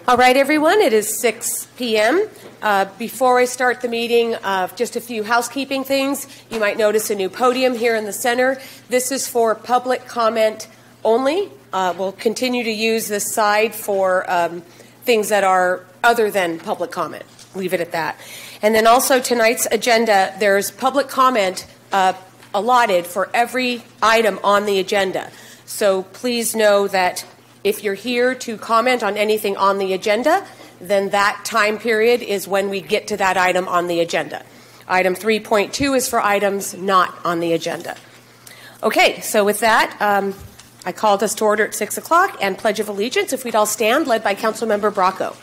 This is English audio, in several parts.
All right, everyone, it is 6 p.m. Before I start the meeting, just a few housekeeping things. You might notice a new podium here in the center. This is for public comment only. We'll continue to use this side for things that are other than public comment. Leave it at that. And then also tonight's agenda, there's public comment allotted for every item on the agenda. So please know that if you're here to comment on anything on the agenda, then that time period is when we get to that item on the agenda. Item 3.2 is for items not on the agenda. Okay, so with that, I called us to order at 6 o'clock and Pledge of Allegiance. If we'd all stand, led by Councilmember Bracco.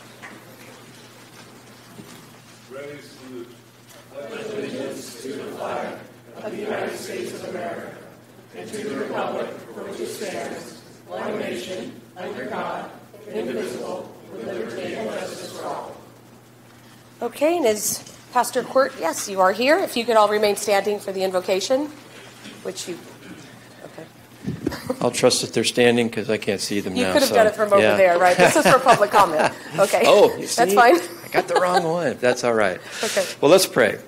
Ready to salute. Pledge allegiance to the flag of the United States of America and to the republic for which it stands, one nation, under God, indivisible, with liberty and justice for all. Okay, and as Pastor Quirt, yes, you are here. If you could all remain standing for the invocation, which you... I'll trust that they're standing because I can't see them now. You could have done it from over there, right? This is for public comment. Okay. Oh, you see? That's fine. I got the wrong one. That's all right. Okay. Well, let's pray.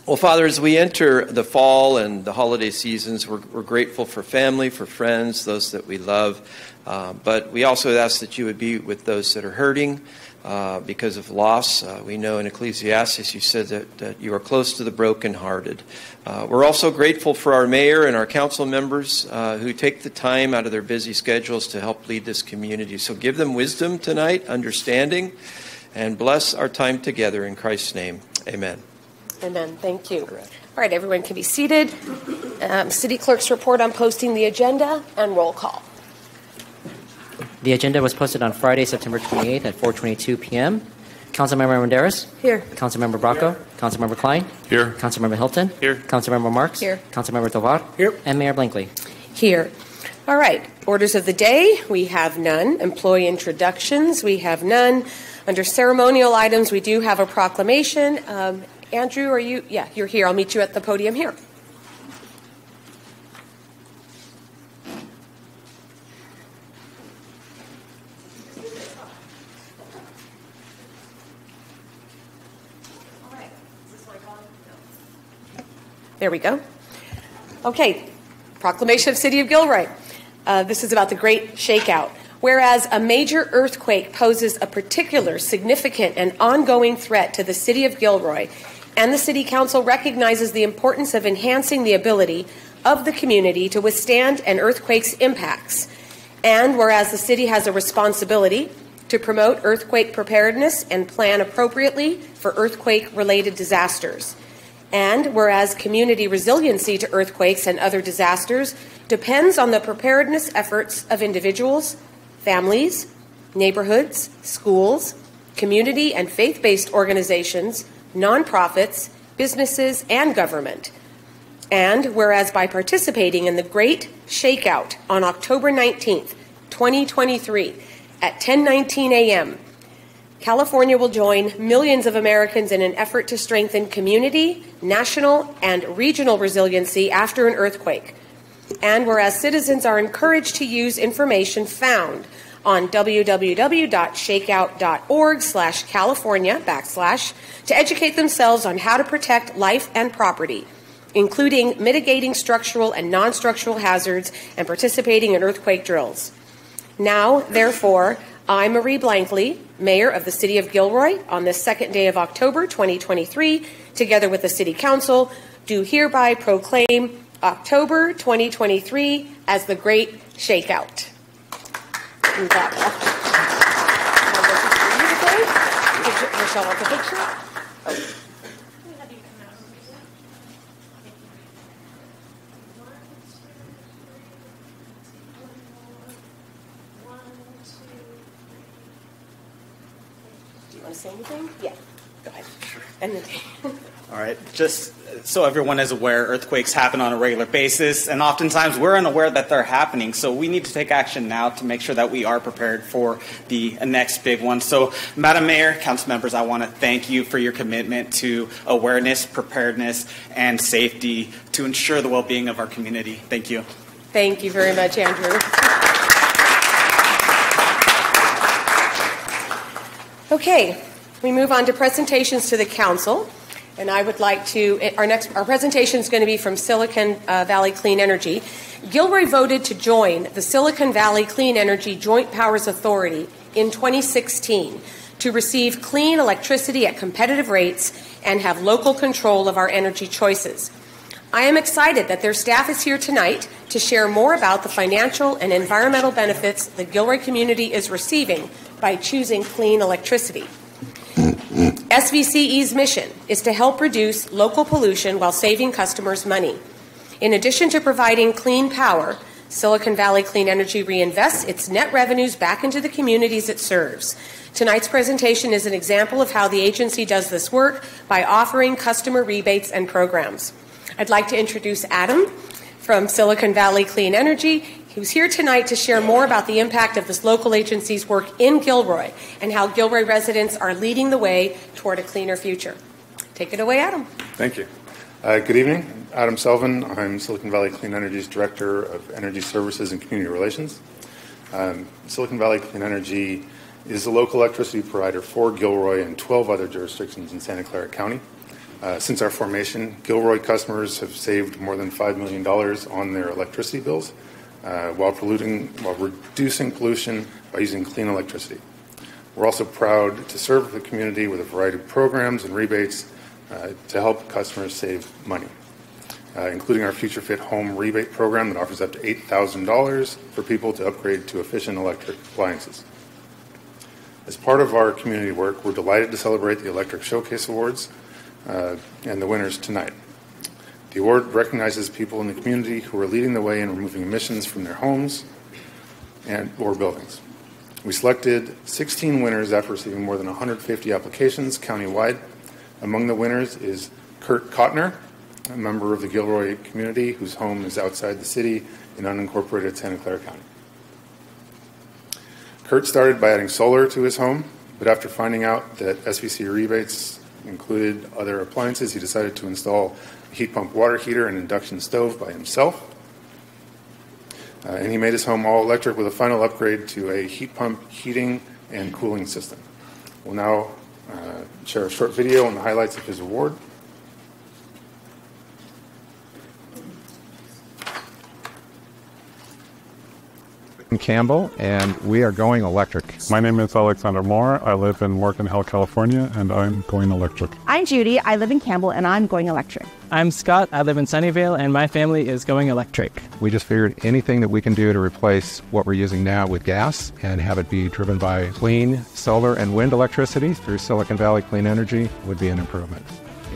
Well, Father, as we enter the fall and the holiday seasons, we're grateful for family, for friends, those that we love. But we also ask that you would be with those that are hurting because of loss. We know in Ecclesiastes you said that you are close to the brokenhearted. We're also grateful for our mayor and our council members who take the time out of their busy schedules to help lead this community. So give them wisdom tonight, understanding, and bless our time together in Christ's name. Amen. Amen. Thank you. All right, everyone can be seated. City Clerk's report on posting the agenda and roll call. The agenda was posted on Friday, September 28th at 4:22 p.m. Councilmember Menderes? Here. Councilmember Bracco? Here. Councilmember Klein? Here. Councilmember Hilton? Here. Councilmember Marks? Here. Councilmember Tovar? Here. And Mayor Blankley? Here. All right. Orders of the day, we have none. Employee introductions, we have none. Under ceremonial items, we do have a proclamation. Andrew, are you? Yeah, you're here. I'll meet you at the podium here. There we go. Okay, proclamation of City of Gilroy. This is about the Great Shakeout. Whereas a major earthquake poses a particular significant and ongoing threat to the City of Gilroy, and the City Council recognizes the importance of enhancing the ability of the community to withstand an earthquake's impacts. And whereas the City has a responsibility to promote earthquake preparedness and plan appropriately for earthquake-related disasters. And whereas community resiliency to earthquakes and other disasters depends on the preparedness efforts of individuals, families, neighborhoods, schools, community and faith-based organizations, nonprofits, businesses, and government. And whereas by participating in the Great Shakeout on October 19th, 2023 at 10:19 a.m., California will join millions of Americans in an effort to strengthen community, national, and regional resiliency after an earthquake. And whereas citizens are encouraged to use information found on www.shakeout.org/California/ to educate themselves on how to protect life and property, including mitigating structural and non-structural hazards and participating in earthquake drills. Now, therefore, I, Marie Blankley, Mayor of the City of Gilroy, on this second day of October 2023, together with the City Council, do hereby proclaim October 2023 as the Great Shakeout. Michelle wants a picture. Oh. Do you want to say anything? Yeah, go ahead. Sure. And then All right, just so everyone is aware, earthquakes happen on a regular basis, and oftentimes we're unaware that they're happening. So we need to take action now to make sure that we are prepared for the next big one. So, Madam Mayor, council members, I want to thank you for your commitment to awareness, preparedness, and safety to ensure the well-being of our community. Thank you. Thank you very much, Andrew. Okay, we move on to presentations to the council. And I would like to, our presentation is going to be from Silicon Valley Clean Energy. Gilroy voted to join the Silicon Valley Clean Energy Joint Powers Authority in 2016 to receive clean electricity at competitive rates and have local control of our energy choices. I am excited that their staff is here tonight to share more about the financial and environmental benefits the Gilroy community is receiving by choosing clean electricity. SVCE's mission is to help reduce local pollution while saving customers money. In addition to providing clean power, Silicon Valley Clean Energy reinvests its net revenues back into the communities it serves. Tonight's presentation is an example of how the agency does this work by offering customer rebates and programs. I'd like to introduce Adam from Silicon Valley Clean Energy, who's here tonight to share more about the impact of this local agency's work in Gilroy and how Gilroy residents are leading the way toward a cleaner future. Take it away, Adam. Thank you. Good evening. Adam Sullivan. I'm Silicon Valley Clean Energy's Director of Energy Services and Community Relations. Silicon Valley Clean Energy is the local electricity provider for Gilroy and 12 other jurisdictions in Santa Clara County. Since our formation, Gilroy customers have saved more than $5 million on their electricity bills while reducing pollution by using clean electricity. We're also proud to serve the community with a variety of programs and rebates to help customers save money, including our Future Fit Home Rebate Program that offers up to $8,000 for people to upgrade to efficient electric appliances. As part of our community work, we're delighted to celebrate the Electric Showcase Awards and the winners tonight. The award recognizes people in the community who are leading the way in removing emissions from their homes or buildings. We selected 16 winners after receiving more than 150 applications countywide. Among the winners is Kurt Kottner, a member of the Gilroy community whose home is outside the city in unincorporated Santa Clara County. Kurt started by adding solar to his home, but after finding out that SVC rebates included other appliances, he decided to install a heat pump water heater and induction stove by himself. And he made his home all electric with a final upgrade to a heat pump heating and cooling system. We'll now share a short video on the highlights of his award. I'm Campbell, and we are going electric. My name is Alexander Moore. I live in Morgan Hill, California, and I'm going electric. I'm Judy. I live in Campbell, and I'm going electric. I'm Scott. I live in Sunnyvale, and my family is going electric. We just figured anything that we can do to replace what we're using now with gas and have it be driven by clean solar and wind electricity through Silicon Valley Clean Energy would be an improvement.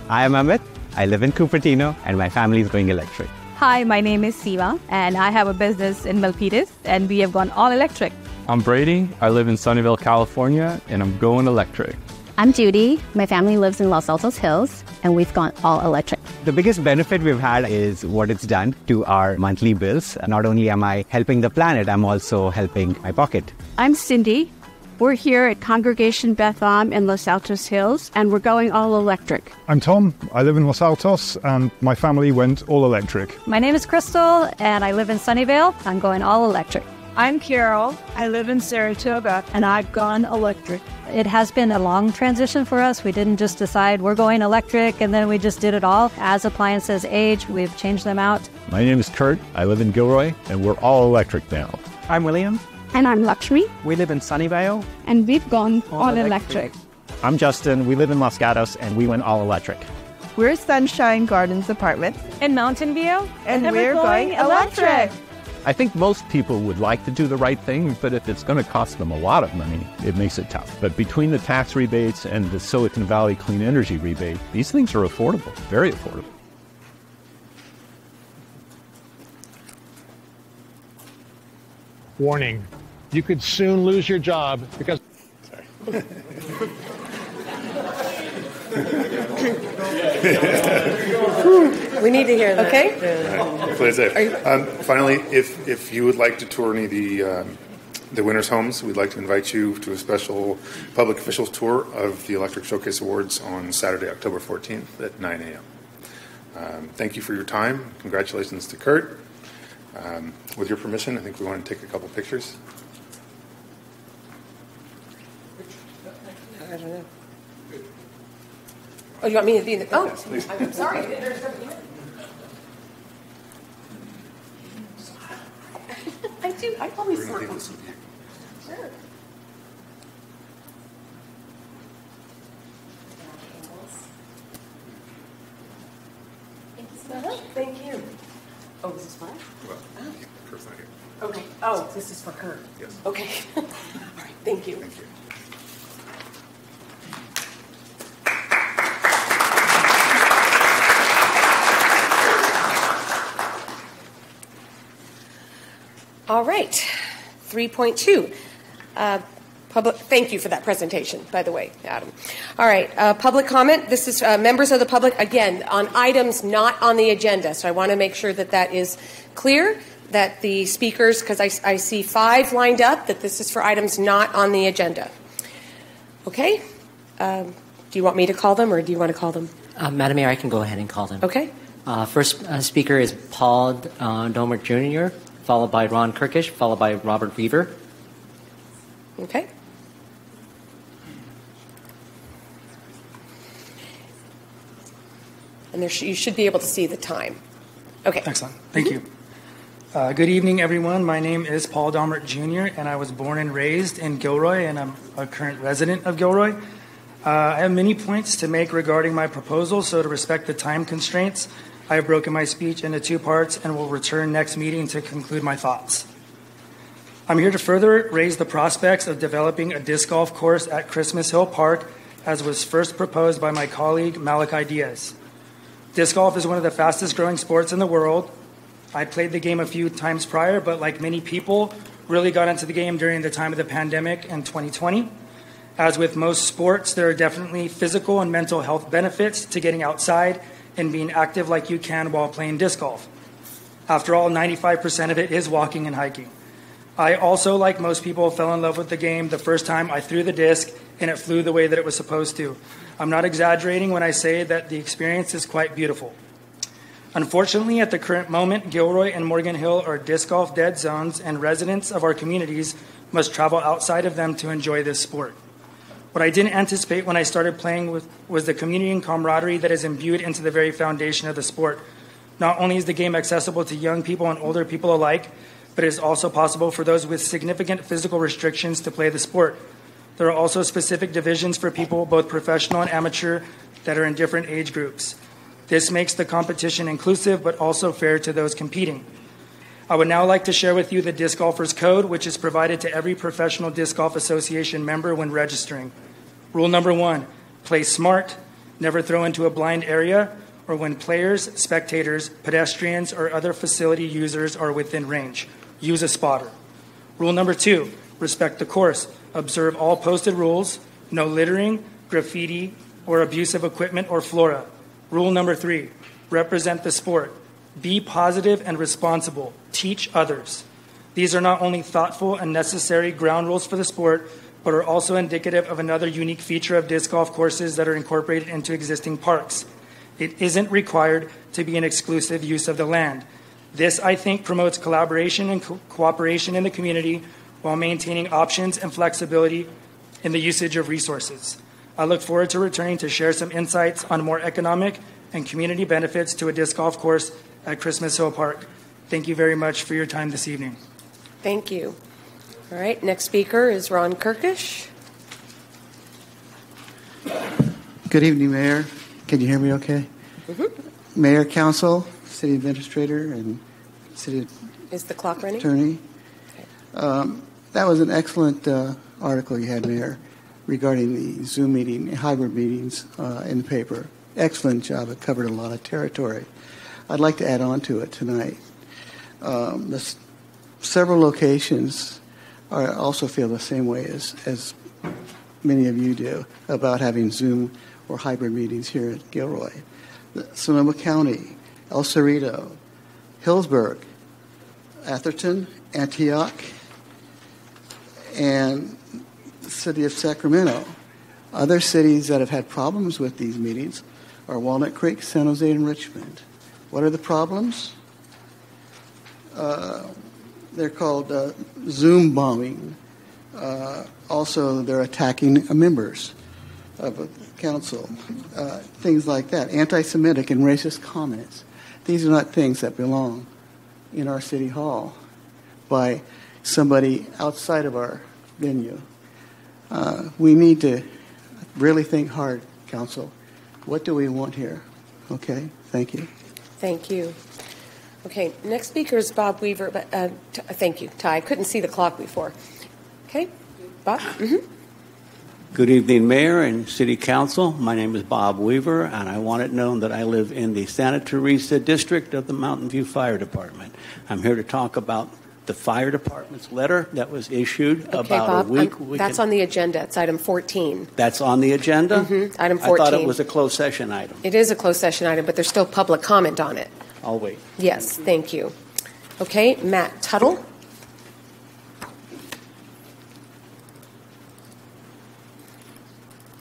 I am Amit. I live in Cupertino, and my family is going electric. Hi, my name is Siva, and I have a business in Milpitas, and we have gone all electric. I'm Brady. I live in Sunnyvale, California, and I'm going electric. I'm Judy. My family lives in Los Altos Hills, and we've gone all electric. The biggest benefit we've had is what it's done to our monthly bills. Not only am I helping the planet, I'm also helping my pocket. I'm Cindy. We're here at Congregation Beth Am in Los Altos Hills, and we're going all electric. I'm Tom. I live in Los Altos, and my family went all electric. My name is Crystal, and I live in Sunnyvale. I'm going all electric. I'm Carol. I live in Saratoga, and I've gone electric. It has been a long transition for us. We didn't just decide we're going electric, and then we just did it all. As appliances age, we've changed them out. My name is Kurt. I live in Gilroy, and we're all electric now. I'm William. And I'm Lakshmi. We live in Sunnyvale. And we've gone all electric. I'm Justin. We live in Los Gatos, and we went all electric. We're Sunshine Gardens Apartment. In Mountain View. And we're going electric. I think most people would like to do the right thing, but if it's going to cost them a lot of money, it makes it tough. But between the tax rebates and the Silicon Valley Clean Energy rebate, these things are affordable, very affordable. Warning. You could soon lose your job because... Sorry. We need to hear that. Okay? Hopefully it's safe. Finally, if you would like to tour any of the winners' homes, we'd like to invite you to a special public officials tour of the Electric Showcase Awards on Saturday, October 14th at 9 a.m. Thank you for your time. Congratulations to Kurt. With your permission, I think we want to take a couple pictures. don't know. Oh, you want me to be in the... Oh, I'm sorry. I do. I always sort of... Sure. Thank you. Oh, is this mine? Well, Kurt's not here. Okay. Oh, this is for Kurt. Yes. Okay. All right. Thank you. Thank you. All right. 3.2. Thank you for that presentation, by the way, Adam. All right, public comment. This is members of the public, again, on items not on the agenda. So I want to make sure that that is clear, that the speakers, because I see 5 lined up, that this is for items not on the agenda. Okay. Do you want me to call them, or do you want to call them? Madam Mayor, I can go ahead and call them. Okay. First speaker is Paul Domer Jr., followed by Ron Kirkish, followed by Robert Weaver. Okay. And you should be able to see the time. Okay. Excellent. Thank you. Good evening, everyone. My name is Paul Domert Jr., and I was born and raised in Gilroy, and I'm a current resident of Gilroy. I have many points to make regarding my proposal, so to respect the time constraints, I have broken my speech into 2 parts and will return next meeting to conclude my thoughts. I'm here to further raise the prospects of developing a disc golf course at Christmas Hill Park, as was first proposed by my colleague Malachi Diaz. Disc golf is one of the fastest growing sports in the world. I played the game a few times prior, but like many people, really got into the game during the time of the pandemic in 2020. As with most sports, there are definitely physical and mental health benefits to getting outside and being active like you can while playing disc golf. After all, 95% of it is walking and hiking. I also, like most people, fell in love with the game the first time I threw the disc and it flew the way that it was supposed to. I'm not exaggerating when I say that the experience is quite beautiful. Unfortunately, at the current moment, Gilroy and Morgan Hill are disc golf dead zones, and residents of our communities must travel outside of them to enjoy this sport. What I didn't anticipate when I started playing was the community and camaraderie that is imbued into the very foundation of the sport. Not only is the game accessible to young people and older people alike, but it is also possible for those with significant physical restrictions to play the sport. There are also specific divisions for people, both professional and amateur, that are in different age groups. This makes the competition inclusive, but also fair to those competing. I would now like to share with you the Disc Golfers Code, which is provided to every Professional Disc Golf Association member when registering. Rule number 1, play smart, never throw into a blind area, or when players, spectators, pedestrians, or other facility users are within range. Use a spotter. Rule number 2, respect the course. Observe all posted rules, no littering, graffiti, or abuse of equipment or flora. Rule number 3, represent the sport. Be positive and responsible. Teach others. These are not only thoughtful and necessary ground rules for the sport, but are also indicative of another unique feature of disc golf courses that are incorporated into existing parks. It isn't required to be an exclusive use of the land. This, I think, promotes collaboration and cooperation in the community while maintaining options and flexibility in the usage of resources. I look forward to returning to share some insights on more economic and community benefits to a disc golf course at Christmas Hill Park. Thank you very much for your time this evening. Thank you. All right, next speaker is Ron Kirkish. Good evening, Mayor. Can you hear me okay? Mm-hmm. Mayor, Council, City Administrator, and City Is the clock running? Attorney. Okay. That was an excellent article you had, Mayor, regarding the Zoom meeting, hybrid meetings in the paper. Excellent job. It covered a lot of territory. I'd like to add on to it tonight. Several locations also feel the same way as many of you do about having Zoom or hybrid meetings here at Gilroy. Sonoma County, El Cerrito, Hillsburg, Atherton, Antioch, and the city of Sacramento. Other cities that have had problems with these meetings are Walnut Creek, San Jose, and Richmond. What are the problems? They're called Zoom bombing. Also, they're attacking members. of a council, things like that, anti-Semitic and racist comments. These are not things that belong in our city hall by somebody outside of our venue. We need to really think hard, council. What do we want here? Okay, thank you. Thank you. Okay, next speaker is Bob Weaver. But thank you, Ty. I couldn't see the clock before. Okay, Bob. Mm-hmm. Good evening, Mayor and City Council. My name is Bob Weaver, and I want it known that I live in the Santa Teresa District of the Mountain View Fire Department. I'm here to talk about the fire department's letter that was issued Okay, about Bob, a week. that's on the agenda. It's item 14. That's on the agenda? Mm-hmm. Item 14. I thought it was a closed session item. It is a closed session item, but there's still public comment on it. I'll wait. Yes, thank you. Okay, Matt Tuttle.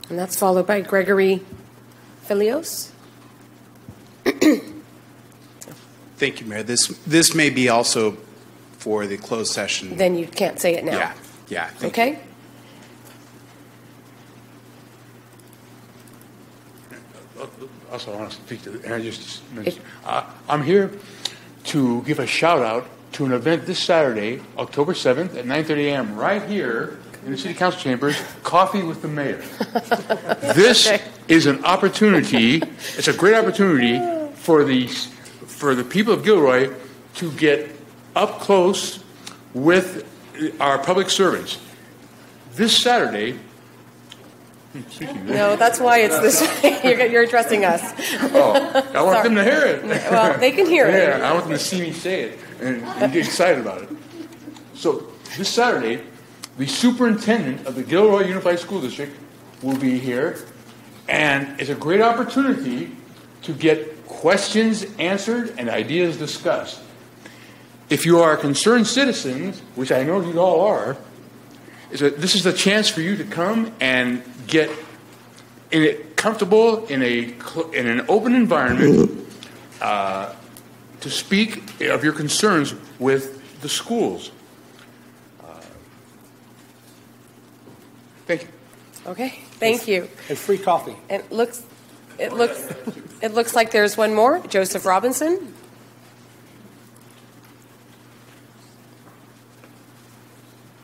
And that's followed by Gregory Filios. Thank you, Mayor. This may be also for the closed session. Then you can't say it now. Yeah. Okay. Also, I want to speak to the energy. I'm here to give a shout out to an event this Saturday, October 7th at 9:30 a.m. right here in the City Council chambers, Coffee with the Mayor. This is an opportunity. It's a great opportunity for the people of Gilroy to get up close with our public servants. This Saturday. No, that's why it's this way. You're addressing us. Oh, I want them to hear it. Well, they can hear it. Yeah, I want them to see me say it and get excited about it. So this Saturday, the superintendent of the Gilroy Unified School District will be here, and it's a great opportunity to get questions answered and ideas discussed. If you are concerned citizens, which I know you all are, this is the chance for you to come and get comfortable in an open environment to speak of your concerns with the schools. Thank you. Okay, thank you. And free coffee. And it looks like there's one more. Joseph Robinson.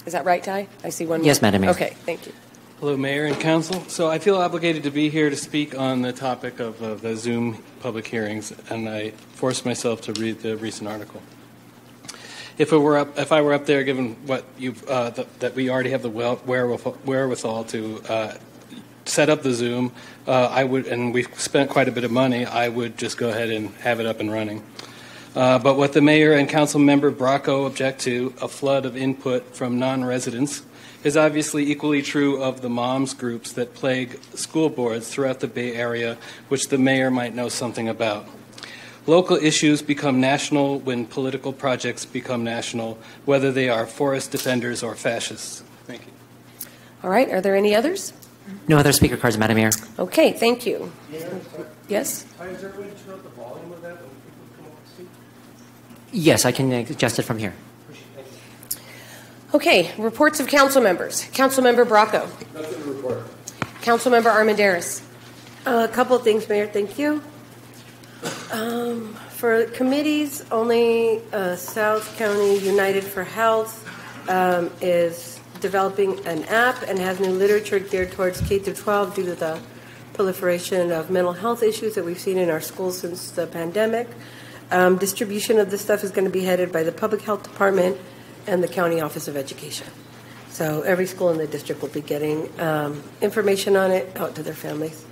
Is that right, Ty? I see one more. Yes, Madam Mayor. Okay, thank you. Hello, Mayor and Council. So I feel obligated to be here to speak on the topic of the Zoom public hearings, and I forced myself to read the recent article. If I were up there, given what that we already have the wherewithal to set up the Zoom, I would, and we've spent quite a bit of money. I would just go ahead and have it up and running. But what the mayor and council member Bracco object to, a flood of input from non-residents, is obviously equally true of the moms groups that plague school boards throughout the Bay Area, which the mayor might know something about. Local issues become national when political projects become national, whether they are forest defenders or fascists. Thank you. All right, are there any others? No other speaker cards, Madam Mayor. Okay, thank you. Yes? Is there a way to turn up the volume of that when people come up to speak? Yes, I can adjust it from here. Okay, reports of council members. Council member Bracco. Nothing to report. Council member Armendariz. A couple of things, Mayor. Thank you. For committees, only South County United for Health is developing an app and has new literature geared towards K-12 due to the proliferation of mental health issues that we've seen in our schools since the pandemic. Distribution of this stuff is going to be headed by the Public Health Department and the County Office of Education. So every school in the district will be getting information on it out to their families.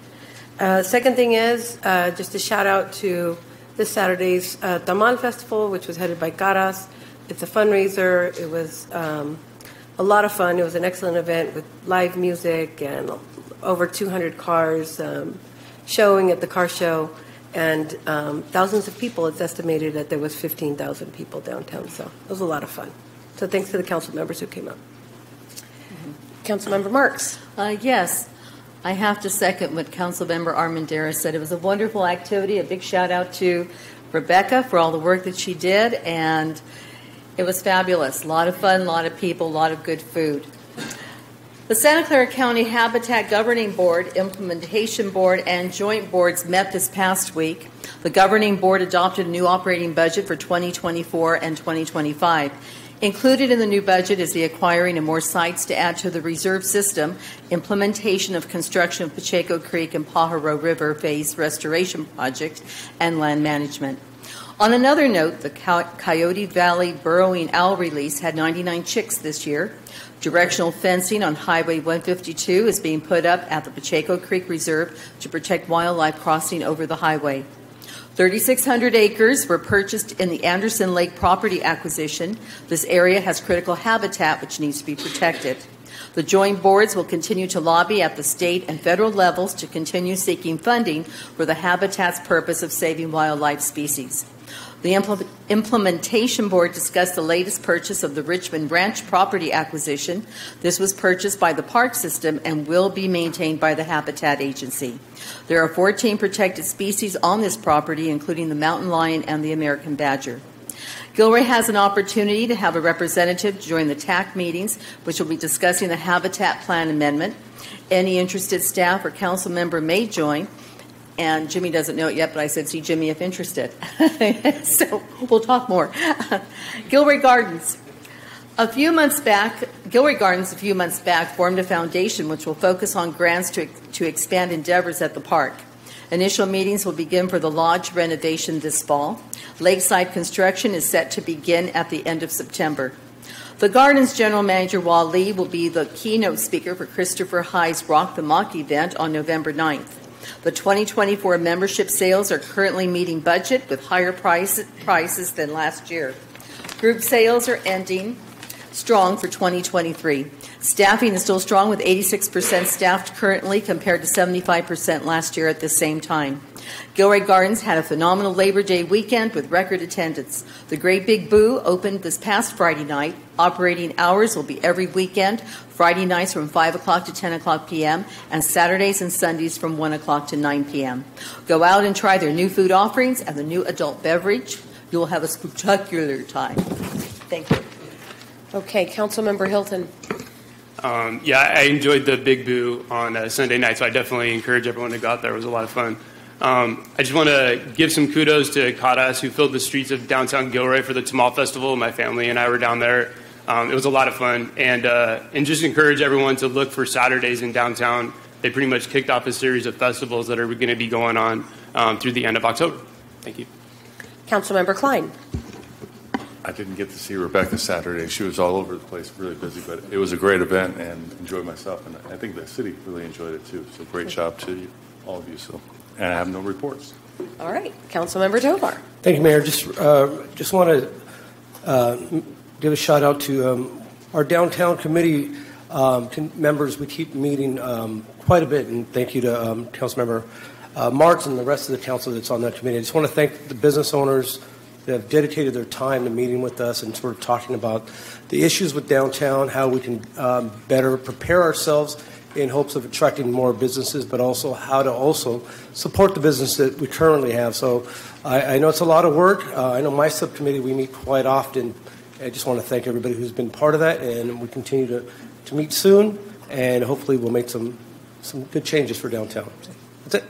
Second thing is just a shout out to this Saturday's Tamal Festival, which was headed by Caras. It's a fundraiser. It was a lot of fun. It was an excellent event with live music and over 200 cars showing at the car show, and thousands of people. It's estimated that there was 15,000 people downtown, so it was a lot of fun. So thanks to the council members who came out. Councilmember Marks. Yes, I have to second what Councilmember Armendariz said. It was a wonderful activity. A big shout out to Rebecca for all the work that she did, and it was fabulous. A lot of fun, a lot of people, a lot of good food. The Santa Clara County Habitat Governing Board, Implementation Board, and Joint Boards met this past week. The Governing Board adopted a new operating budget for 2024 and 2025. Included in the new budget is the acquiring of more sites to add to the reserve system, implementation of construction of Pacheco Creek and Pajaro River Phase Restoration Project, and land management. On another note, the Coyote Valley Burrowing Owl release had 99 chicks this year. Directional fencing on Highway 152 is being put up at the Pacheco Creek Reserve to protect wildlife crossing over the highway. 3,600 acres were purchased in the Anderson Lake property acquisition. This area has critical habitat which needs to be protected. The joint boards will continue to lobby at the state and federal levels to continue seeking funding for the habitat's purpose of saving wildlife species. The Implementation Board discussed the latest purchase of the Richmond Ranch property acquisition. This was purchased by the Park System and will be maintained by the Habitat Agency. There are 14 protected species on this property, including the mountain lion and the American badger. Gilroy has an opportunity to have a representative join the TAC meetings, which will be discussing the Habitat Plan Amendment. Any interested staff or council member may join. And Jimmy doesn't know it yet, but I said, see Jimmy if interested. So we'll talk more. Gilroy Gardens. Gilroy Gardens a few months back formed a foundation which will focus on grants to expand endeavors at the park. Initial meetings will begin for the lodge renovation this fall. Lakeside construction is set to begin at the end of September. The Gardens General Manager Wal Lee will be the keynote speaker for Christopher High's Rock the Mock event on November 9th. The 2024 membership sales are currently meeting budget with higher prices than last year. Group sales are ending strong for 2023. Staffing is still strong with 86% staffed currently compared to 75% last year at the same time. Gilroy Gardens had a phenomenal Labor Day weekend with record attendance. The Great Big Boo opened this past Friday night. Operating hours will be every weekend, Friday nights from 5 o'clock to 10 o'clock p.m., and Saturdays and Sundays from 1 o'clock to 9 p.m. Go out and try their new food offerings and the new adult beverage. You'll have a spectacular time. Thank you. Okay, Councilmember Hilton. I enjoyed the Big Boo on Sunday night, so I definitely encourage everyone to go out there. It was a lot of fun. I just want to give some kudos to Kadas, who filled the streets of downtown Gilroy for the Tamal Festival. My family and I were down there. It was a lot of fun. And just encourage everyone to look for Saturdays in downtown. They pretty much kicked off a series of festivals that are going to be going on through the end of October. Thank you. Councilmember Klein. I didn't get to see Rebecca Saturday. She was all over the place, really busy, but it was a great event and enjoyed myself. And I think the city really enjoyed it too. So great job to you, all of you. So, and I have no reports. All right, Councilmember Tovar. Thank you, Mayor. Just want to give a shout out to our downtown committee members. We keep meeting quite a bit, and thank you to Councilmember Marks and the rest of the council that's on that committee. I just want to thank the business owners that have dedicated their time to meeting with us and sort of talking about the issues with downtown, how we can better prepare ourselves in hopes of attracting more businesses, but also how to also support the business that we currently have. So I know it's a lot of work. I know my subcommittee, we meet quite often. I just want to thank everybody who's been part of that, and we continue to meet soon, and hopefully we'll make some good changes for downtown. That's it.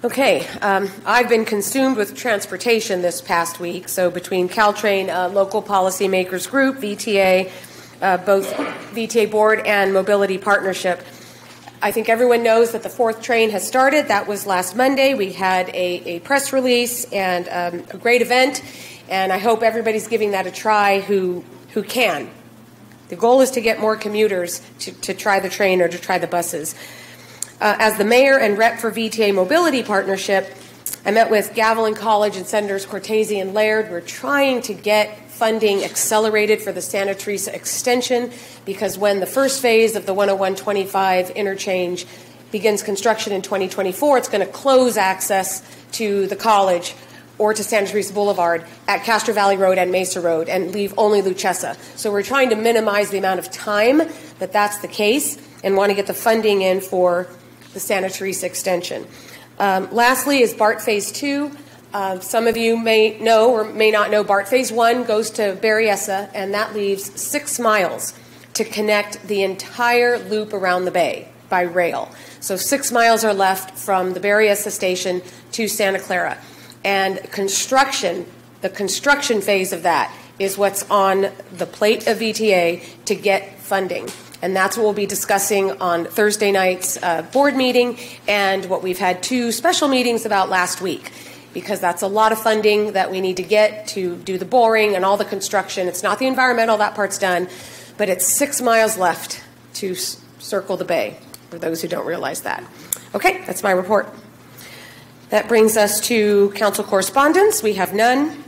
Okay, I've been consumed with transportation this past week. So between Caltrain, Local Policymakers Group, VTA, both VTA Board and Mobility Partnership, I think everyone knows that the fourth train has started. That was last Monday. We had a press release and a great event, and I hope everybody's giving that a try who can. The goal is to get more commuters to try the train or to try the buses. As the mayor and rep for VTA Mobility Partnership, I met with Gavilan College and Senators Cortese and Laird. We're trying to get funding accelerated for the Santa Teresa extension because when the first phase of the 101-25 interchange begins construction in 2024, it's going to close access to the college or to Santa Teresa Boulevard at Castro Valley Road and Mesa Road and leave only Luchesa. So we're trying to minimize the amount of time that that's the case and want to get the funding in for the Santa Teresa extension. Lastly is BART Phase 2. Some of you may know or may not know BART Phase 1 goes to Berryessa, and that leaves 6 miles to to connect the entire loop around the bay by rail. So 6 miles are left from the Berryessa station to Santa Clara. And the construction phase of that is what's on the plate of VTA to get funding. And that's what we'll be discussing on Thursday night's board meeting and what we've had 2 special meetings about last week, because that's a lot of funding that we need to get to do the boring and all the construction. It's not the environmental, that part's done, but it's 6 miles left to circle the bay, for those who don't realize that. Okay, that's my report. That brings us to council correspondence. We have none.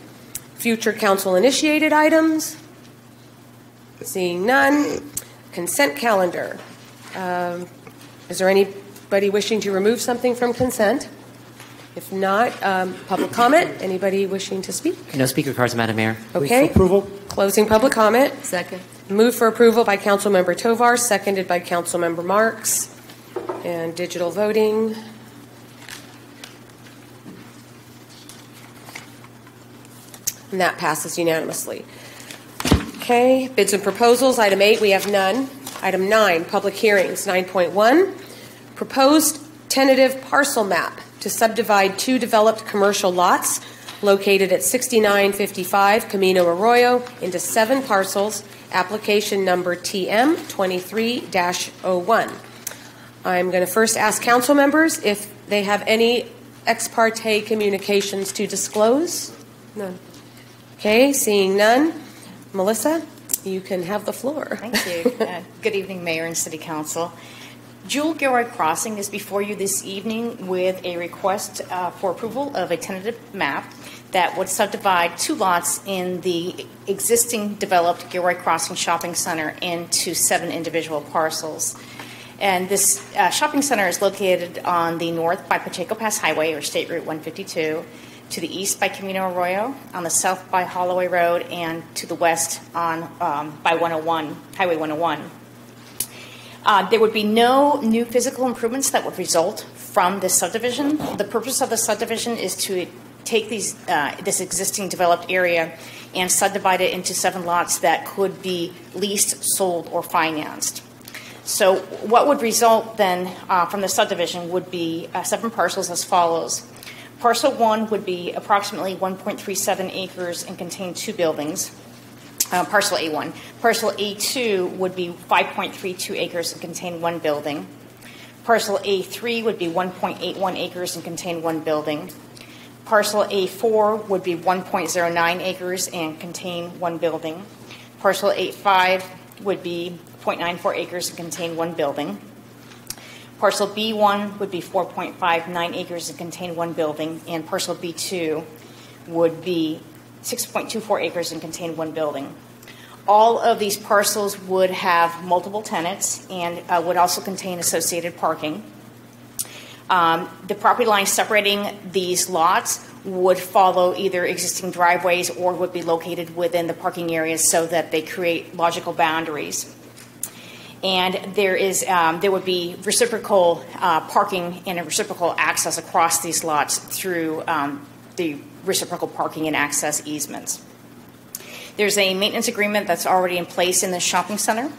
Future council-initiated items. Seeing none. Consent calendar. Is there anybody wishing to remove something from consent? If not, public comment. Anybody wishing to speak? No speaker cards, Madam Mayor. Okay. Approval. Closing public comment. Second. Move for approval by Councilmember Tovar, seconded by Councilmember Marks. And digital voting. And that passes unanimously. Okay, bids and proposals. Item 8, we have none. Item 9, public hearings. 9.1, proposed tentative parcel map to subdivide 2 developed commercial lots located at 6955 Camino Arroyo into 7 parcels, application number TM 23-01. I'm going to first ask council members if they have any ex parte communications to disclose. None. Okay, seeing none. Melissa, you can have the floor. Thank you. Good evening, Mayor and City Council. Jewel Gilroy Crossing is before you this evening with a request for approval of a tentative map that would subdivide 2 lots in the existing developed Gilroy Crossing Shopping Center into 7 individual parcels. And this shopping center is located on the north by Pacheco Pass Highway, or State Route 152, to the east by Camino Arroyo, on the south by Holloway Road, and to the west on by 101, Highway 101. There would be no new physical improvements that would result from this subdivision. The purpose of the subdivision is to take this existing developed area and subdivide it into 7 lots that could be leased, sold, or financed. So what would result then from the subdivision would be 7 parcels as follows. Parcel 1 would be approximately 1.37 acres and contain 2 buildings. Parcel A1. Parcel A2 would be 5.32 acres and contain 1 building. Parcel A3 would be 1.81 acres and contain 1 building. Parcel A4 would be 1.09 acres and contain 1 building. Parcel A5 would be 0.94 acres and contain 1 building. Parcel B1 would be 4.59 acres and contain 1 building, and parcel B2 would be 6.24 acres and contain 1 building. All of these parcels would have multiple tenants and would also contain associated parking. The property line separating these lots would follow either existing driveways or would be located within the parking areas so that they create logical boundaries. And there would be reciprocal parking and a reciprocal access across these lots through the reciprocal parking and access easements. There's a maintenance agreement that's already in place in the shopping center.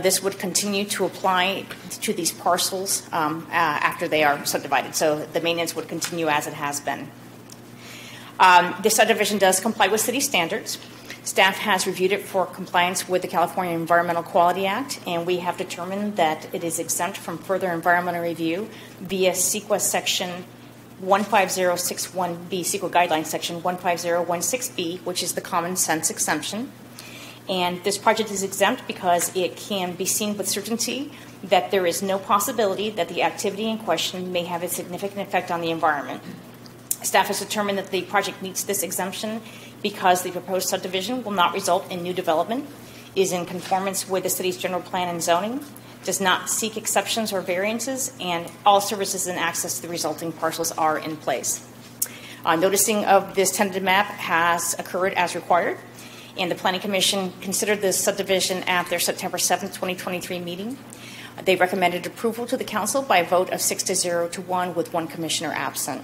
This would continue to apply to these parcels after they are subdivided. So the maintenance would continue as it has been. This subdivision does comply with city standards. Staff has reviewed it for compliance with the California Environmental Quality Act, and we have determined that it is exempt from further environmental review via CEQA Section 15061B, CEQA Guidelines Section 15016B, which is the common sense exemption. And this project is exempt because it can be seen with certainty that there is no possibility that the activity in question may have a significant effect on the environment. Staff has determined that the project meets this exemption because the proposed subdivision will not result in new development, is in conformance with the city's general plan and zoning, does not seek exceptions or variances, and all services and access to the resulting parcels are in place. Noticing of this tentative map has occurred as required, and the Planning Commission considered this subdivision at their September 7th, 2023 meeting. They recommended approval to the Council by a vote of 6-0 to 1 with 1 commissioner absent.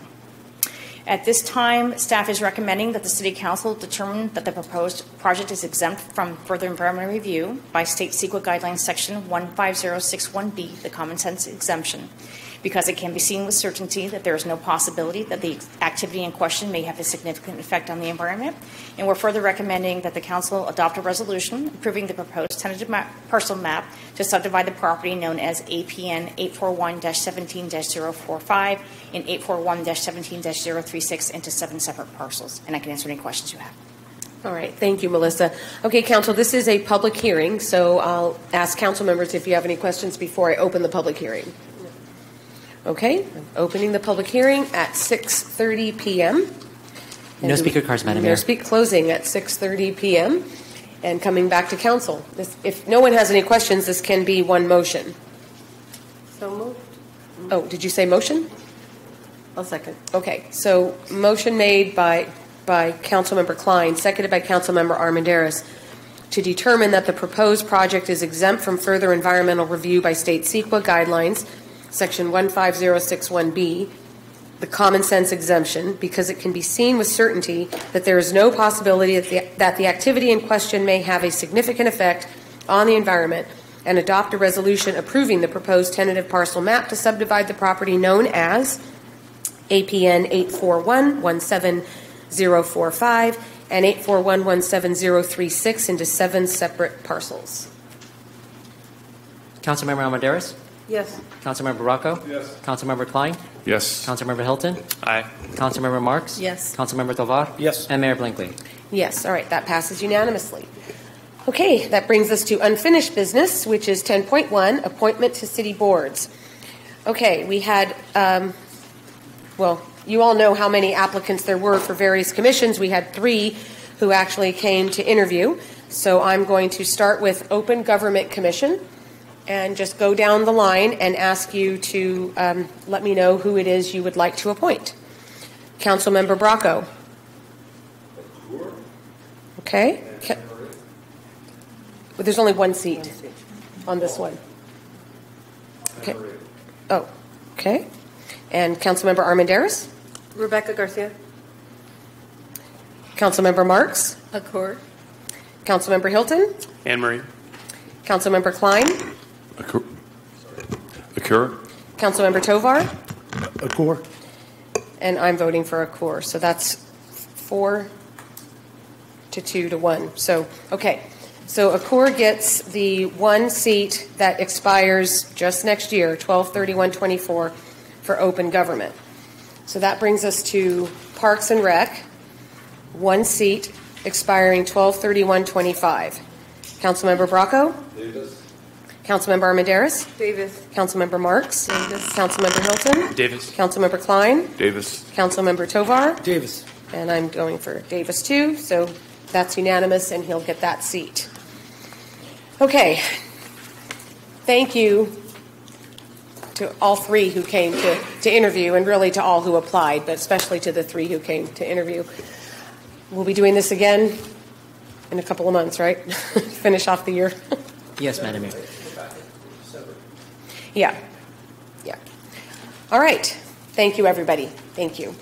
At this time, staff is recommending that the City Council determine that the proposed project is exempt from further environmental review by State CEQA Guidelines Section 15061B, the common sense exemption, because it can be seen with certainty that there is no possibility that the activity in question may have a significant effect on the environment. And we're further recommending that the Council adopt a resolution approving the proposed tentative parcel map to subdivide the property known as APN 841-17-045 and 841-17-036 into 7 separate parcels. And I can answer any questions you have. All right. Thank you, Melissa. Okay, Council, this is a public hearing, so I'll ask council members if you have any questions before I open the public hearing. Okay, I'm opening the public hearing at 6:30 p.m. No speaker cards, Madam Mayor. Closing at 6:30 p.m. and coming back to council. If no one has any questions, this can be one motion. So moved. Oh, did you say motion? I'll second. Okay, so motion made by Councilmember Klein, seconded by Councilmember Armendariz, to determine that the proposed project is exempt from further environmental review by State CEQA Guidelines, Section 15061B, the common sense exemption, because it can be seen with certainty that there is no possibility that the activity in question may have a significant effect on the environment, and adopt a resolution approving the proposed tentative parcel map to subdivide the property known as APN 841-17045 and 841-17036 into 7 separate parcels. Councilmember Armendariz? Yes. Councilmember Rocco? Yes. Councilmember Klein? Yes. Councilmember Hilton? Aye. Councilmember Marks? Yes. Councilmember Tovar? Yes. And Mayor Blinkley. Yes, all right, that passes unanimously. Okay, that brings us to unfinished business, which is 10.1, appointment to city boards. Okay, we had, you all know how many applicants there were for various commissions. We had 3 who actually came to interview. So I'm going to start with Open Government Commission and just go down the line and ask you to let me know who it is you would like to appoint. Councilmember Bracco. Okay. But there's only one seat on this one. Okay. Oh, okay. And Councilmember Armendariz? Rebecca Garcia. Councilmember Marks? Accord. Councilmember Hilton? Anne Marie. Councilmember Klein? Accord. Councilmember Tovar? Accord. And I'm voting for Accord. So that's 4 to 2 to 1. So, okay. So Accord gets the 1 seat that expires just next year, 12/31/24, for open government. So that brings us to Parks and Rec, 1 seat expiring 12/31/25. Councilmember Bracco? Davis. Councilmember Armendariz? Davis. Councilmember Marks? Davis. Councilmember Hilton? Davis. Councilmember Klein? Davis. Councilmember Tovar? Davis. And I'm going for Davis too, so that's unanimous and he'll get that seat. Okay. Thank you to all 3 who came to interview, and really to all who applied, but especially to the 3 who came to interview. We'll be doing this again in a couple of months, right? Finish off the year. Yes, Madam Mayor. Yeah. All right. Thank you, everybody. Thank you.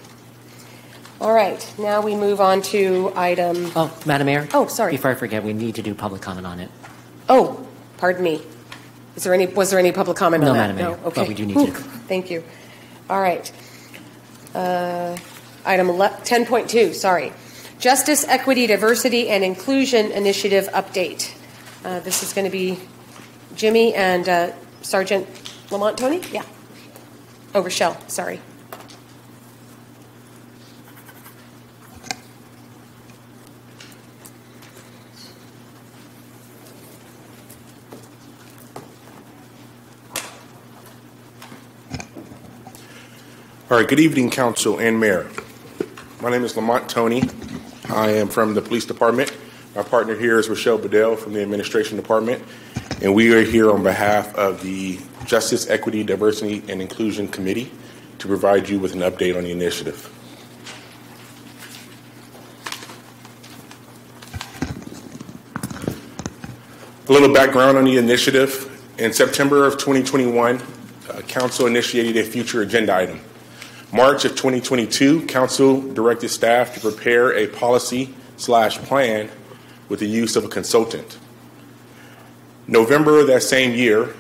All right. Now we move on to item... Oh, Madam Mayor. Oh, sorry. Before I forget, we need to do public comment on it. Oh, pardon me. Was there any public comment on that? Madam Mayor. No, okay. But we do need to. Thank you. All right. Item 10.2, sorry. Justice, Equity, Diversity, and Inclusion Initiative update. This is going to be Jimmy and Sergeant Lamont Tony? Yeah. Oh, Rochelle, sorry. All right, good evening, Council and Mayor. My name is Lamont Tony. I am from the Police Department. My partner here is Rochelle Bedell from the Administration Department, and we are here on behalf of the Justice, Equity, Diversity, and Inclusion Committee to provide you with an update on the initiative. A little background on the initiative. In September of 2021, Council initiated a future agenda item March of 2022, Council directed staff to prepare a policy/plan with the use of a consultant. November of that same year,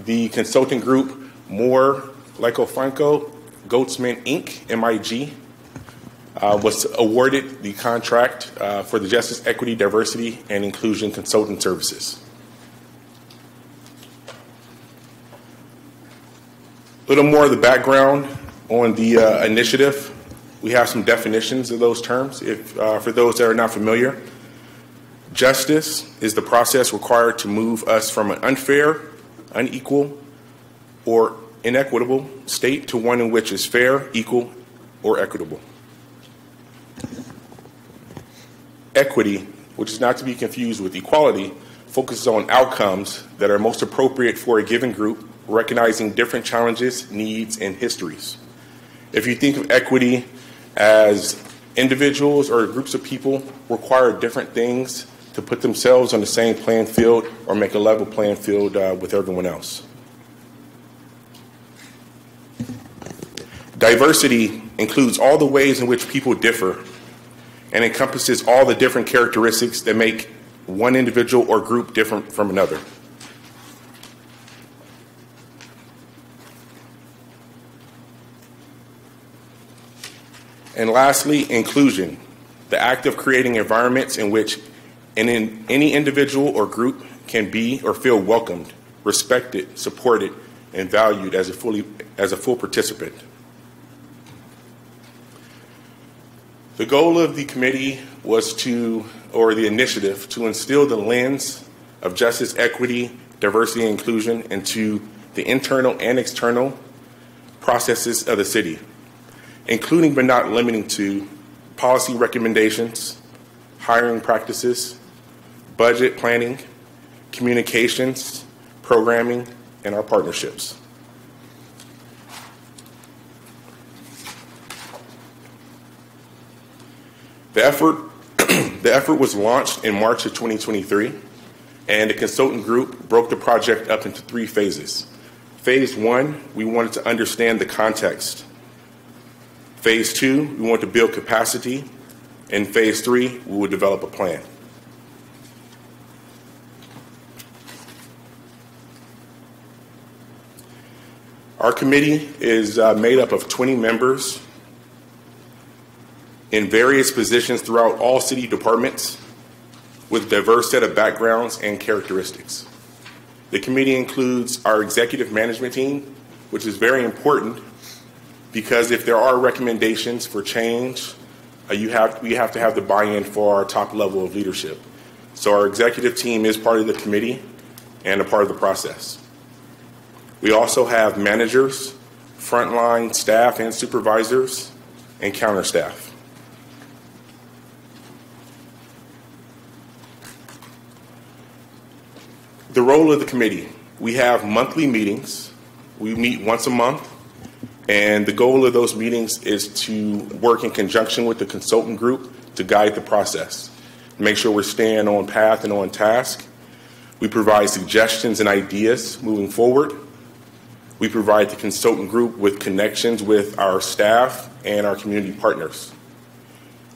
the consulting group Moore, Lycofranco, Goatsman, Inc., MIG, was awarded the contract for the Justice, Equity, Diversity, and Inclusion Consultant Services. A little more of the background on the initiative. We have some definitions of those terms. For those that are not familiar, justice is the process required to move us from an unfair, unequal, or inequitable state to one in which is fair, equal, or equitable. Equity, which is not to be confused with equality, focuses on outcomes that are most appropriate for a given group, recognizing different challenges, needs, and histories. If you think of equity as individuals or groups of people require different things to put themselves on the same playing field or make a level playing field with everyone else. Diversity includes all the ways in which people differ and encompasses all the different characteristics that make one individual or group different from another. And lastly, inclusion, the act of creating environments in which any individual or group can be or feel welcomed, respected, supported, and valued as a full participant. The goal of the committee the initiative, to instill the lens of justice, equity, diversity, and inclusion into the internal and external processes of the city, including but not limiting to policy recommendations, hiring practices, budget planning, communications, programming, and our partnerships. The effort was launched in March of 2023, and the consultant group broke the project up into 3 phases. Phase 1, we wanted to understand the context. Phase 2, we want to build capacity. And phase 3, we will develop a plan. Our committee is made up of 20 members in various positions throughout all city departments with a diverse set of backgrounds and characteristics. The committee includes our executive management team, which is very important because if there are recommendations for change, we have to have the buy-in for our top level of leadership. So our executive team is part of the committee and a part of the process. We also have managers, frontline staff and supervisors, and counter staff. The role of the committee. We have monthly meetings. We meet once a month. And the goal of those meetings is to work in conjunction with the consultant group to guide the process, make sure we're staying on path and on task. We provide suggestions and ideas moving forward. We provide the consultant group with connections with our staff and our community partners.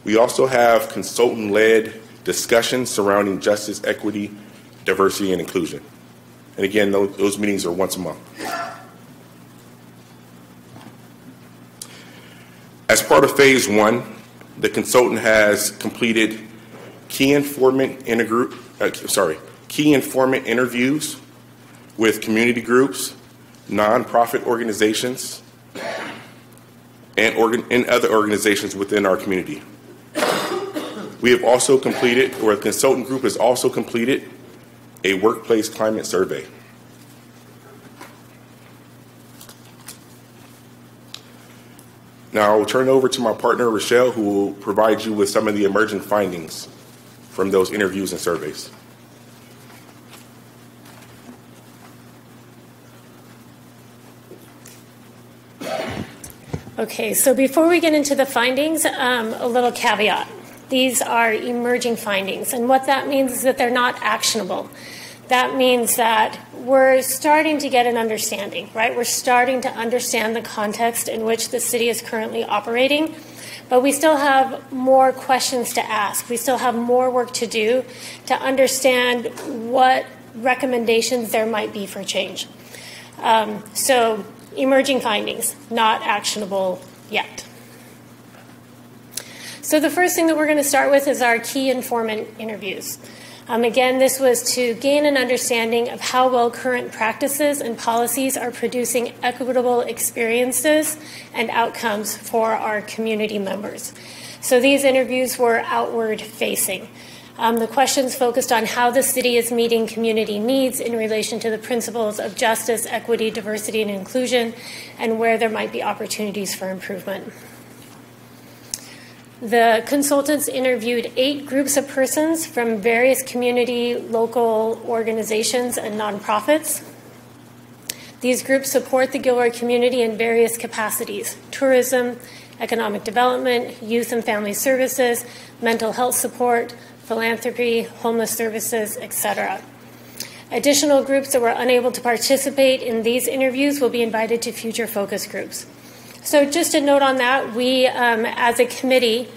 We also have consultant-led discussions surrounding justice, equity, diversity, and inclusion. And again, those meetings are once a month. As part of phase 1, the consultant has completed key informant interviews with community groups, nonprofit organizations, and other organizations within our community. We have also completed, or the consultant group has also completed, a workplace climate survey. Now I will turn it over to my partner, Rochelle, who will provide you with some of the emerging findings from those interviews and surveys. Okay, so before we get into the findings, a little caveat. These are emerging findings, and what that means is that they're not actionable. that means that we're starting to get an understanding, right? We're starting to understand the context in which the city is currently operating, but we still have more questions to ask. We still have more work to do to understand what recommendations there might be for change. So emerging findings, not actionable yet. So the first thing that we're going to start with is our key informant interviews. Again, this was to gain an understanding of how well current practices and policies are producing equitable experiences and outcomes for our community members. So these interviews were outward facing. The questions focused on how the city is meeting community needs in relation to the principles of justice, equity, diversity, and inclusion, and where there might be opportunities for improvement. The consultants interviewed 8 groups of persons from various community, local organizations, and nonprofits. These groups support the Gilroy community in various capacities: tourism, economic development, youth and family services, mental health support, philanthropy, homeless services, etc. Additional groups that were unable to participate in these interviews will be invited to future focus groups. So just a note on that, we, as a committee,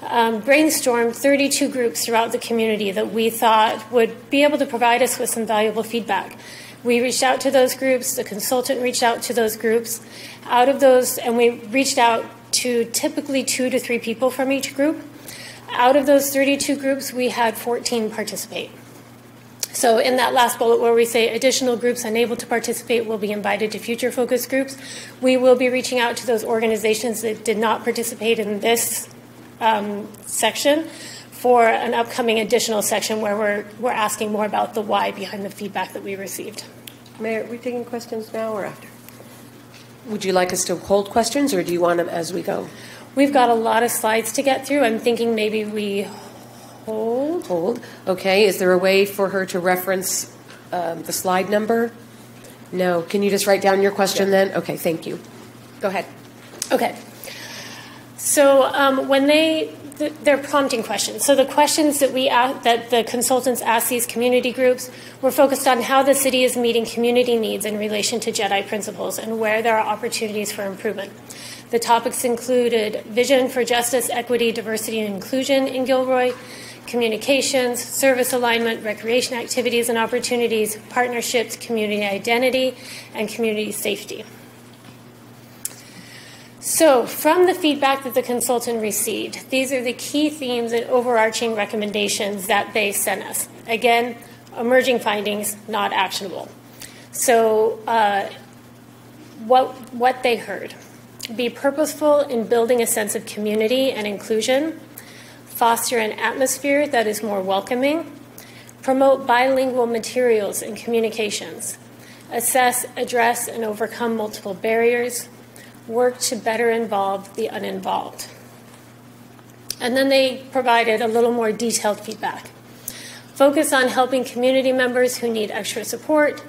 brainstormed 32 groups throughout the community that we thought would be able to provide us with some valuable feedback. We reached out to those groups, the consultant reached out to those groups. Out of those, and we reached out to typically 2 to 3 people from each group. Out of those 32 groups, we had 14 participate. So in that last bullet where we say additional groups unable to participate will be invited to future focus groups, we will be reaching out to those organizations that did not participate in this section for an upcoming additional section where we're asking more about the why behind the feedback that we received. Mayor, are we taking questions now or after? Would you like us to hold questions, or do you want them as we go? We've got a lot of slides to get through. I'm thinking maybe we hold. Okay. Is there a way for her to reference the slide number? No. Can you just write down your question then? Okay. Thank you. Go ahead. Okay. So when they're prompting questions. So the questions that that the consultants asked these community groups were focused on how the city is meeting community needs in relation to JEDI principles and where there are opportunities for improvement. The topics included vision for justice, equity, diversity, and inclusion in Gilroy, communications, service alignment, recreation activities and opportunities, partnerships, community identity, and community safety. So from the feedback that the consultant received, these are the key themes and overarching recommendations that they sent us. Again, emerging findings, not actionable. So what they heard: be purposeful in building a sense of community and inclusion, foster an atmosphere that is more welcoming, promote bilingual materials and communications, assess, address, and overcome multiple barriers, work to better involve the uninvolved. And then they provided a little more detailed feedback. Focus on helping community members who need extra support,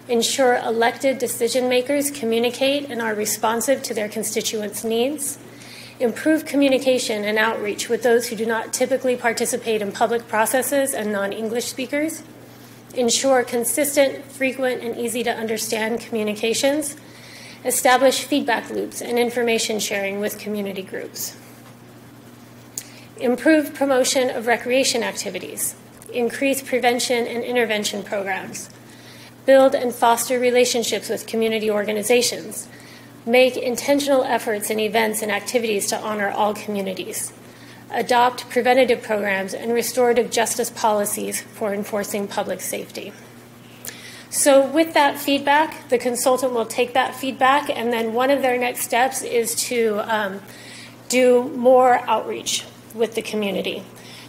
ensure elected decision makers communicate and are responsive to their constituents' needs, improve communication and outreach with those who do not typically participate in public processes and non-English speakers, ensure consistent, frequent, and easy to understand communications, establish feedback loops and information sharing with community groups, improve promotion of recreation activities, increase prevention and intervention programs, build and foster relationships with community organizations, make intentional efforts in events and activities to honor all communities, adopt preventative programs and restorative justice policies for enforcing public safety. So with that feedback, the consultant will take that feedback, and then one of their next steps is to do more outreach with the community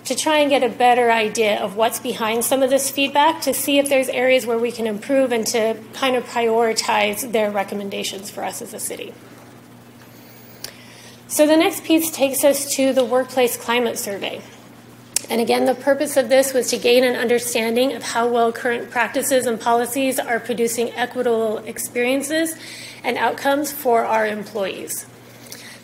to try and get a better idea of what's behind some of this feedback, to see if there's areas where we can improve and to kind of prioritize their recommendations for us as a city. So the next piece takes us to the workplace climate survey. And again, the purpose of this was to gain an understanding of how well current practices and policies are producing equitable experiences and outcomes for our employees.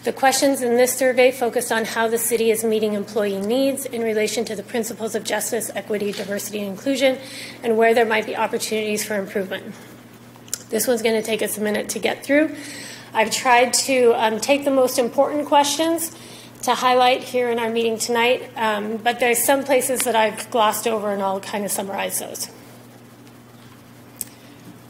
The questions in this survey focused on how the city is meeting employee needs in relation to the principles of justice, equity, diversity, and inclusion, and where there might be opportunities for improvement. This one's going to take us a minute to get through. I've tried to take the most important questions to highlight here in our meeting tonight, but there's some places that I've glossed over, and I'll kind of summarize those.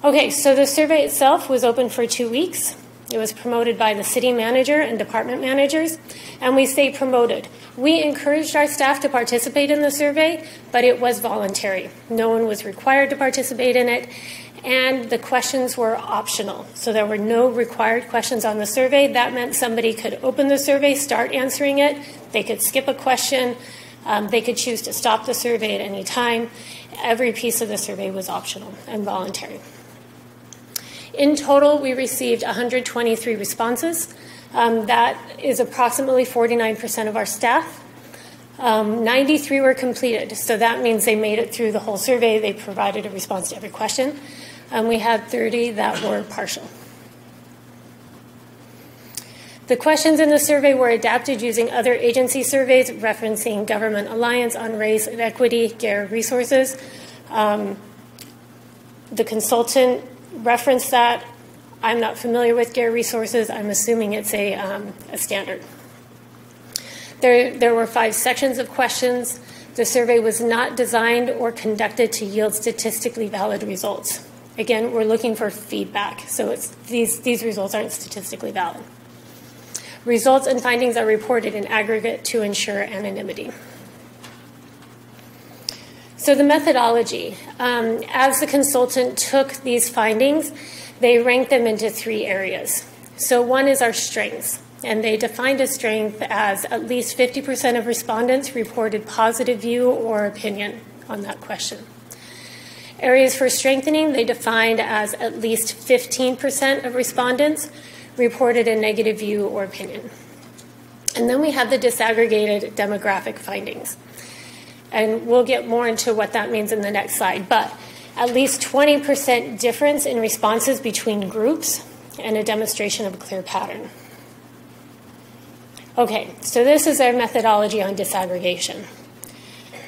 Okay, so the survey itself was open for 2 weeks. It was promoted by the city manager and department managers, and we say promoted. We encouraged our staff to participate in the survey, but it was voluntary. No one was required to participate in it, and the questions were optional. So there were no required questions on the survey. That meant somebody could open the survey, start answering it. They could skip a question. They could choose to stop the survey at any time. Every piece of the survey was optional and voluntary. In total, we received 123 responses. That is approximately 49% of our staff. 93 were completed, so that means they made it through the whole survey. They provided a response to every question. We had 30 that were partial. The questions in the survey were adapted using other agency surveys referencing Government Alliance on Race and Equity, GARE Resources. The consultant referenced that. I'm not familiar with GARE Resources. I'm assuming it's a standard. There were 5 sections of questions. The survey was not designed or conducted to yield statistically valid results. Again, we're looking for feedback, so these results aren't statistically valid. Results and findings are reported in aggregate to ensure anonymity. So the methodology, as the consultant took these findings, they ranked them into 3 areas. So one is our strengths, and they defined a strength as at least 50% of respondents reported positive view or opinion on that question. Areas for strengthening, they defined as at least 15% of respondents reported a negative view or opinion. And then we have the disaggregated demographic findings. And we'll get more into what that means in the next slide. But at least 20% difference in responses between groups and a demonstration of a clear pattern. Okay, so this is our methodology on disaggregation.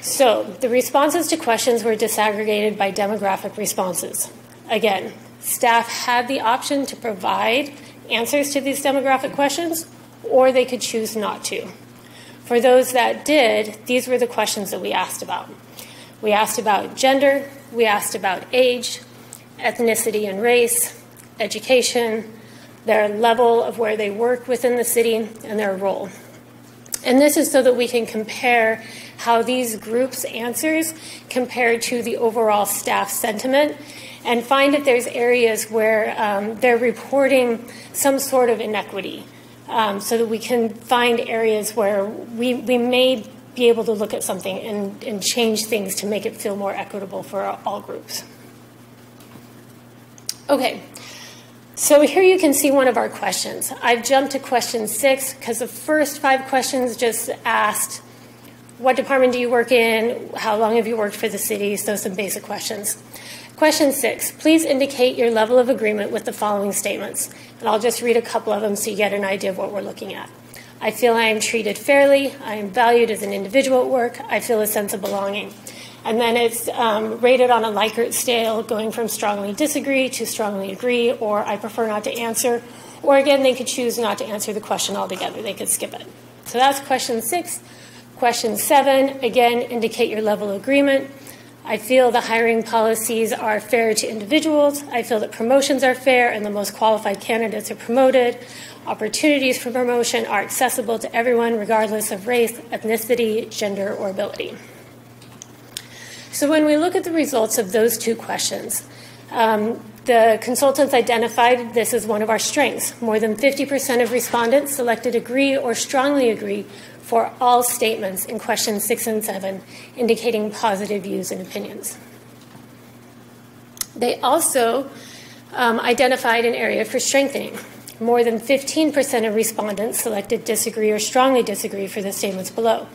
So the responses to questions were disaggregated by demographic responses. Again, staff had the option to provide answers to these demographic questions, or they could choose not to. For those that did, these were the questions that we asked about. We asked about gender, we asked about age, ethnicity and race, education, their level of where they work within the city, and their role. And this is so that we can compare how these groups' answers compare to the overall staff sentiment and find if there's areas where they're reporting some sort of inequity, so that we can find areas where we may be able to look at something and change things to make it feel more equitable for all groups. Okay, so here you can see one of our questions. I've jumped to question 6 because the first 5 questions just asked, what department do you work in? How long have you worked for the city? So some basic questions. Question 6, please indicate your level of agreement with the following statements. And I'll just read a couple of them so you get an idea of what we're looking at. I feel I am treated fairly. I am valued as an individual at work. I feel a sense of belonging. And then it's rated on a Likert scale, going from strongly disagree to strongly agree, or I prefer not to answer. Or again, they could choose not to answer the question altogether. They could skip it. So that's question 6. Question 7, again, indicate your level of agreement. I feel the hiring policies are fair to individuals. I feel that promotions are fair and the most qualified candidates are promoted. Opportunities for promotion are accessible to everyone regardless of race, ethnicity, gender, or ability. So when we look at the results of those 2 questions, the consultants identified this as one of our strengths. More than 50% of respondents selected agree or strongly agree for all statements in questions 6 and 7, indicating positive views and opinions. They also identified an area for strengthening. More than 15% of respondents selected disagree or strongly disagree for the statements below.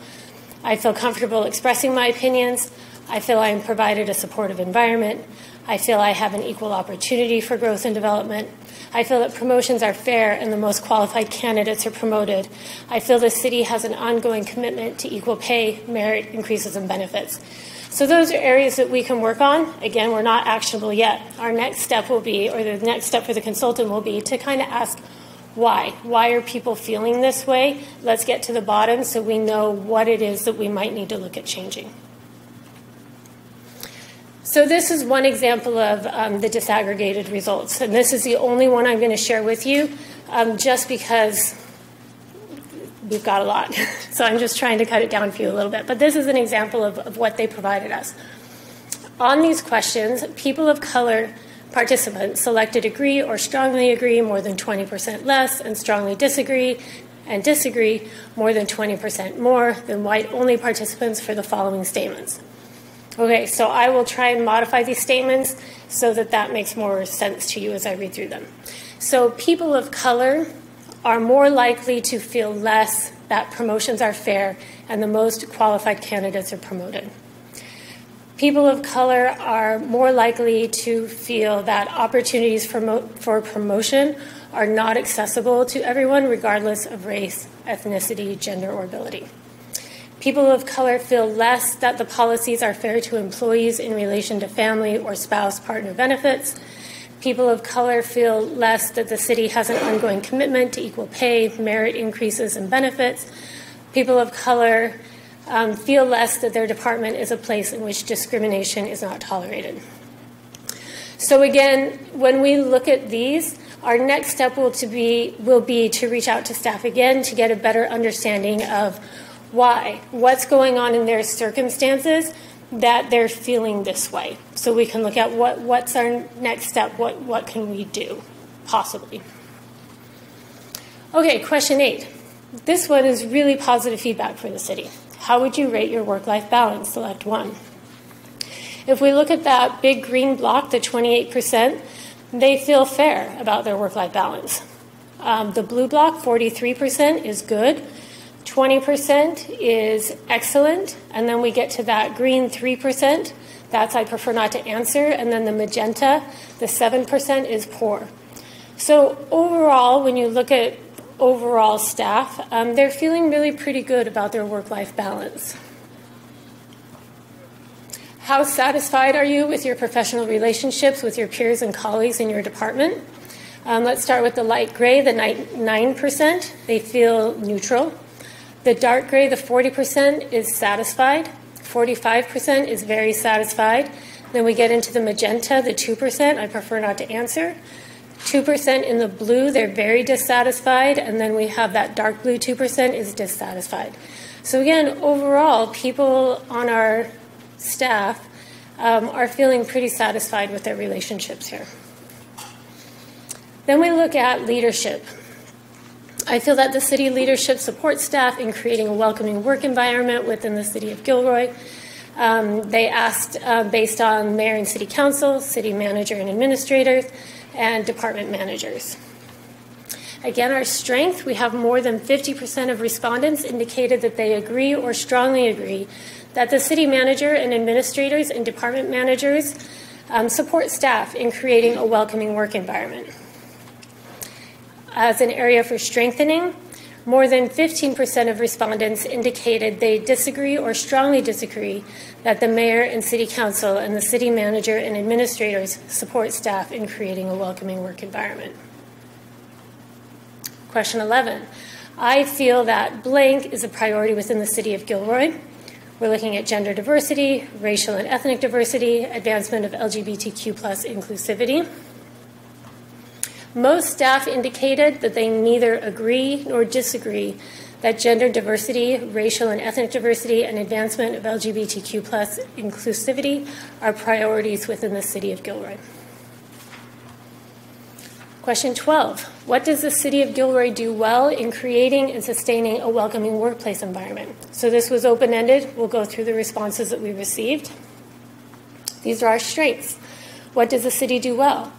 I feel comfortable expressing my opinions. I feel I'm provided a supportive environment. I feel I have an equal opportunity for growth and development. I feel that promotions are fair and the most qualified candidates are promoted. I feel the city has an ongoing commitment to equal pay, merit increases, and benefits. So those are areas that we can work on. Again, we're not actionable yet. Our next step will be, or the next step for the consultant will be, to kind of ask why. Why are people feeling this way? Let's get to the bottom so we know what it is that we might need to look at changing. So this is one example of the disaggregated results. And this is the only one I'm going to share with you just because we've got a lot. So I'm just trying to cut it down for you a little bit. But this is an example of what they provided us. On these questions, people of color participants selected agree or strongly agree more than 20% less, and strongly disagree and disagree more than 20% more than white-only participants for the following statements. Okay, so I will try and modify these statements so that that makes more sense to you as I read through them. So people of color are more likely to feel less that promotions are fair and the most qualified candidates are promoted. People of color are more likely to feel that opportunities for promotion are not accessible to everyone regardless of race, ethnicity, gender, or ability. People of color feel less that the policies are fair to employees in relation to family or spouse partner benefits. People of color feel less that the city has an ongoing commitment to equal pay, merit increases, and benefits. People of color feel less that their department is a place in which discrimination is not tolerated. So again, when we look at these, our next step will be to reach out to staff again to get a better understanding of why, what's going on in their circumstances that they're feeling this way. So we can look at what's our next step, what can we do, possibly. Okay, question 8. This one is really positive feedback for the city. How would you rate your work-life balance? Select 1. If we look at that big green block, the 28%, they feel fair about their work-life balance. The blue block, 43%, is good. 20% is excellent, and then we get to that green 3%, that's I prefer not to answer, and then the magenta, the 7% is poor. So overall, when you look at overall staff, they're feeling really pretty good about their work-life balance. How satisfied are you with your professional relationships with your peers and colleagues in your department? Let's start with the light gray, the 9%, they feel neutral. The dark gray, the 40%, is satisfied. 45% is very satisfied. Then we get into the magenta, the 2%, I prefer not to answer. 2% in the blue, they're very dissatisfied. And then we have that dark blue 2% is dissatisfied. So again, overall, people on our staff are feeling pretty satisfied with their relationships here. Then we look at leadership. I feel that the city leadership supports staff in creating a welcoming work environment within the city of Gilroy. They asked based on mayor and city council, city manager and administrators, and department managers. Again, our strength, we have more than 50% of respondents indicated that they agree or strongly agree that the city manager and administrators and department managers support staff in creating a welcoming work environment. As an area for strengthening, more than 15% of respondents indicated they disagree or strongly disagree that the mayor and city council and the city manager and administrators support staff in creating a welcoming work environment. Question 11. I feel that blank is a priority within the city of Gilroy. We're looking at gender diversity, racial and ethnic diversity, advancement of LGBTQ+ inclusivity. Most staff indicated that they neither agree nor disagree that gender diversity, racial and ethnic diversity, and advancement of LGBTQ+ inclusivity are priorities within the city of Gilroy. Question 12. What does the city of Gilroy do well in creating and sustaining a welcoming workplace environment? So this was open-ended. We'll go through the responses that we received. These are our strengths. What does the city do well?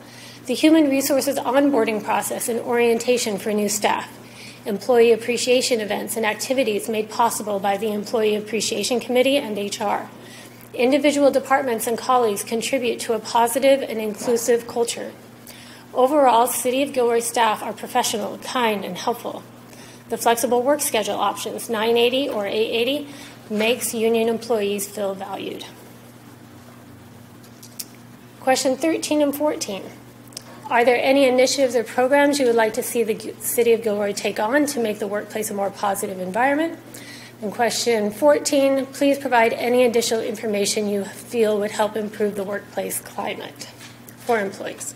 The human resources onboarding process and orientation for new staff, employee appreciation events and activities made possible by the Employee Appreciation Committee and HR, Individual departments and colleagues contribute to a positive and inclusive culture. Overall, City of Gilroy staff are professional, kind, and helpful. The flexible work schedule options, 980 or 880, makes union employees feel valued. Question 13 and 14. Are there any initiatives or programs you would like to see the City of Gilroy take on to make the workplace a more positive environment? And question 14, please provide any additional information you feel would help improve the workplace climate for employees.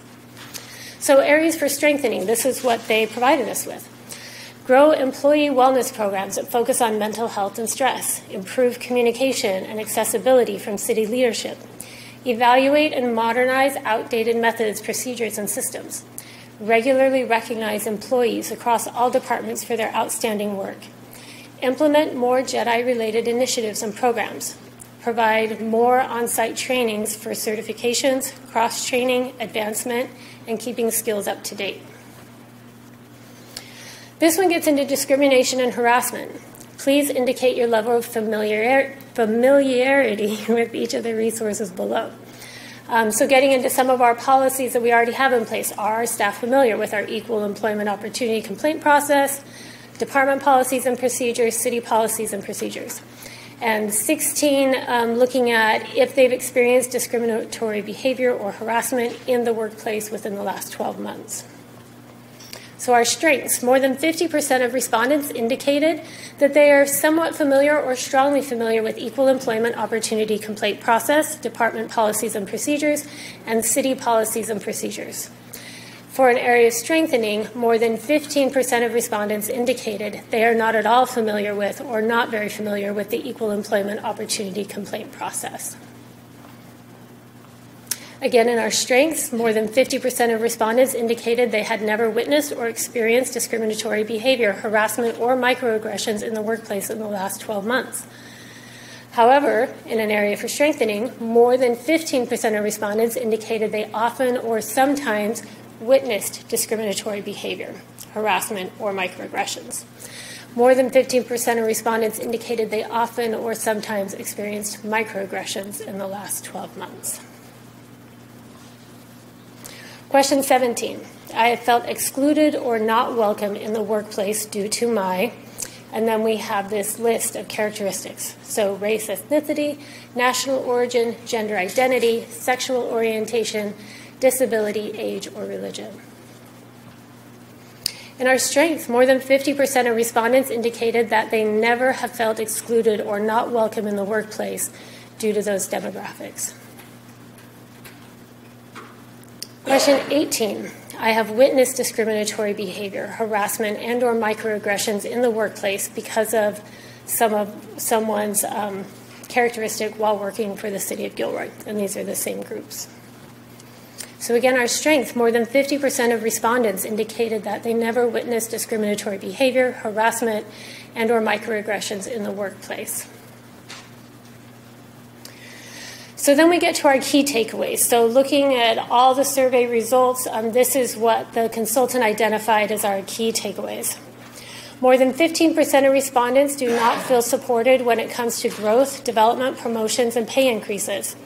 So areas for strengthening, this is what they provided us with. Grow employee wellness programs that focus on mental health and stress. Improve communication and accessibility from city leadership. Evaluate and modernize outdated methods, procedures, and systems. Regularly recognize employees across all departments for their outstanding work. Implement more JEDI-related initiatives and programs. Provide more on-site trainings for certifications, cross-training, advancement, and keeping skills up to date. This one gets into discrimination and harassment. Please indicate your level of familiarity with each of the resources below. So getting into some of our policies that we already have in place, are our staff familiar with our equal employment opportunity complaint process, department policies and procedures, city policies and procedures? And 16, looking at if they've experienced discriminatory behavior or harassment in the workplace within the last 12 months. So our strengths, more than 50% of respondents indicated that they are somewhat familiar or strongly familiar with equal employment opportunity complaint process, department policies and procedures, and city policies and procedures. For an area of strengthening, more than 15% of respondents indicated they are not at all familiar with or not very familiar with the equal employment opportunity complaint process. Again, in our strengths, more than 50% of respondents indicated they had never witnessed or experienced discriminatory behavior, harassment, or microaggressions in the workplace in the last 12 months. However, in an area for strengthening, more than 15% of respondents indicated they often or sometimes witnessed discriminatory behavior, harassment, or microaggressions. More than 15% of respondents indicated they often or sometimes experienced microaggressions in the last 12 months. Question 17. I have felt excluded or not welcome in the workplace due to my, and then we have this list of characteristics. So race, ethnicity, national origin, gender identity, sexual orientation, disability, age, or religion. In our strengths, more than 50% of respondents indicated that they never have felt excluded or not welcome in the workplace due to those demographics. Question 18. I have witnessed discriminatory behavior, harassment, and or microaggressions in the workplace because of someone's characteristic while working for the City of Gilroy. And these are the same groups. So again, our strength, more than 50% of respondents indicated that they never witnessed discriminatory behavior, harassment, and or microaggressions in the workplace. So then we get to our key takeaways. So looking at all the survey results, this is what the consultant identified as our key takeaways. More than 15% of respondents do not feel supported when it comes to growth, development, promotions, and pay increases.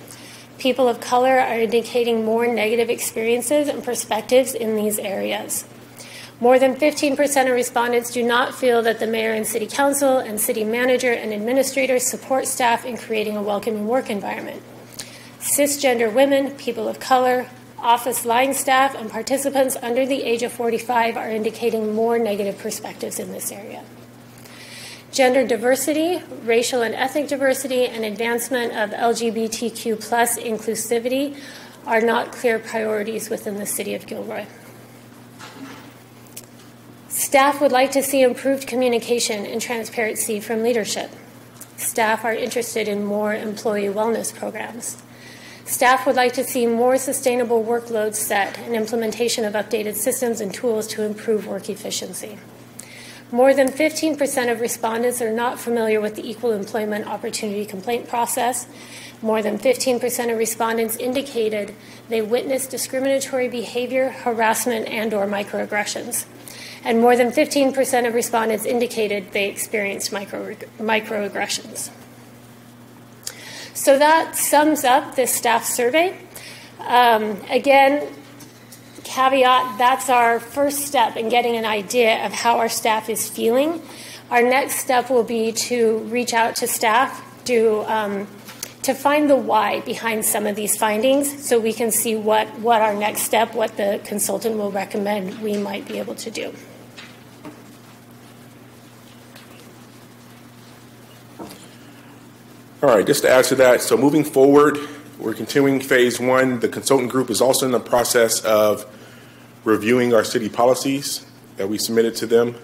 People of color are indicating more negative experiences and perspectives in these areas. More than 15% of respondents do not feel that the mayor and city council and city manager and administrators support staff in creating a welcoming work environment. Cisgender women, people of color, office line staff, and participants under the age of 45 are indicating more negative perspectives in this area. Gender diversity, racial and ethnic diversity, and advancement of LGBTQ+ inclusivity are not clear priorities within the City of Gilroy. Staff would like to see improved communication and transparency from leadership. Staff are interested in more employee wellness programs. Staff would like to see more sustainable workloads set and implementation of updated systems and tools to improve work efficiency. More than 15% of respondents are not familiar with the equal employment opportunity complaint process. More than 15% of respondents indicated they witnessed discriminatory behavior, harassment, and or microaggressions. And more than 15% of respondents indicated they experienced microaggressions. So that sums up this staff survey. Again, caveat, that's our first step in getting an idea of how our staff is feeling. Our next step will be to reach out to staff to find the why behind some of these findings so we can see what our next step, what the consultant will recommend we might be able to do. All right, just to add to that, so moving forward, we're continuing phase one. The consultant group is also in the process of reviewing our city policies that we submitted to them.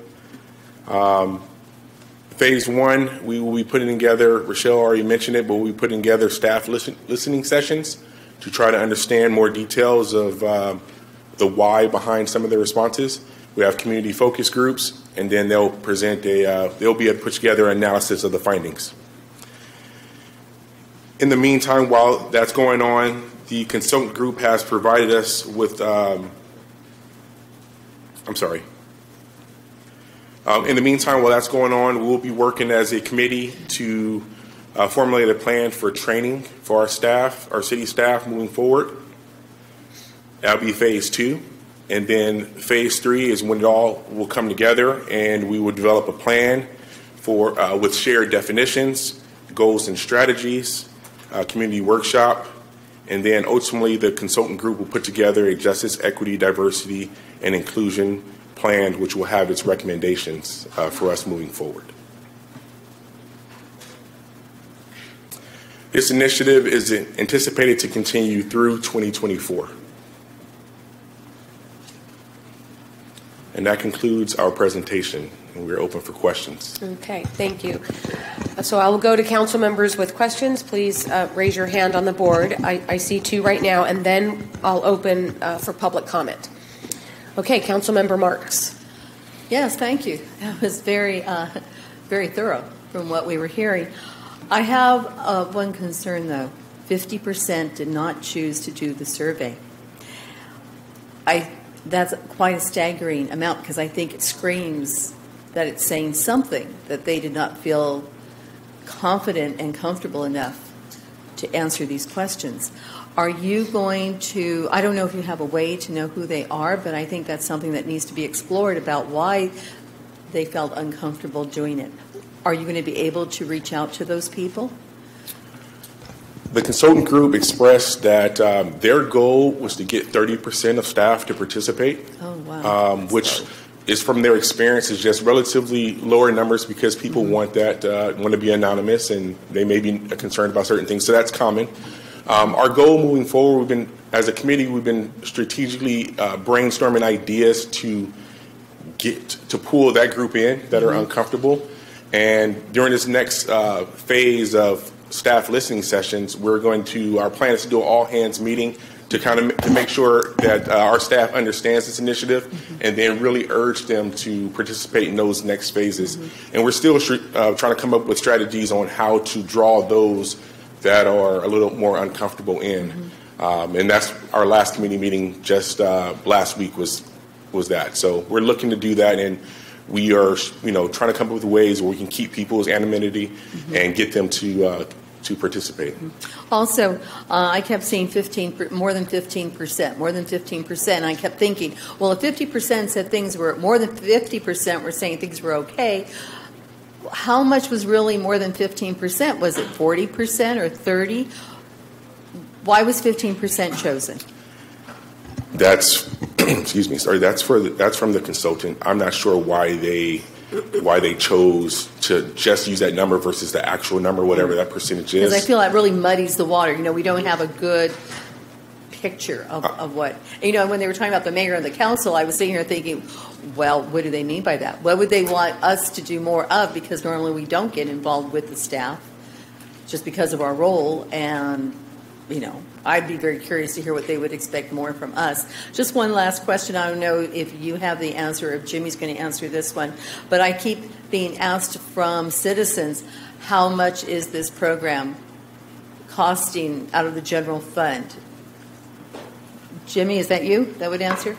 Phase one, we will be putting together, Rochelle already mentioned it, but we'll be putting together staff listening sessions to try to understand more details of the why behind some of the responses. We have community focus groups, and then they'll present they'll be able to put together an analysis of the findings. In the meantime, while that's going on, the consultant group has provided us with, in the meantime, while that's going on, we'll be working as a committee to formulate a plan for training for our staff, our city staff moving forward. That'll be phase two. And then phase three is when it all will come together and we will develop a plan for with shared definitions, goals and strategies, community workshop, and then ultimately the consultant group will put together a justice, equity, diversity, and inclusion plan, which will have its recommendations for us moving forward. This initiative is anticipated to continue through 2024. And that concludes our presentation, and we're open for questions. Okay, thank you. So I will go to council members with questions. Please raise your hand on the board. I see two right now, and then I'll open for public comment. Okay, Councilmember Marks. Yes, thank you. That was very, very thorough from what we were hearing. I have one concern, though. 50% did not choose to do the survey. That's quite a staggering amount because I think it screams that it's saying something that they did not feel confident and comfortable enough to answer these questions. Are you going to, I don't know if you have a way to know who they are, but I think that's something that needs to be explored about why they felt uncomfortable doing it. Are you going to be able to reach out to those people? The consultant group expressed that their goal was to get 30% of staff to participate, which is from their experience is just relatively lower numbers because people want to be anonymous and they may be concerned about certain things. So that's common. Our goal moving forward, as a committee, we've been strategically brainstorming ideas to pull that group in that are uncomfortable. And during this next phase of staff listening sessions, our plan is to do an all hands meeting to make sure that our staff understands this initiative and then really urge them to participate in those next phases. And we're still trying to come up with strategies on how to draw those that are a little more uncomfortable in. And that's our last committee meeting just last week was that. So we're looking to do that, and we are trying to come up with ways where we can keep people's anonymity and get them to participate. Also, I kept seeing more than 15%. And I kept thinking, well, if 50% said things were, more than 50% were saying things were okay, how much was really more than 15%? Was it 40% or 30%? Why was 15% chosen? That's, that's from the consultant. I'm not sure why they chose to just use that number versus the actual number, whatever that percentage is. Because I feel that really muddies the water. We don't have a good picture of what. When they were talking about the mayor and the council, I was sitting here thinking, well, what do they mean by that? What would they want us to do more of? Because normally we don't get involved with the staff just because of our role. And, I'd be very curious to hear what they would expect more from us. Just one last question. I don't know if you have the answer, if Jimmy's going to answer this one, but I keep being asked from citizens, how much is this program costing out of the general fund? Jimmy, is that you that would answer?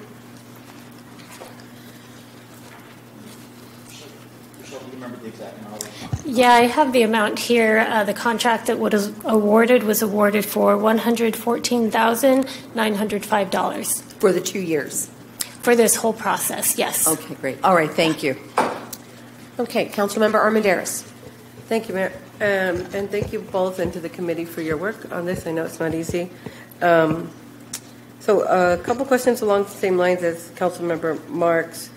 Yeah, I have the amount here. The contract that was awarded for $114,905. For the 2 years? For this whole process, yes. Okay, great. All right, thank you. Okay, Councilmember Armendariz. Thank you, Mayor. And thank you both and to the committee for your work on this. I know it's not easy. So a couple questions along the same lines as Councilmember Marks.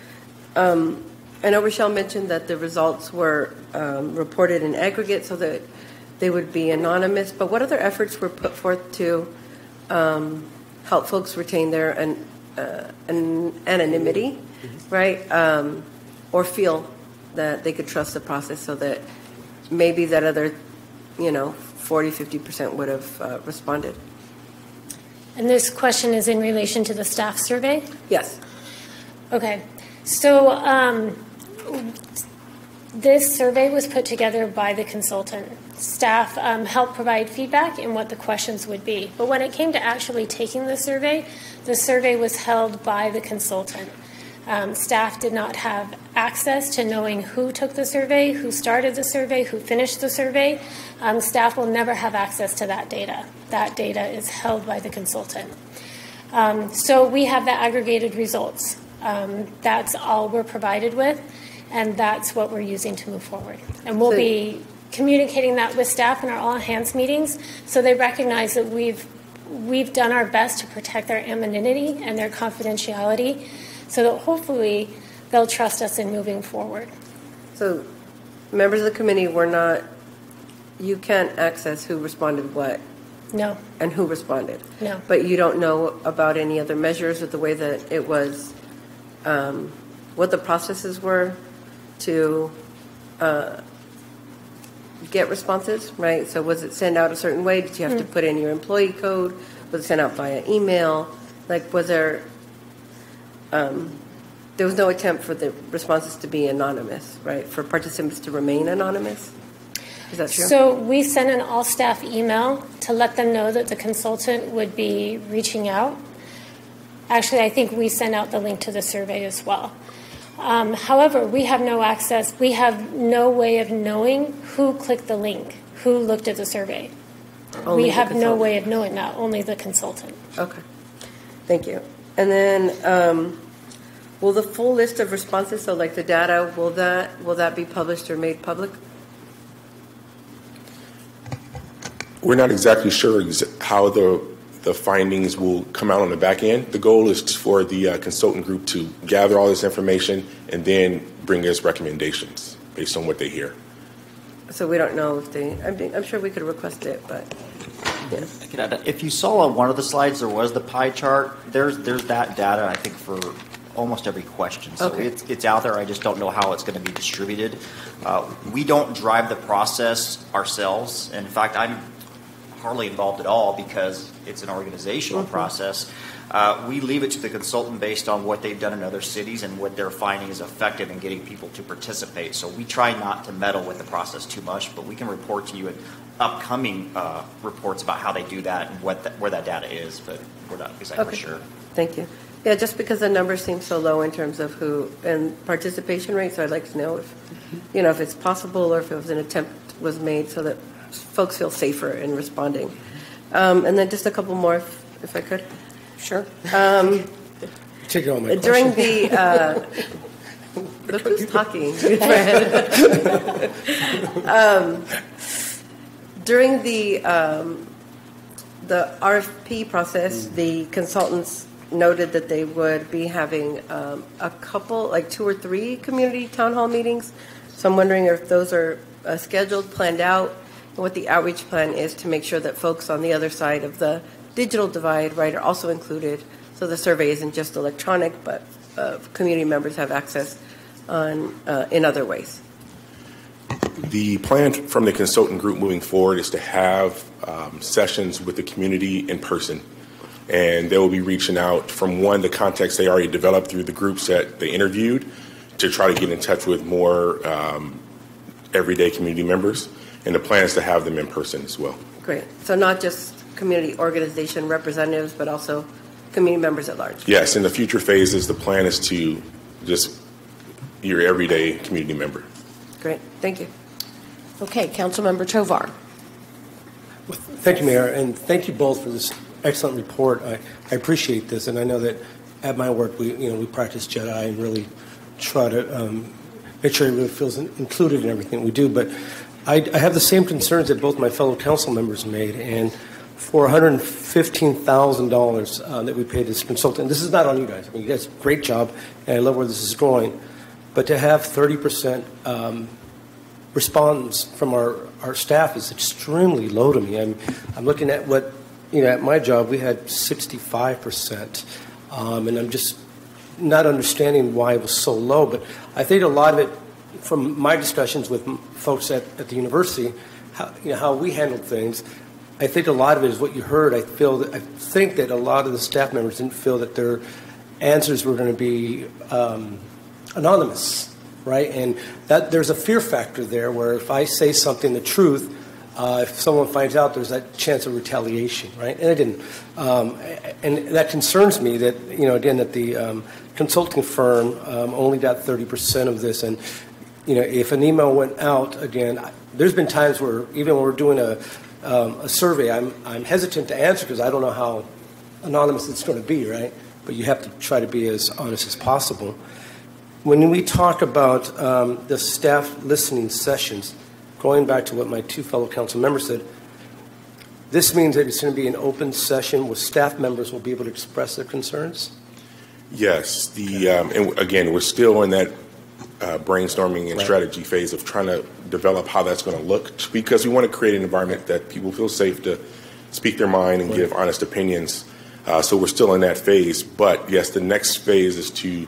I know Rochelle mentioned that the results were reported in aggregate so that they would be anonymous, but what other efforts were put forth to help folks retain their anonymity, right? Or feel that they could trust the process so that maybe that other, 40, 50% would have responded. And this question is in relation to the staff survey? Yes. Okay. So this survey was put together by the consultant. Staff helped provide feedback in what the questions would be. But when it came to actually taking the survey was held by the consultant. Staff did not have access to knowing who took the survey, who started the survey, who finished the survey. Staff will never have access to that data. That data is held by the consultant. So we have the aggregated results. That's all we're provided with, and that's what we're using to move forward. And we'll be communicating that with staff in our all-hands meetings so they recognize that we've done our best to protect their anonymity and their confidentiality, so that hopefully they'll trust us in moving forward. So members of the committee you can't access who responded what? No. And who responded? No. But you don't know about any other measures or the way that it was, what the processes were to get responses, right? So was it sent out a certain way? Did you have to put in your employee code? Was it sent out via email? Like, was there was no attempt for the responses to be anonymous, right? For participants to remain anonymous? Is that true? So we sent an all-staff email to let them know that the consultant would be reaching out. Actually, I think we sent out the link to the survey as well. However, we have no access. We have no way of knowing who clicked the link, who looked at the survey. We have no way of knowing that, only the consultant. Okay. Thank you. And then will the full list of responses, so like the data, will that be published or made public? We're not exactly sure how the findings will come out on the back end. The goal is for the consultant group to gather all this information and then bring us recommendations based on what they hear. So we don't know if I'm sure we could request it, but yes. If you saw on one of the slides, there was the pie chart. There's that data, I think, for almost every question. So okay. It's out there. I just don't know how it's going to be distributed. We don't drive the process ourselves. In fact, I'm hardly involved at all because it's an organizational process. We leave it to the consultant based on what they've done in other cities and what they're finding is effective in getting people to participate. So we try not to meddle with the process too much, but we can report to you in upcoming reports about how they do that and where that data is, but we're not exactly sure. Thank you. Yeah, just because the numbers seem so low in terms of who and participation rate, so I'd like to know if, if it's possible or if it was an attempt was made so that folks feel safer in responding. And then just a couple more, if I could. Sure. Take it on my during the look who's talking. During the RFP process, the consultants noted that they would be having a couple, like 2 or 3 community town hall meetings. So I'm wondering if those are scheduled, planned out, and what the outreach plan is to make sure that folks on the other side of the digital divide, right, are also included. So the survey isn't just electronic, but community members have access in other ways. The plan from the consultant group moving forward is to have sessions with the community in person. And they will be reaching out from the contacts they already developed through the groups that they interviewed to try to get in touch with more everyday community members. And the plan is to have them in person as well. Great. So not just community organization representatives, but also community members at large. Yes, in the future phases, the plan is to just your everyday community member. Great. Thank you. Okay, Councilmember Tovar. Thank you, Mayor, and thank you both for this excellent report. I appreciate this, and I know that at my work we practice JEDI and really try to make sure it really feels included in everything we do. But I have the same concerns that both my fellow council members made, and for $115,000 that we paid this consultant, this is not on you guys. I mean, you guys, great job, and I love where this is going. But to have 30% response from our staff is extremely low to me. I'm looking at what, at my job, we had 65%, and I'm just not understanding why it was so low. But I think a lot of it, from my discussions with folks at the university, how we handled things, I think a lot of it is what you heard. I think that a lot of the staff members didn't feel that their answers were going to be anonymous, right? And that there's a fear factor there where if I say something, the truth, if someone finds out, there's that chance of retaliation, right? And I didn't. And that concerns me that, again, that the consulting firm only got 30% of this. And, if an email went out, again, there's been times where even when we're doing a survey, I'm hesitant to answer because I don't know how anonymous it's going to be, right? But you have to try to be as honest as possible. When we talk about the staff listening sessions, going back to what my two fellow council members said, this means that it's going to be an open session where staff members will be able to express their concerns? Yes. And again, we're still in that brainstorming and strategy phase of trying to develop how that's going to look, because we want to create an environment that people feel safe to speak their mind and give honest opinions. So we're still in that phase. But, yes, the next phase is to,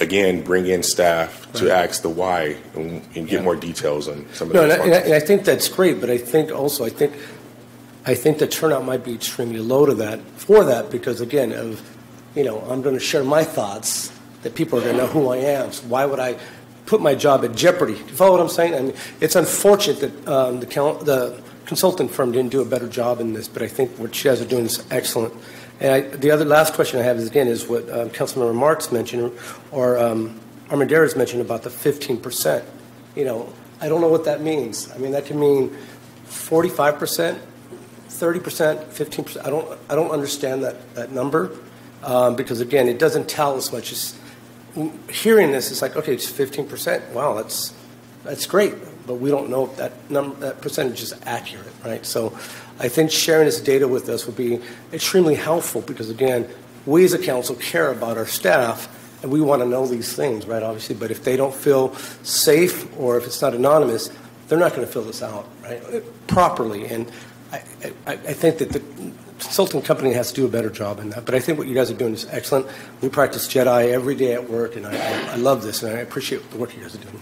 again, bring in staff to ask the why and get more details on some of the responses. And I think that's great, but I think the turnout might be extremely low for that because, again, I'm going to share my thoughts that people are going to know who I am. So why would I put my job at jeopardy? Do you follow what I'm saying? I mean, it's unfortunate that the consultant firm didn't do a better job in this, but I think what you guys are doing is excellent. And the other last question I have is, again, is what Councilmember Marks mentioned or Armendariz mentioned about the 15%. I don't know what that means. I mean, that can mean 45%, 30%, 15%. I don't understand that number because, again, it doesn't tell as much as hearing this. It's like, okay, it's 15%. Wow, that's great, but we don't know if that percentage is accurate, right? So I think sharing this data with us would be extremely helpful because, again, we as a council care about our staff and we want to know these things, right, obviously, but if they don't feel safe or if it's not anonymous, they're not going to fill this out, right, properly. And I think that the consulting company has to do a better job in that. But I think what you guys are doing is excellent. We practice JEDI every day at work, and I love this, and I appreciate the work you guys are doing.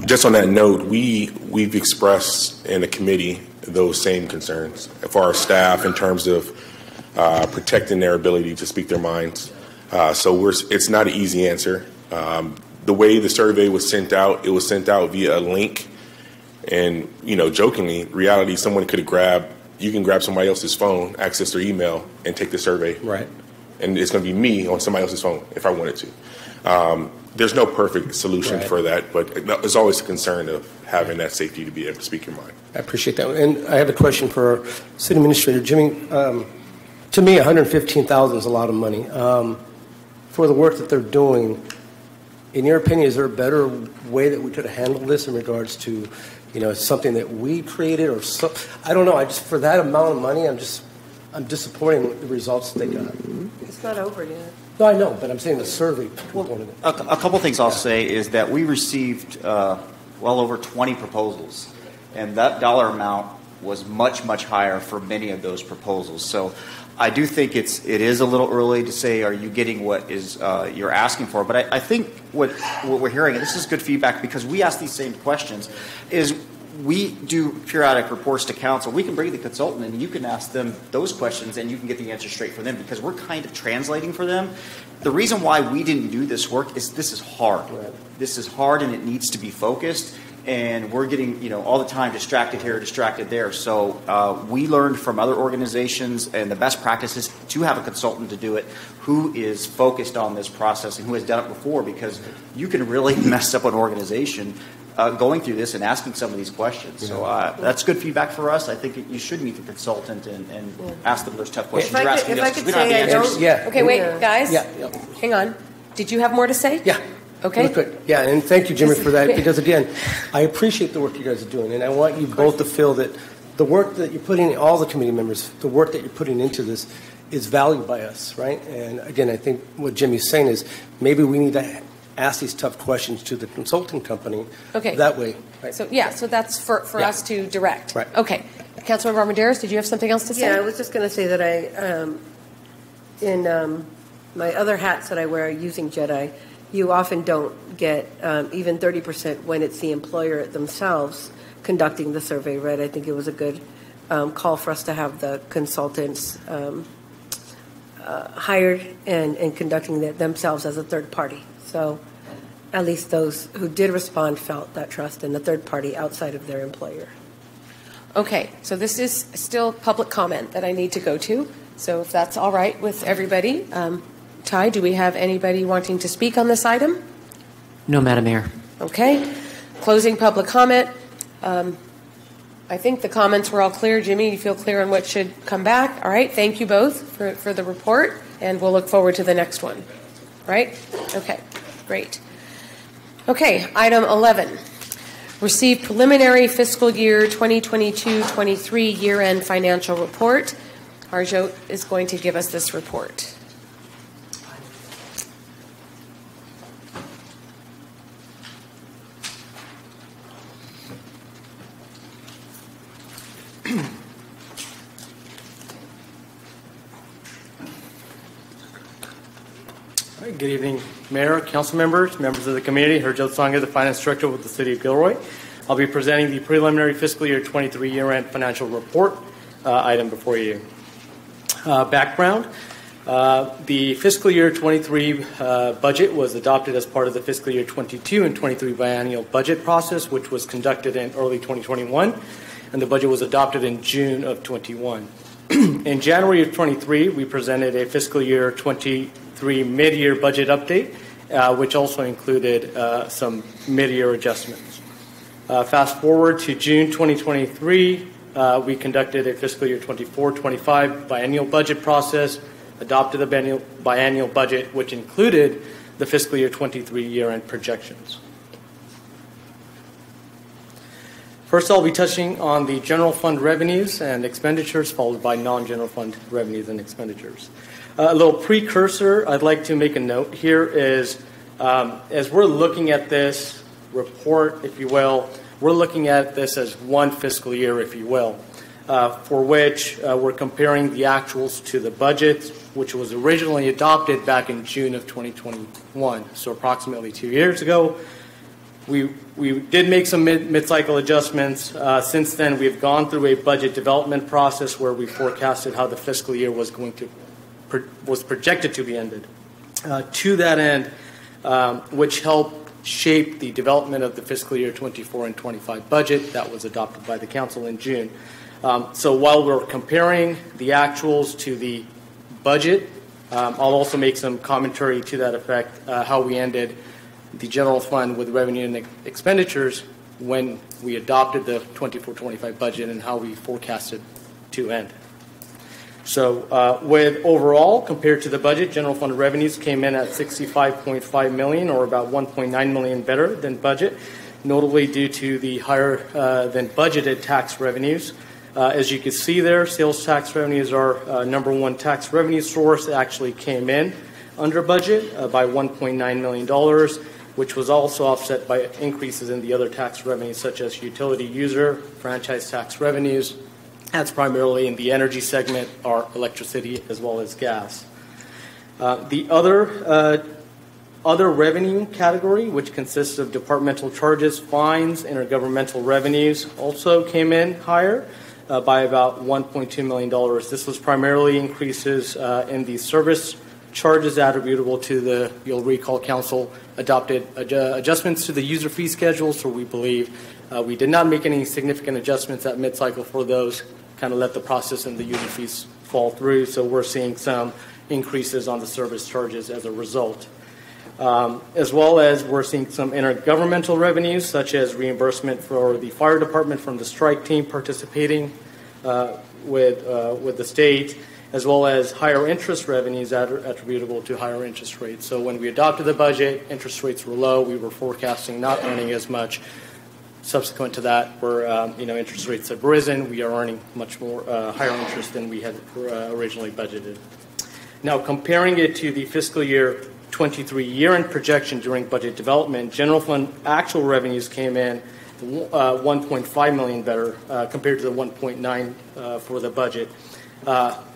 Just on that note, we've expressed in the committee those same concerns for our staff in terms of protecting their ability to speak their minds. So it's not an easy answer. The way the survey was sent out, it was sent out via a link. And, jokingly, reality, you can grab somebody else's phone, access their email, and take the survey. Right. And it's going to be me on somebody else's phone if I wanted to. There's no perfect solution for that, but there's always a concern of having that safety to be able to speak your mind. I appreciate that. And I have a question for our City Administrator. Jimmy, to me, $115,000 is a lot of money. For the work that they're doing, in your opinion, is there a better way that we could have handled this in regards to, something that we created or so? I don't know. For that amount of money, I'm disappointed with the results that they got. It's not over yet. No, I know, but I'm saying the survey. A couple things I'll say is that we received well over 20 proposals, and that dollar amount was much, much higher for many of those proposals. So I do think it is a little early to say, are you getting what is you're asking for? But I think what we're hearing, and this is good feedback because we ask these same questions, is we do periodic reports to council. We can bring the consultant and you can ask them those questions and you can get the answer straight from them because we're kind of translating for them. The reason why we didn't do this work is this is hard. Right. This is hard and it needs to be focused. and we're getting, all the time distracted here, distracted there. So we learned from other organizations and the best practices to have a consultant to do it who is focused on this process and who has done it before, because you can really mess up an organization going through this and asking some of these questions. So that's good feedback for us. I think you should meet the consultant and ask them those tough questions. If I could say I don't. Yeah. Okay, wait, guys. Yeah. Hang on. Did you have more to say? Yeah. Okay. Real quick. Yeah, and thank you, Jimmy, for that, because, again, I appreciate the work you guys are doing, and I want you both to feel that the work that you're putting, all the committee members, the work that you're putting into this is valued by us, right? And, again, I think what Jimmy's saying is maybe we need to ask these tough questions to the consulting company. Okay. That way. Right? So that's for us to direct. Right. Okay. Councilmember Armendariz, did you have something else to say? Yeah, I was just going to say that in my other hats that I wear using JEDI, you often don't get even 30% when it's the employer themselves conducting the survey, right? I think it was a good call for us to have the consultants hired and conducting it themselves as a third party. So at least those who did respond felt that trust in the third party outside of their employer. Okay, so this is still public comment that I need to go to. So if that's all right with everybody, Ty, do we have anybody wanting to speak on this item? No, Madam Mayor. Okay. Closing public comment. I think the comments were all clear. Jimmy, you feel clear on what should come back? All right. Thank you both for the report, and we'll look forward to the next one. Right? Okay. Great. Okay. Item 11. Receive preliminary fiscal year 2022-23 year-end financial report. Harjot is going to give us this report. Good evening, Mayor, council members, members of the committee. Harjot Sangha, the Finance Director with the City of Gilroy. I'll be presenting the preliminary fiscal year 23 year-end financial report item before you. Background. The fiscal year 23 budget was adopted as part of the fiscal year 22 and 23 biennial budget process, which was conducted in early 2021, and the budget was adopted in June of 21. In January of 23, we presented a fiscal year 23 mid-year budget update, which also included some mid-year adjustments. Fast forward to June 2023, we conducted a fiscal year 24-25 biennial budget process, adopted a biennial budget, which included the fiscal year 23 year-end projections. First, I'll be touching on the general fund revenues and expenditures, followed by non-general fund revenues and expenditures. A little precursor, I'd like to make a note here is, as we're looking at this report, if you will, we're looking at this as one fiscal year, if you will, for which we're comparing the actuals to the budget, which was originally adopted back in June of 2021, so approximately 2 years ago. We did make some mid-cycle adjustments. Since then, we've gone through a budget development process where we forecasted how the fiscal year was projected to be ended. To that end, which helped shape the development of the fiscal year 24 and 25 budget that was adopted by the council in June. So while we're comparing the actuals to the budget, I'll also make some commentary to that effect, how we ended the general fund with revenue and expenditures when we adopted the 24-25 budget and how we forecasted to end. So with overall, compared to the budget, general fund revenues came in at $65.5 million, or about $1.9 million better than budget, notably due to the higher than budgeted tax revenues. As you can see there, sales tax revenues are number one tax revenue source. It actually came in under budget by $1.9 million, which was also offset by increases in the other tax revenues, such as utility user, franchise tax revenues. That's primarily in the energy segment, our electricity as well as gas. The other revenue category, which consists of departmental charges, fines, intergovernmental revenues, also came in higher by about $1.2 million. This was primarily increases in the service charges attributable to you'll recall, council adopted adjustments to the user fee schedule, so we believe We did not make any significant adjustments at mid-cycle for those, kind of let the process and the user fees fall through, so we're seeing some increases on the service charges as a result. As well as we're seeing some intergovernmental revenues, such as reimbursement for the fire department from the strike team participating with the state, as well as higher interest revenues that are attributable to higher interest rates. So when we adopted the budget, interest rates were low. We were forecasting not earning as much. Subsequent to that, where interest rates have risen, we are earning much more higher interest than we had originally budgeted. Now, comparing it to the fiscal year 23 year-end projection during budget development, general fund actual revenues came in 1.5 million better compared to the 1.9 for the budget.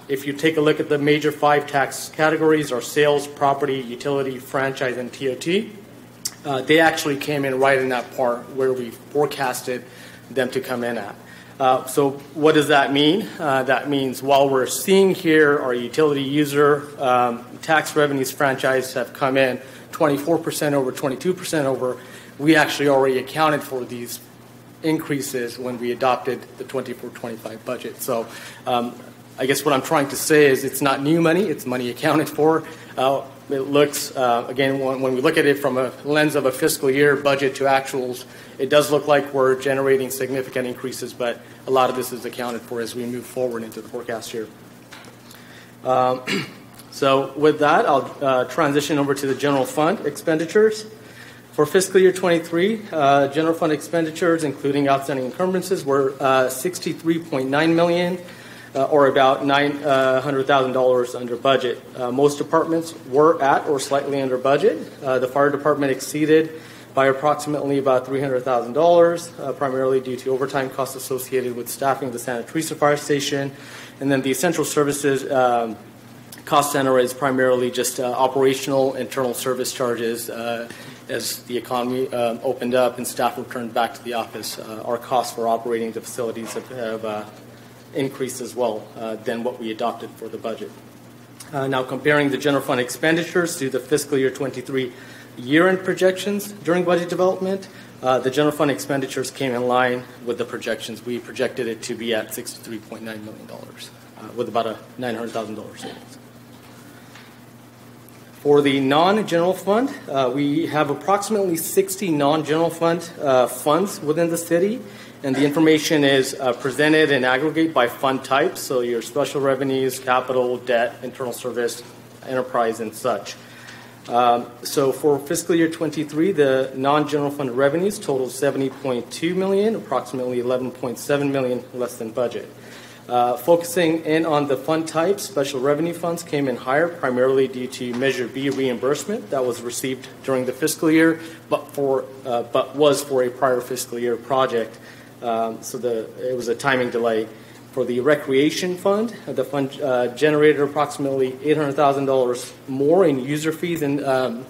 If you take a look at the major 5 tax categories, our sales, property, utility, franchise, and TOT, they actually came in right in that part where we forecasted them to come in at. So what does that mean? That means while we're seeing here our utility user tax revenues franchise have come in 24% over, 22% over, we actually already accounted for these increases when we adopted the 24-25 budget. So I guess what I'm trying to say is it's not new money, it's money accounted for. It looks, again, when we look at it from a lens of a fiscal year budget to actuals, it does look like we're generating significant increases, but a lot of this is accounted for as we move forward into the forecast year. So with that, I'll transition over to the general fund expenditures. For fiscal year 23, general fund expenditures, including outstanding encumbrances, were $63.9 million. Or about $900,000 under budget. Most departments were at or slightly under budget. The fire department exceeded by approximately about $300,000, primarily due to overtime costs associated with staffing the Santa Teresa Fire Station. And then the essential services cost center is primarily just operational internal service charges. As the economy opened up and staff returned back to the office, our costs for operating the facilities have increased as well than what we adopted for the budget. Now, comparing the general fund expenditures to the fiscal year 23 year-end projections during budget development, the general fund expenditures came in line with the projections. We projected it to be at $63.9 million with about a $900,000 savings. For the non-general fund, we have approximately 60 non-general fund funds within the city. And the information is presented in aggregate by fund type, so your special revenues, capital, debt, internal service, enterprise, and such. So for fiscal year 23, the non-general fund revenues totaled $70.2 million, approximately $11.7 million less than budget. Focusing in on the fund type, special revenue funds came in higher, primarily due to Measure B reimbursement that was received during the fiscal year, but was for a prior fiscal year project. So it was a timing delay. For the recreation fund, the fund generated approximately $800,000 more in user fees and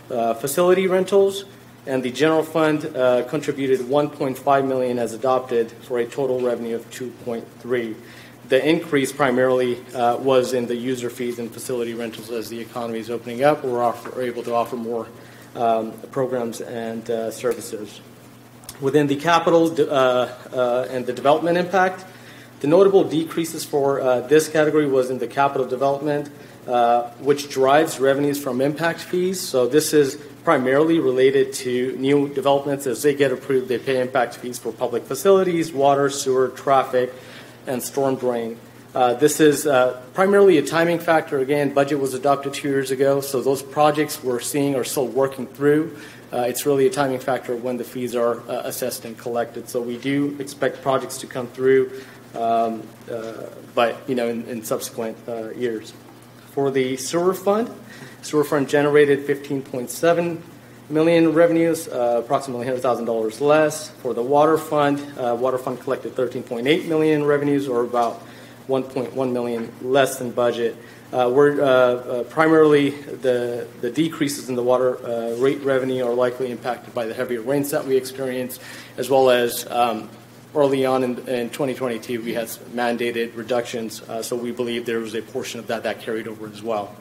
facility rentals, and the general fund contributed $1.5 million as adopted for a total revenue of $2.3. The increase primarily was in the user fees and facility rentals as the economy is opening up. We're able to offer more programs and services. Within the capital and the development impact, the notable decreases for this category was in the capital development, which drives revenues from impact fees. So this is primarily related to new developments. As they get approved, they pay impact fees for public facilities, water, sewer, traffic, and storm drain. This is primarily a timing factor. Again, budget was adopted 2 years ago, so those projects we're seeing are still working through. It's really a timing factor when the fees are assessed and collected. So we do expect projects to come through, but in subsequent years. For the sewer fund generated $15.7 million revenues, approximately $100,000 less. For the water fund collected $13.8 million revenues, or about $1.1 million less than budget. Primarily the decreases in the water rate revenue are likely impacted by the heavier rains that we experienced, as well as early on in 2022 we had mandated reductions, so we believe there was a portion of that carried over as well.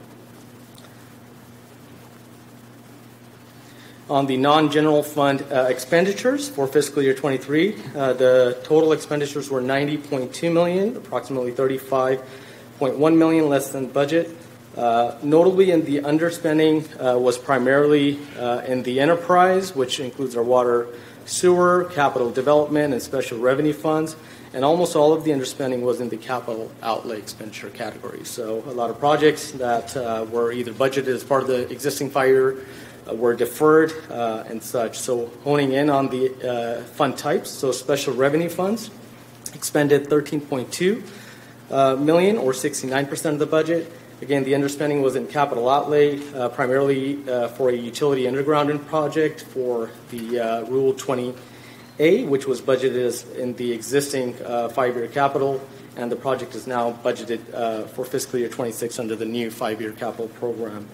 On the non-general fund expenditures for fiscal year 23, the total expenditures were $90.2 million, approximately $35.1 million less than budget. Notably, in the underspending was primarily in the enterprise, which includes our water, sewer, capital development, and special revenue funds. And almost all of the underspending was in the capital outlay expenditure category. So a lot of projects that were either budgeted as part of the existing 5-year were deferred and such. So honing in on the fund types, so special revenue funds expended $13.2 million, or 69% of the budget. Again, the underspending was in capital outlay, primarily for a utility undergrounding project for the Rule 20A, which was budgeted as in the existing 5-year capital, and the project is now budgeted for fiscal year 26 under the new 5-year capital program.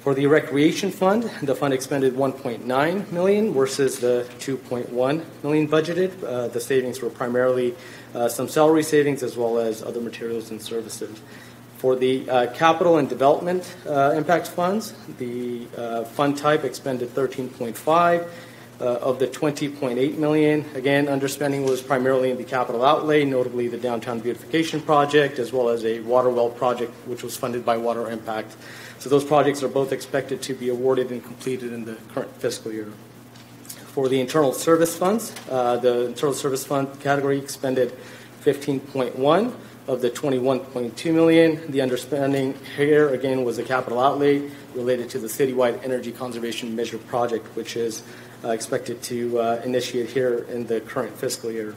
For the recreation fund, the fund expended $1.9 million versus the $2.1 million budgeted. The savings were primarily some salary savings as well as other materials and services. For the capital and development impact funds, the fund type expended $13.5 of the $20.8 million. Again, underspending was primarily in the capital outlay, notably the downtown beautification project, as well as a water well project, which was funded by Water Impact. So those projects are both expected to be awarded and completed in the current fiscal year. For the internal service funds, the internal service fund category expended $15.1 of the $21.2 million. The underspending here, again, was a capital outlay related to the citywide energy conservation measure project, which is expected to initiate here in the current fiscal year.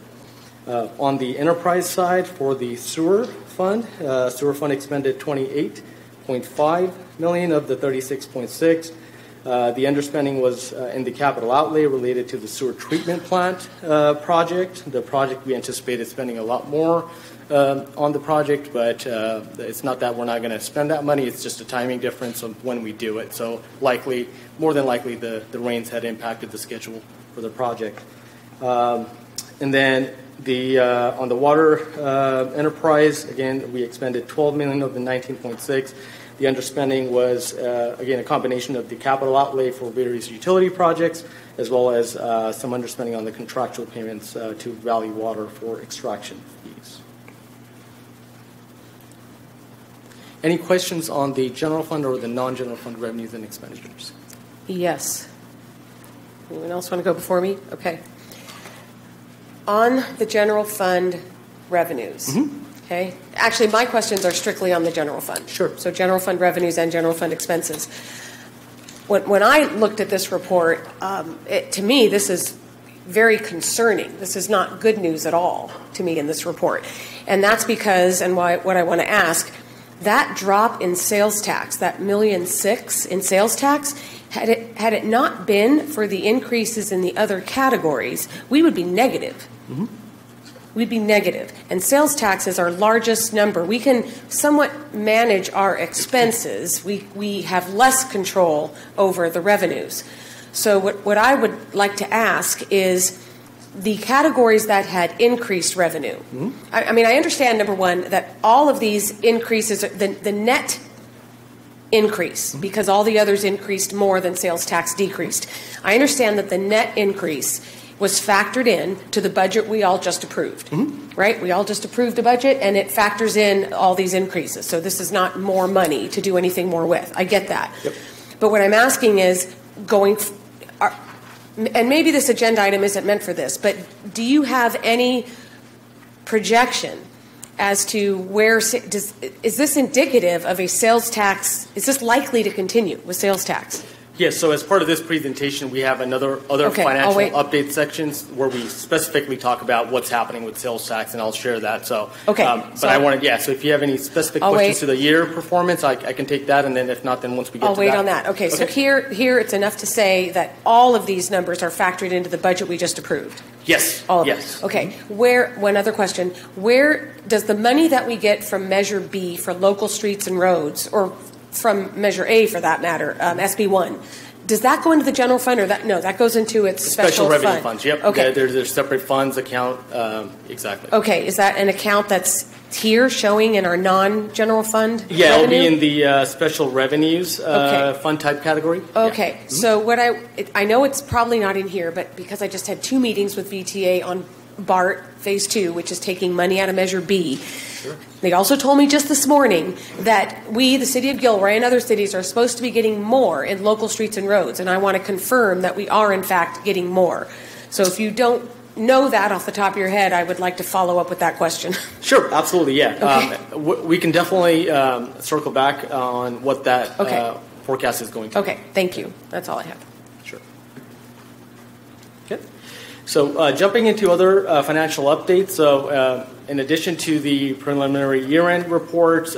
On the enterprise side, for the sewer fund expended $28.5 million of the $36.6. The underspending was in the capital outlay related to the sewer treatment plant project. The project, we anticipated spending a lot more on the project, but it's not that we're not going to spend that money. It's just a timing difference of when we do it. So more than likely, the rains had impacted the schedule for the project. And then on the water enterprise, again, we expended $12 million of the $19.6. The underspending was, again, a combination of the capital outlay for various utility projects, as well as some underspending on the contractual payments to Valley Water for extraction fees. Any questions on the general fund or the non-general fund revenues and expenditures? Yes. Anyone else want to go before me? Okay. On the general fund revenues. Mm-hmm. Okay. Actually, my questions are strictly on the general fund. Sure. So general fund revenues and general fund expenses. When I looked at this report, to me, this is very concerning. This is not good news at all to me in this report. And that's because, and what I want to ask, that drop in sales tax, that $1.6 million in sales tax, had it not been for the increases in the other categories, we would be negative. Mm-hmm. We'd be negative. And sales tax is our largest number. We can somewhat manage our expenses. We have less control over the revenues. So what I would like to ask is the categories that had increased revenue. Mm-hmm. I mean, I understand, number one, that all of these increases, the net increase, mm-hmm. because all the others increased more than sales tax decreased. I understand that the net increase was factored in to the budget we all just approved, mm-hmm. right? We all just approved a budget, and it factors in all these increases. So this is not more money to do anything more with. I get that. Yep. But what I'm asking is and maybe this agenda item isn't meant for this, but do you have any projection as to where is this indicative of a sales tax? Is this likely to continue with sales tax? Yes, so as part of this presentation, we have other financial update sections where we specifically talk about what's happening with sales tax, and I'll share that. So, okay. So if you have any specific questions to the year performance, I can take that, and then if not, then once we get I'll to wait that. on that. Okay, so here it's enough to say that all of these numbers are factored into the budget we just approved. Yes. All of yes. them. Okay. One other question. Where does the money that we get from Measure B for local streets and roads, or from Measure A for that matter, SB1, does that go into the general fund, or that goes into its special revenue fund? funds? Yep. Okay. There's separate funds account. Exactly. Okay. Is that an account that's here showing in our non-general fund? Yeah, revenue? it'll be in the special revenues fund type category. Okay. Yeah. So what I know it's probably not in here, but because I just had 2 meetings with VTA on BART Phase 2, which is taking money out of Measure B. Sure. They also told me just this morning that we, the City of Gilroy, and other cities are supposed to be getting more in local streets and roads, and I want to confirm that we are, in fact, getting more. So if you don't know that off the top of your head, I would like to follow up with that question. Sure, absolutely, yeah. Okay. We can definitely circle back on what that forecast is going to be. Okay, thank you. That's all I have. Sure. Okay. So jumping into other financial updates, so in addition to the preliminary year-end reports,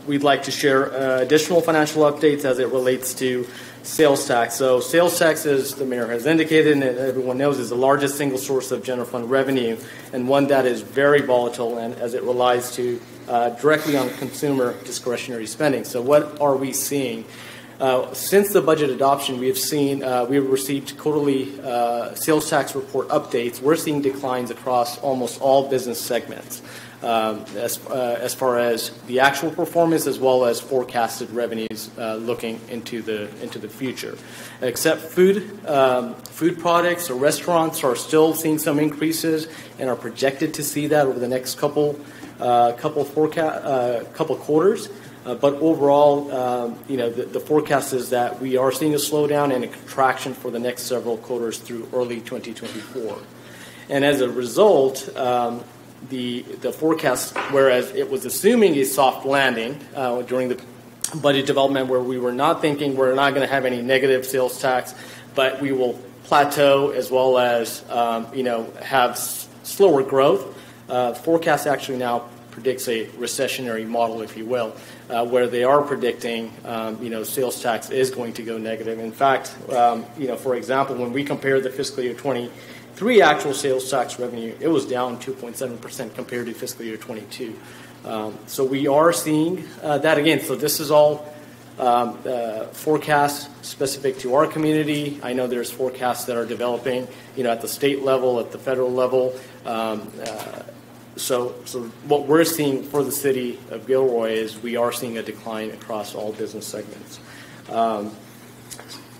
we'd like to share additional financial updates as it relates to sales tax. So sales tax, as the mayor has indicated and everyone knows, is the largest single source of general fund revenue, and one that is very volatile and as it relies to directly on consumer discretionary spending. So what are we seeing? Since the budget adoption, we have received quarterly sales tax report updates. We're seeing declines across almost all business segments, as far as the actual performance as well as forecasted revenues looking into the future. Except food products or restaurants are still seeing some increases and are projected to see that over the next couple quarters. But overall, the forecast is that we are seeing a slowdown and a contraction for the next several quarters through early 2024. And as a result, the forecast, whereas it was assuming a soft landing during the budget development, where we were not thinking we're not going to have any negative sales tax, but we will plateau as well as have slower growth. Forecast actually now predicts a recessionary model, if you will, where they are predicting, sales tax is going to go negative. In fact, for example, when we compare the fiscal year 23 actual sales tax revenue, it was down 2.7% compared to fiscal year 22. So we are seeing that again. So this is all forecasts specific to our community. I know there's forecasts that are developing, at the state level, at the federal level. So what we're seeing for the city of Gilroy is we are seeing a decline across all business segments.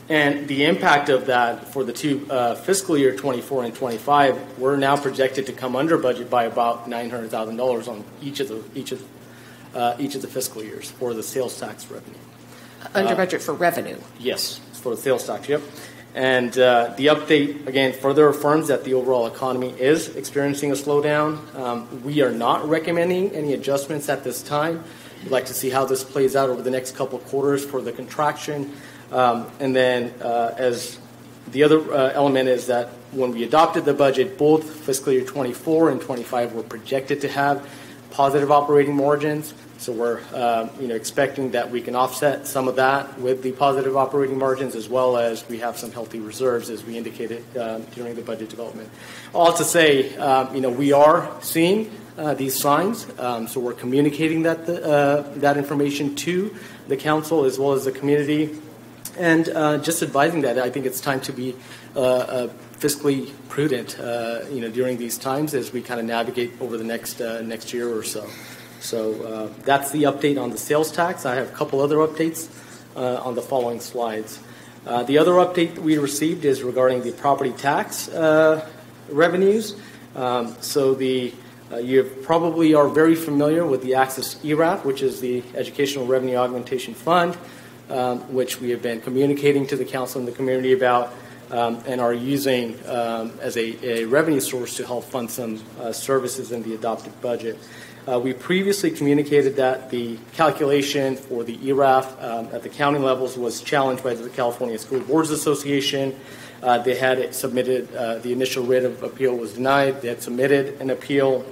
And the impact of that for the two fiscal year 24 and 25, we're now projected to come under budget by about $900,000 on each of the fiscal years for the sales tax revenue. Under budget for revenue? Yes, for the sales tax, yep. And the update, again, further affirms that the overall economy is experiencing a slowdown. We are not recommending any adjustments at this time. We'd like to see how this plays out over the next couple of quarters for the contraction. And then as the other element is that when we adopted the budget, both fiscal year 24 and 25 were projected to have positive operating margins. So we're expecting that we can offset some of that with the positive operating margins, as well as we have some healthy reserves, as we indicated during the budget development. All to say, we are seeing these signs, so we're communicating that information to the council as well as the community, and just advising that I think it's time to be fiscally prudent, during these times as we kind of navigate over the next year or so. So that's the update on the sales tax. I have a couple other updates on the following slides. The other update we received is regarding the property tax revenues. You probably are very familiar with the Access ERAF, which is the Educational Revenue Augmentation Fund, which we have been communicating to the council and the community about, and are using as a revenue source to help fund some services in the adopted budget. We previously communicated that the calculation for the ERAF at the county levels was challenged by the California School Boards Association. They had submitted, the initial writ of appeal was denied. They had submitted an appeal.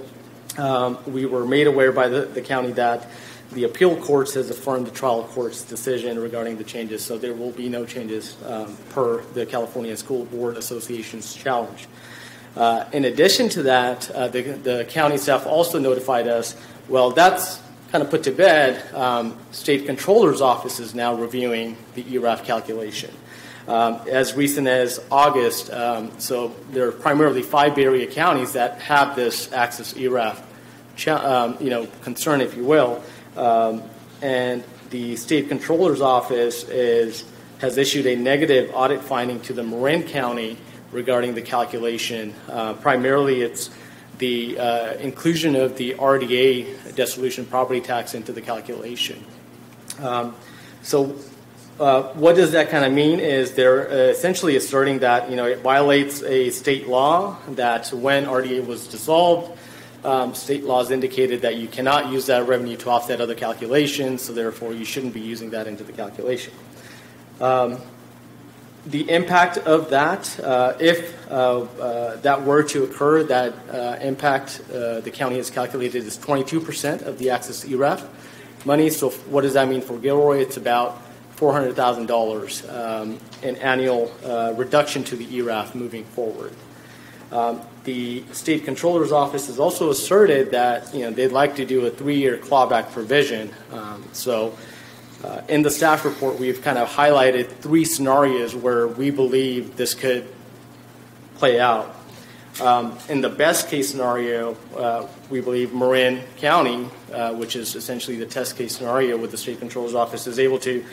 We were made aware by the county that the appeal courts has affirmed the trial court's decision regarding the changes, so there will be no changes per the California School Board Association's challenge. In addition to that, the county staff also notified us, well, that's kind of put to bed. State Controller's Office is now reviewing the ERAF calculation. as recent as August. So there are primarily 5 Bay Area counties that have this access ERAF concern, if you will. And the State Controller's Office has issued a negative audit finding to the Marin County regarding the calculation. Primarily, it's the inclusion of the RDA, dissolution property tax, into the calculation. What does that kind of mean is they're essentially asserting that it violates a state law, that when RDA was dissolved, state laws indicated that you cannot use that revenue to offset other calculations, so therefore you shouldn't be using that into the calculation. The impact of that, if that were to occur, that impact the county has calculated is 22% of the access ERAF money. So what does that mean for Gilroy? It's about $400,000 in annual reduction to the ERAF moving forward. The State Controller's Office has also asserted that they'd like to do a 3-year clawback provision. In the staff report, we've kind of highlighted 3 scenarios where we believe this could play out. In the best case scenario, we believe Marin County, which is essentially the test case scenario with the State Controller's Office, is able to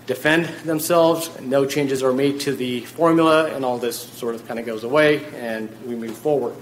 defend themselves, no changes are made to the formula, and all this sort of kind of goes away, and we move forward.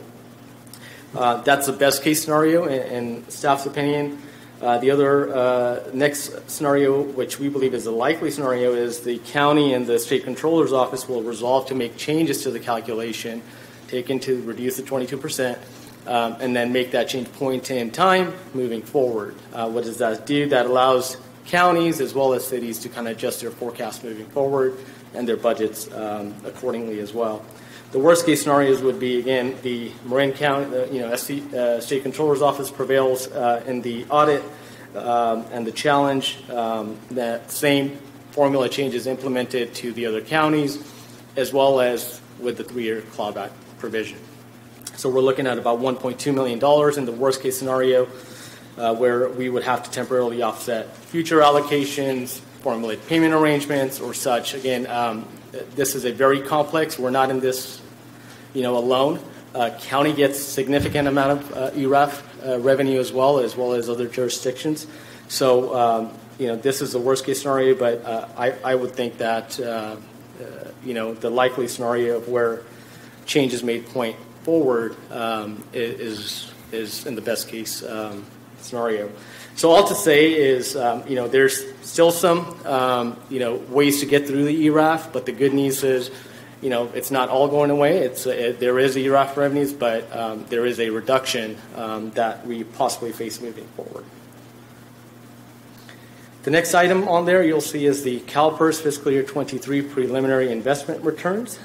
That's the best case scenario in staff's opinion. The other next scenario, which we believe is a likely scenario, is the county and the State Controller's Office will resolve to make changes to the calculation, taken to reduce the 22%, and then make that change point in time moving forward. What does that do? That allows counties as well as cities to kind of adjust their forecast moving forward and their budgets accordingly as well. The worst case scenarios would be, again, the Marin County, State Controller's Office prevails in the audit and the challenge. That same formula change is implemented to the other counties, as well as with the 3-year clawback provision. So we're looking at about $1.2 million in the worst case scenario, where we would have to temporarily offset future allocations, formulate payment arrangements, or such. Again, this is a very complex. We're not in this, alone. County gets significant amount of ERAF revenue as well as other jurisdictions. So, this is the worst case scenario, but I would think that, the likely scenario of where change is made point forward is in the best case scenario. So all to say is, there's still some, ways to get through the ERAF, but the good news is, it's not all going away. There is ERAF revenues, but there is a reduction that we possibly face moving forward. The next item on there you'll see is the CalPERS fiscal year 23 preliminary investment returns.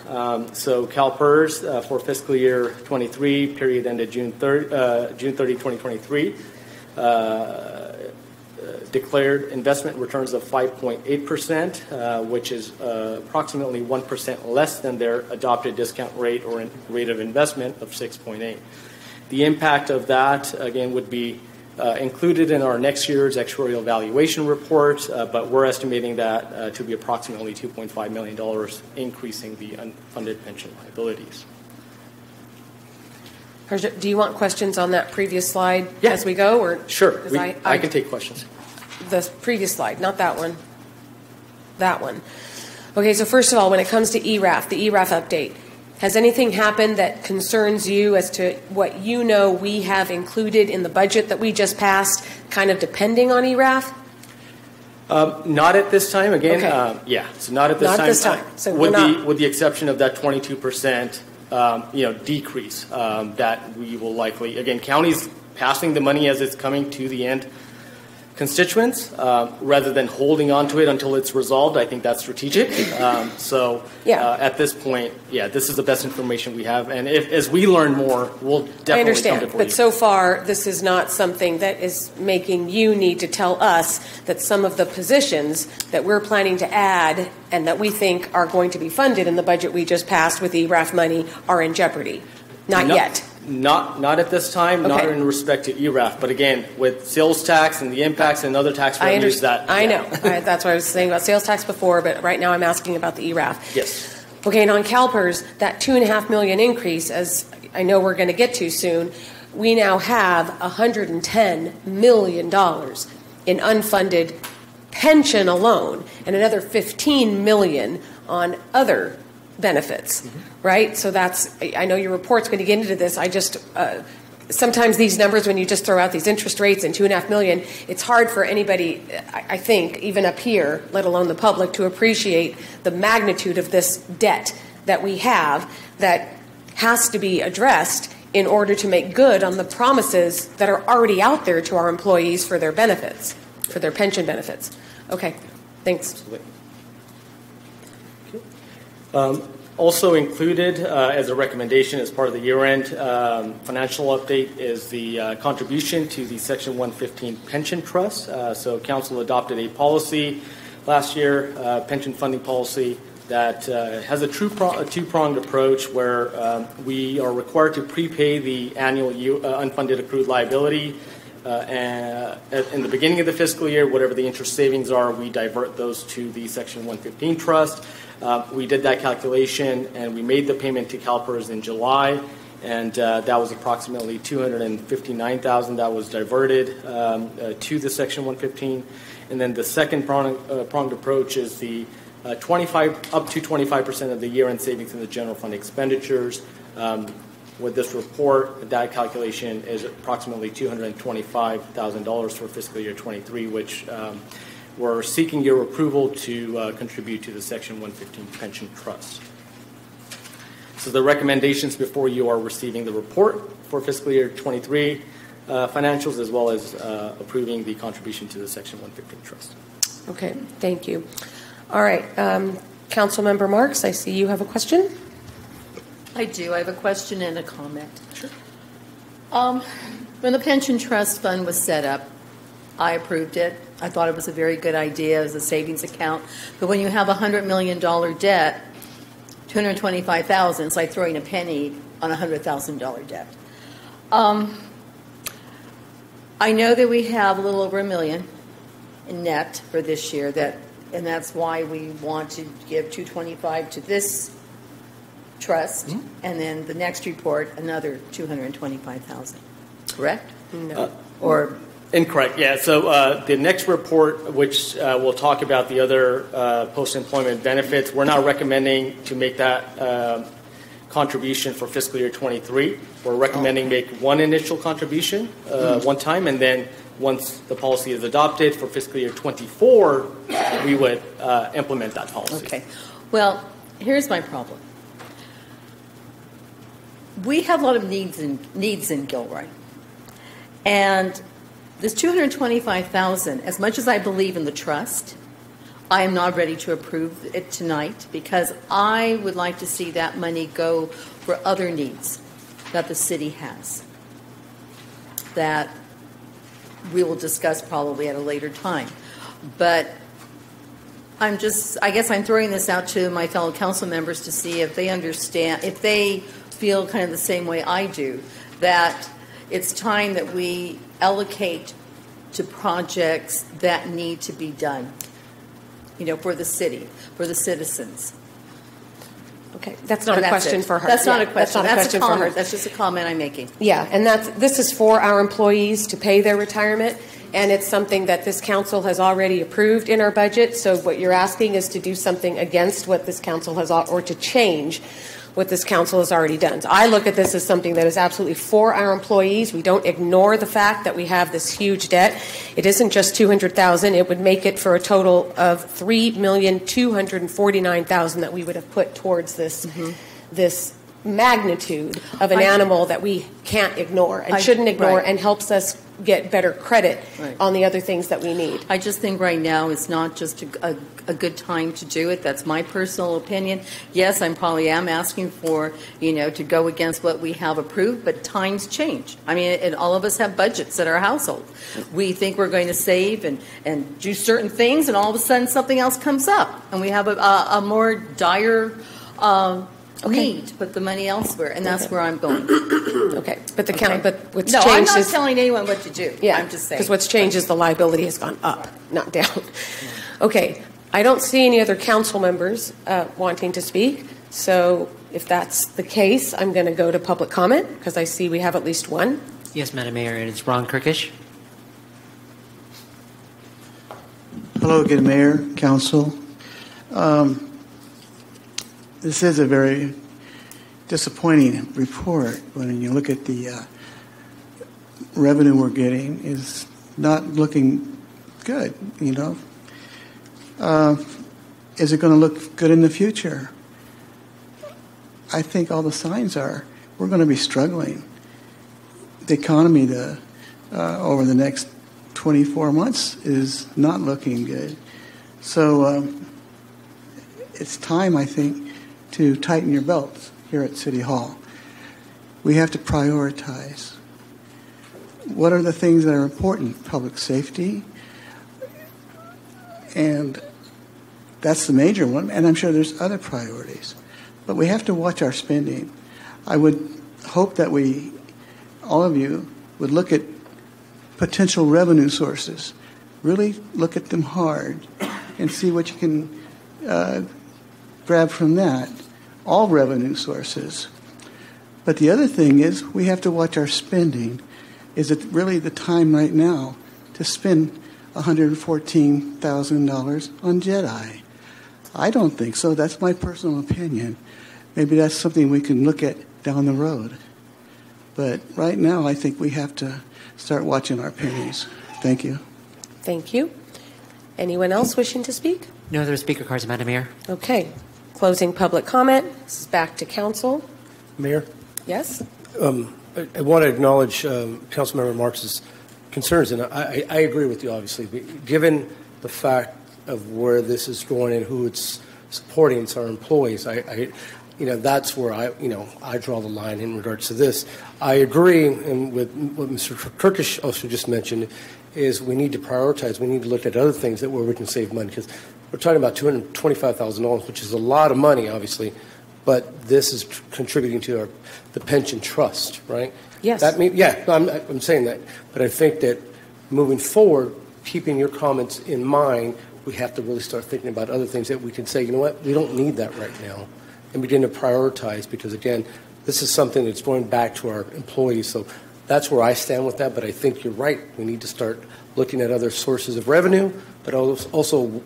So CalPERS for fiscal year 23, period ended June 30, 2023, declared investment returns of 5.8%, which is approximately 1% less than their adopted discount rate or rate of investment of 6.8. The impact of that, again, would be included in our next year's actuarial valuation report, but we're estimating that to be approximately $2.5 million, increasing the unfunded pension liabilities. Do you want questions on that previous slide as we go? Or sure, I can take questions. The previous slide, not that one. That one. Okay, so first of all, when it comes to ERAF, the ERAF update, has anything happened that concerns you as to what we have included in the budget that we just passed, kind of depending on ERAF? Not at this time. Again, okay. So not at this time. Not at this time. So with the exception of that 22%, decrease that we will likely, again, counties passing the money as it's coming to the end constituents rather than holding on to it until it's resolved. I think that's strategic. At this point, this is the best information we have. And as we learn more, we'll definitely I understand, come to but so far, this is not something that is making you need to tell us that some of the positions that we're planning to add and that we think are going to be funded in the budget we just passed with ERAF money are in jeopardy. Not yet. Not at this time, not Okay. in respect to ERAF, but again, with sales tax and the impacts and other tax revenues I know. That's what I was saying about sales tax before, but right now I'm asking about the ERAF. Yes. Okay, and on CalPERS, that $2.5 million increase, as I know we're going to get to soon, we now have $110 million in unfunded pension alone, and another $15 million on other benefits, right? So that's, I know your report's going to get into this. I just, sometimes these numbers, when you just throw out these interest rates and $2.5 million, it's hard for anybody, I think, even up here, let alone the public, to appreciate the magnitude of this debt that we have that has to be addressed in order to make good on the promises that are already out there to our employees for their benefits, for their pension benefits. Okay, thanks. Also included as a recommendation as part of the year-end financial update is the contribution to the Section 115 Pension Trust. So Council adopted a policy last year, pension funding policy, that has a two-pronged approach where we are required to prepay the annual unfunded accrued liability. And in the beginning of the fiscal year, whatever the interest savings are, we divert those to the Section 115 Trust. We did that calculation, and we made the payment to CalPERS in July, and that was approximately $259,000 that was diverted to the Section 115. And then the second pronged approach is the up to 25% of the year-end savings in the general fund expenditures. With this report, that calculation is approximately $225,000 for fiscal year 23, which we're seeking your approval to contribute to the Section 115 Pension Trust. So the recommendations before you are receiving the report for fiscal year 23 financials, as well as approving the contribution to the Section 115 Trust. Okay, thank you. All right, Councilmember Marks, I see you have a question. I do. I have a question and a comment. Sure. When the pension trust fund was set up, I approved it. I thought it was a very good idea as a savings account. But when you have a $100 million debt, $225,000, it's like throwing a penny on a $100,000 debt. I know that we have a little over $1 million in net for this year, and that's why we want to give $225,000 to this trust, and then the next report another $225,000. Correct? No. Or incorrect? Yeah. So the next report, which will talk about the other post-employment benefits, we're not recommending to make that contribution for fiscal year 23. We're recommending make one initial contribution one time, and then once the policy is adopted for fiscal year 24, we would implement that policy. Okay. Well, here's my problem. We have a lot of needs in Gilroy. And this $225,000, as much as I believe in the trust, I am not ready to approve it tonight because I would like to see that money go for other needs that the city has that we will discuss probably at a later time. But I guess I'm throwing this out to my fellow council members to see if they understand, if they feel kind of the same way I do, that it's time that we allocate to projects that need to be done, for the city, for the citizens. Okay, that's not a question for her. That's not a question. That's not a question for her. That's just a comment I'm making. Yeah, and this is for our employees to pay their retirement, and it's something that this council has already approved in our budget. So what you're asking is to do something against what this council has, or to change what this council has already done. So I look at this as something that is absolutely for our employees. We don't ignore the fact that we have this huge debt. It isn't just $200,000. It would make it for a total of $3,249,000 that we would have put towards this this magnitude of an animal that we can't ignore and shouldn't ignore, and helps us get better credit on the other things that we need. I just think right now it's not just a good time to do it. That's my personal opinion. Yes, I probably am asking for, to go against what we have approved, but times change. I mean, and all of us have budgets at our household. We think we're going to save and do certain things, and all of a sudden something else comes up, and we have a more dire need to put the money elsewhere, and that's where I'm going. Okay, but but what's no, changed I'm not is telling anyone what to do. yeah, I'm just saying because what's changed is the liability has gone up, not down. Okay, I don't see any other council members wanting to speak, so if that's the case, I'm going to go to public comment because I see we have at least one. Yes, Madam Mayor, it is Ron Kirkish. Hello again, Mayor, Council. This is a very disappointing report when you look at the revenue we're getting is not looking good, you know. Is it going to look good in the future? I think all the signs are we're going to be struggling. The economy over the next 24 months is not looking good. So it's time, I think, to tighten your belts here at City Hall. We have to prioritize. What are the things that are important? Public safety, and that's the major one, and I'm sure there's other priorities. But we have to watch our spending. I would hope that all of you, would look at potential revenue sources. Really look at them hard and see what you can grab from that. All revenue sources. But the other thing is we have to watch our spending. Is it really the time right now to spend $114,000 on Jedi? I don't think so. That's my personal opinion. Maybe that's something we can look at down the road. But right now, I think we have to start watching our pennies. Thank you. Thank you. Anyone else wishing to speak? No other speaker cards, Madam Mayor. Okay. Closing public comment. This is back to council. Mayor? Yes? I want to acknowledge Councilmember Marx's concerns, and I agree with you, obviously. Given the fact of where this is going and who it's supporting, it's our employees. That's where I draw the line in regards to this. I agree, and with what Mr. Kirkish also just mentioned, is we need to prioritize. We need to look at other things where we can save money, because we're talking about $225,000, which is a lot of money, obviously, but this is contributing to the pension trust, right? Yes. I'm saying that, but I think that moving forward, keeping your comments in mind, we have to really start thinking about other things that we can say, you know what, we don't need that right now, and begin to prioritize, because again, this is something that's going back to our employees. So that's where I stand with that, but I think you're right. We need to start looking at other sources of revenue, but also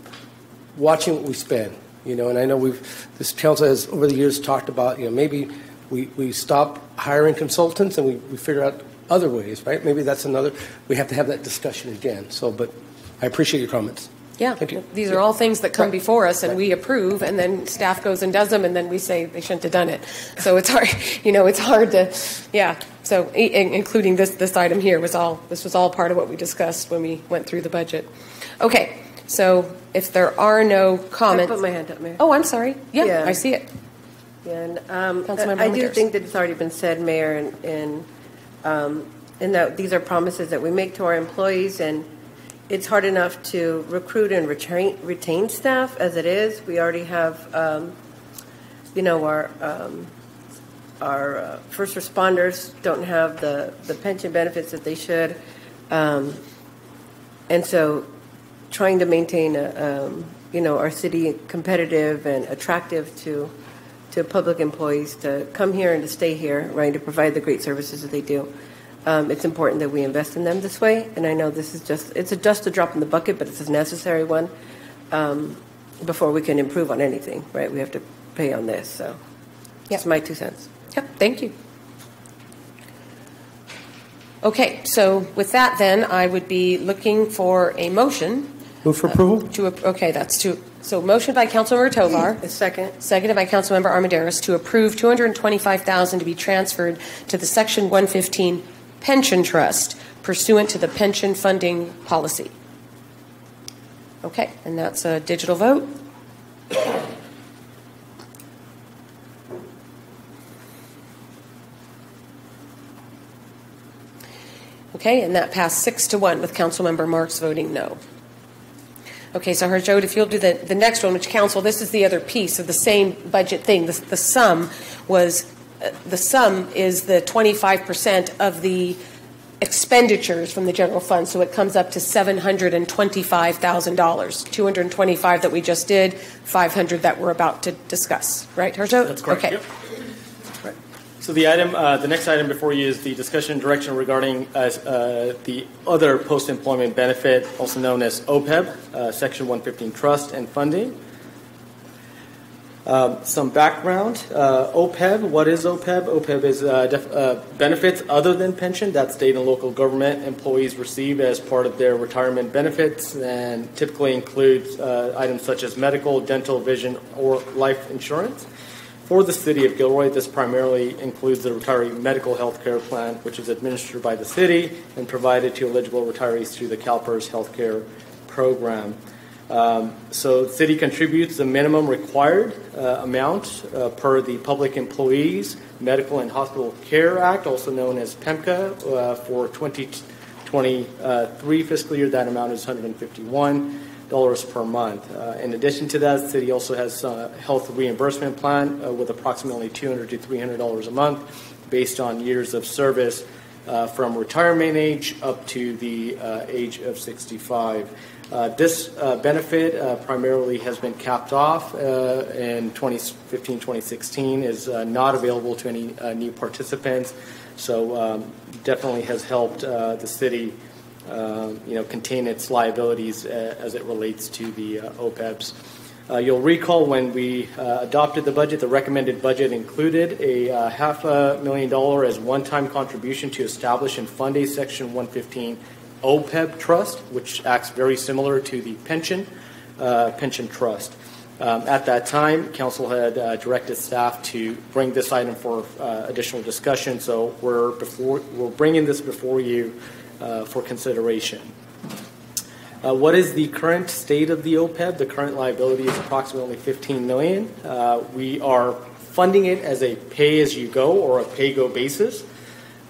watching what we spend. And I know this council has over the years talked about, maybe we stop hiring consultants and we figure out other ways, right? Maybe that's we have to have that discussion again. So, but I appreciate your comments. Yeah, these are all things that come before us, and we approve, and then staff goes and does them, and then we say they shouldn't have done it. So it's hard, it's hard to, yeah. So including this item here was all part of what we discussed when we went through the budget. Okay, so if there are no comments, I put my hand up, Mayor. Oh, I'm sorry. Yeah, I see it. Yeah, and I do think that it's already been said, Mayor, and that these are promises that we make to our employees, and it's hard enough to recruit and retain staff as it is. We already have, our first responders don't have the pension benefits that they should, and so trying to maintain, our city competitive and attractive to public employees to come here and to stay here, right, to provide the great services that they do. It's important that we invest in them this way, and I know this is just a drop in the bucket, but it's a necessary one before we can improve on anything, right? We have to pay on this, so that's my 2 cents. Yep, thank you. Okay, so with that then, I would be looking for a motion. Move for approval? So motion by Councilmember Tovar. A second. Seconded by Councilmember Armendariz to approve $225,000 to be transferred to the Section 115 Pension Trust pursuant to the pension funding policy. Okay, and that's a digital vote. Okay, and that passed 6-1 with Councilmember Marks voting no. Okay, so Harjot, if you'll do the next one, which council, this is the other piece of the same budget thing. The sum is the 25% of the expenditures from the general fund, so it comes up to $725,000. 225 that we just did, 500 that we're about to discuss. Right, Harjot? That's correct. Okay. Yep. Right. So the next item before you is the discussion and direction regarding the other post-employment benefit, also known as OPEB, Section 115 Trust and Funding. Some background. OPEB, what is OPEB? OPEB is benefits other than pension that state and local government employees receive as part of their retirement benefits, and typically includes items such as medical, dental, vision, or life insurance. For the City of Gilroy, this primarily includes the retiree medical health care plan, which is administered by the city and provided to eligible retirees through the CalPERS health care program. So the city contributes the minimum required amount per the Public Employees Medical and Hospital Care Act, also known as PEMCA, for 2023 fiscal year. That amount is $151 per month. In addition to that, the city also has a health reimbursement plan with approximately $200 to $300 a month based on years of service from retirement age up to the age of 65. This benefit primarily has been capped off in 2015-2016, is not available to any new participants, so definitely has helped the city contain its liabilities as it relates to the OPEBs. You'll recall when we adopted the budget, the recommended budget included a $500,000 as one-time contribution to establish and fund a Section 115 OPEB trust, which acts very similar to the pension trust. At that time, Council had directed staff to bring this item for additional discussion, so we're bringing this before you for consideration. What is the current state of the OPEB? The current liability is approximately $15 million. We are funding it as a pay-as-you-go or a pay-go basis.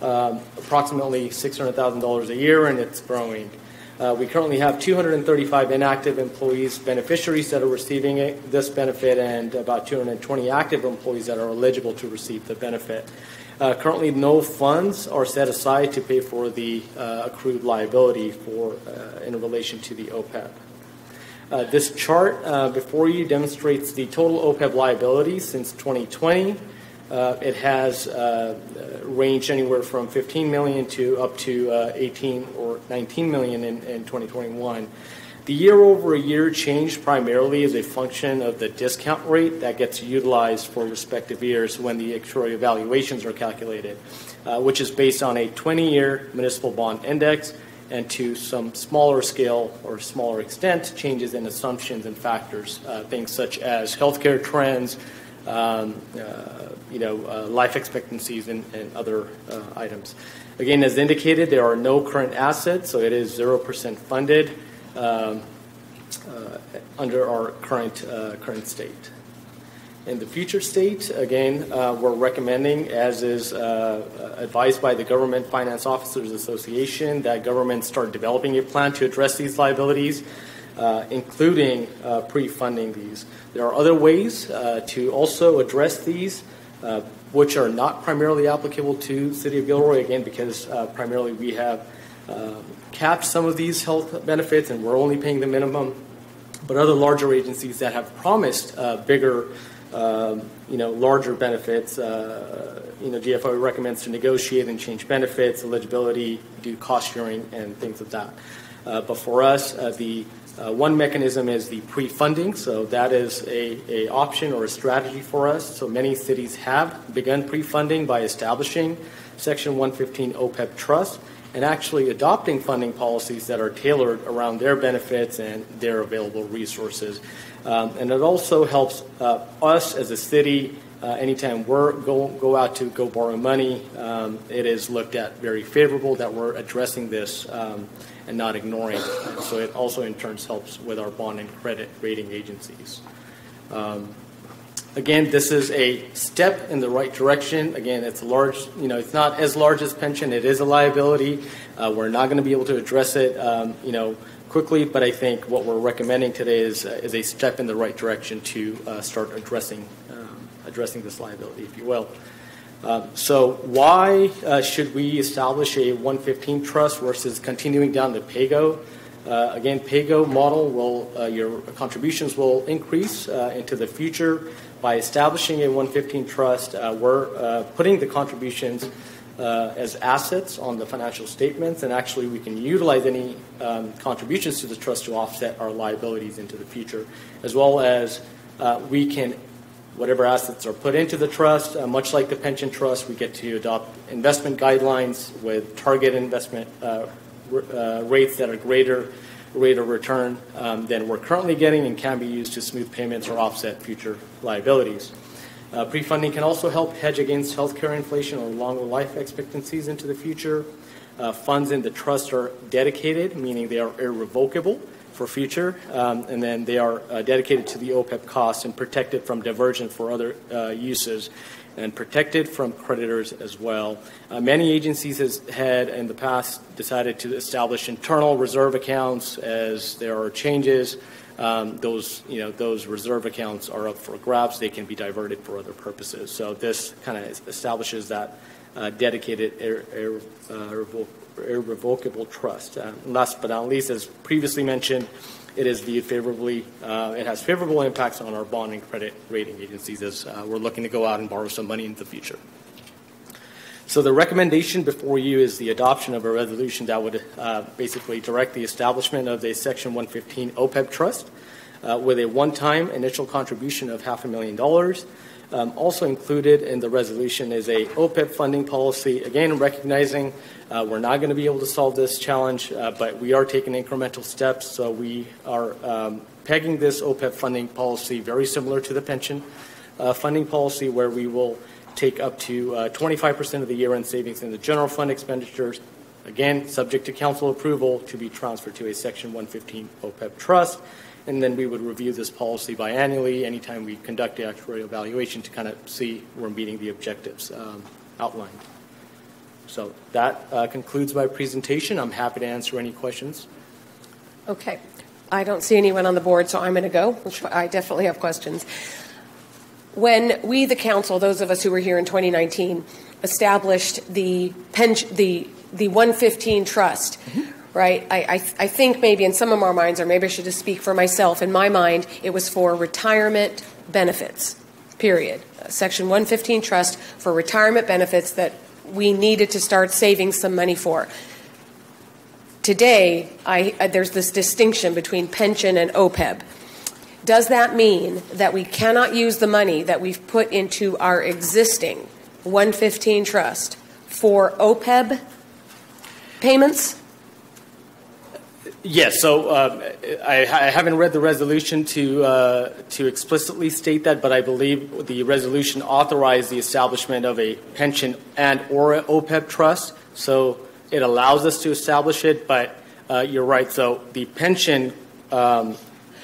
Approximately $600,000 a year, and it's growing. We currently have 235 inactive employees, beneficiaries that are receiving this benefit, and about 220 active employees that are eligible to receive the benefit. Currently, no funds are set aside to pay for the accrued liability in relation to the OPEB. This chart before you demonstrates the total OPEB liability since 2020. It has ranged anywhere from $15 million to up to 18 or 19 million in 2021. The year-over-year change primarily is a function of the discount rate that gets utilized for respective years when the actuarial evaluations are calculated, which is based on a 20-year municipal bond index, and to some smaller scale or smaller extent changes in assumptions and factors, things such as healthcare trends, life expectancies, and other items. Again, as indicated, there are no current assets, so it is 0% funded under our current state. In the future state, again, we're recommending, as is advised by the Government Finance Officers Association, that government start developing a plan to address these liabilities, including pre-funding these. There are other ways to also address these, which are not primarily applicable to City of Gilroy, again, because primarily we have capped some of these health benefits and we're only paying the minimum. But other larger agencies that have promised bigger, larger benefits, GFO recommends to negotiate and change benefits, eligibility, do cost sharing, and things of that. But for us, the one mechanism is the pre-funding, so that is a option or a strategy for us. So many cities have begun pre-funding by establishing Section 115 OPEB trust and actually adopting funding policies that are tailored around their benefits and their available resources. And it also helps us as a city, anytime we're go out to go borrow money, it is looked at very favorable that we're addressing this and not ignoring it. So it also in turn helps with our bond and credit rating agencies. Again, this is a step in the right direction. Again, it's large. It's not as large as pension. It is a liability. We're not going to be able to address it, quickly, but I think what we're recommending today is a step in the right direction to start addressing this liability, if you will. So why should we establish a 115 trust versus continuing down the PAYGO? Again, PAYGO model your contributions will increase into the future. By establishing a 115 trust, we're putting the contributions as assets on the financial statements, and actually we can utilize any contributions to the trust to offset our liabilities into the future, as well as we can, whatever assets are put into the trust, much like the pension trust, we get to adopt investment guidelines with target investment rates that are greater rate of return than we're currently getting and can be used to smooth payments or offset future liabilities. Pre-funding can also help hedge against healthcare inflation or longer life expectancies into the future. Funds in the trust are dedicated, meaning they are irrevocable for future, and then they are dedicated to the OPEB costs and protected from diversion for other uses and protected from creditors as well. Many agencies had in the past decided to establish internal reserve accounts. As there are changes, those reserve accounts are up for grabs. They can be diverted for other purposes. So this kind of establishes that dedicated irrevocable trust. Last but not least, as previously mentioned, it is viewed favorably. It has favorable impacts on our bond and credit rating agencies as we're looking to go out and borrow some money in the future. So the recommendation before you is the adoption of a resolution that would basically direct the establishment of a Section 115 OPEB trust with a one-time initial contribution of $500,000. Also included in the resolution is a OPEB funding policy, again recognizing we're not going to be able to solve this challenge, but we are taking incremental steps. So we are pegging this OPEB funding policy very similar to the pension funding policy, where we will take up to 25% of the year-end savings in the general fund expenditures, again subject to council approval, to be transferred to a Section 115 OPEB trust. And then we would review this policy biannually anytime we conduct the actuarial evaluation to kind of see we're meeting the objectives outlined. So that concludes my presentation. I'm happy to answer any questions. Okay. I don't see anyone on the board, so I'm going to go, which I definitely have questions. When we, the council, those of us who were here in 2019, established the 115 trust, right? I think maybe in some of our minds, or maybe I should just speak for myself, in my mind, it was for retirement benefits, period. Section 115 trust for retirement benefits that we needed to start saving some money for. Today, there's this distinction between pension and OPEB. Does that mean that we cannot use the money that we've put into our existing 115 trust for OPEB payments? Yes. So I haven't read the resolution to explicitly state that, but I believe the resolution authorized the establishment of a pension and/or OPEB trust. So it allows us to establish it, but you're right. So the pension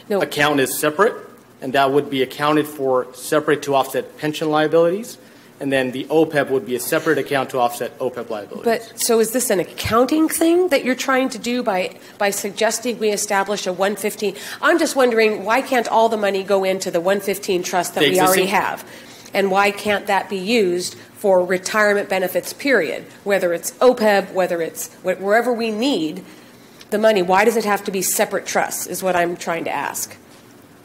account is separate, and that would be accounted for separate to offset pension liabilities. And then the OPEB would be a separate account to offset OPEB liabilities. But so is this an accounting thing that you're trying to do by suggesting we establish a 115? I'm just wondering, why can't all the money go into the 115 trust that we already have? And why can't that be used for retirement benefits, period? Whether it's OPEB, whether it's wherever we need the money, why does it have to be separate trusts is what I'm trying to ask.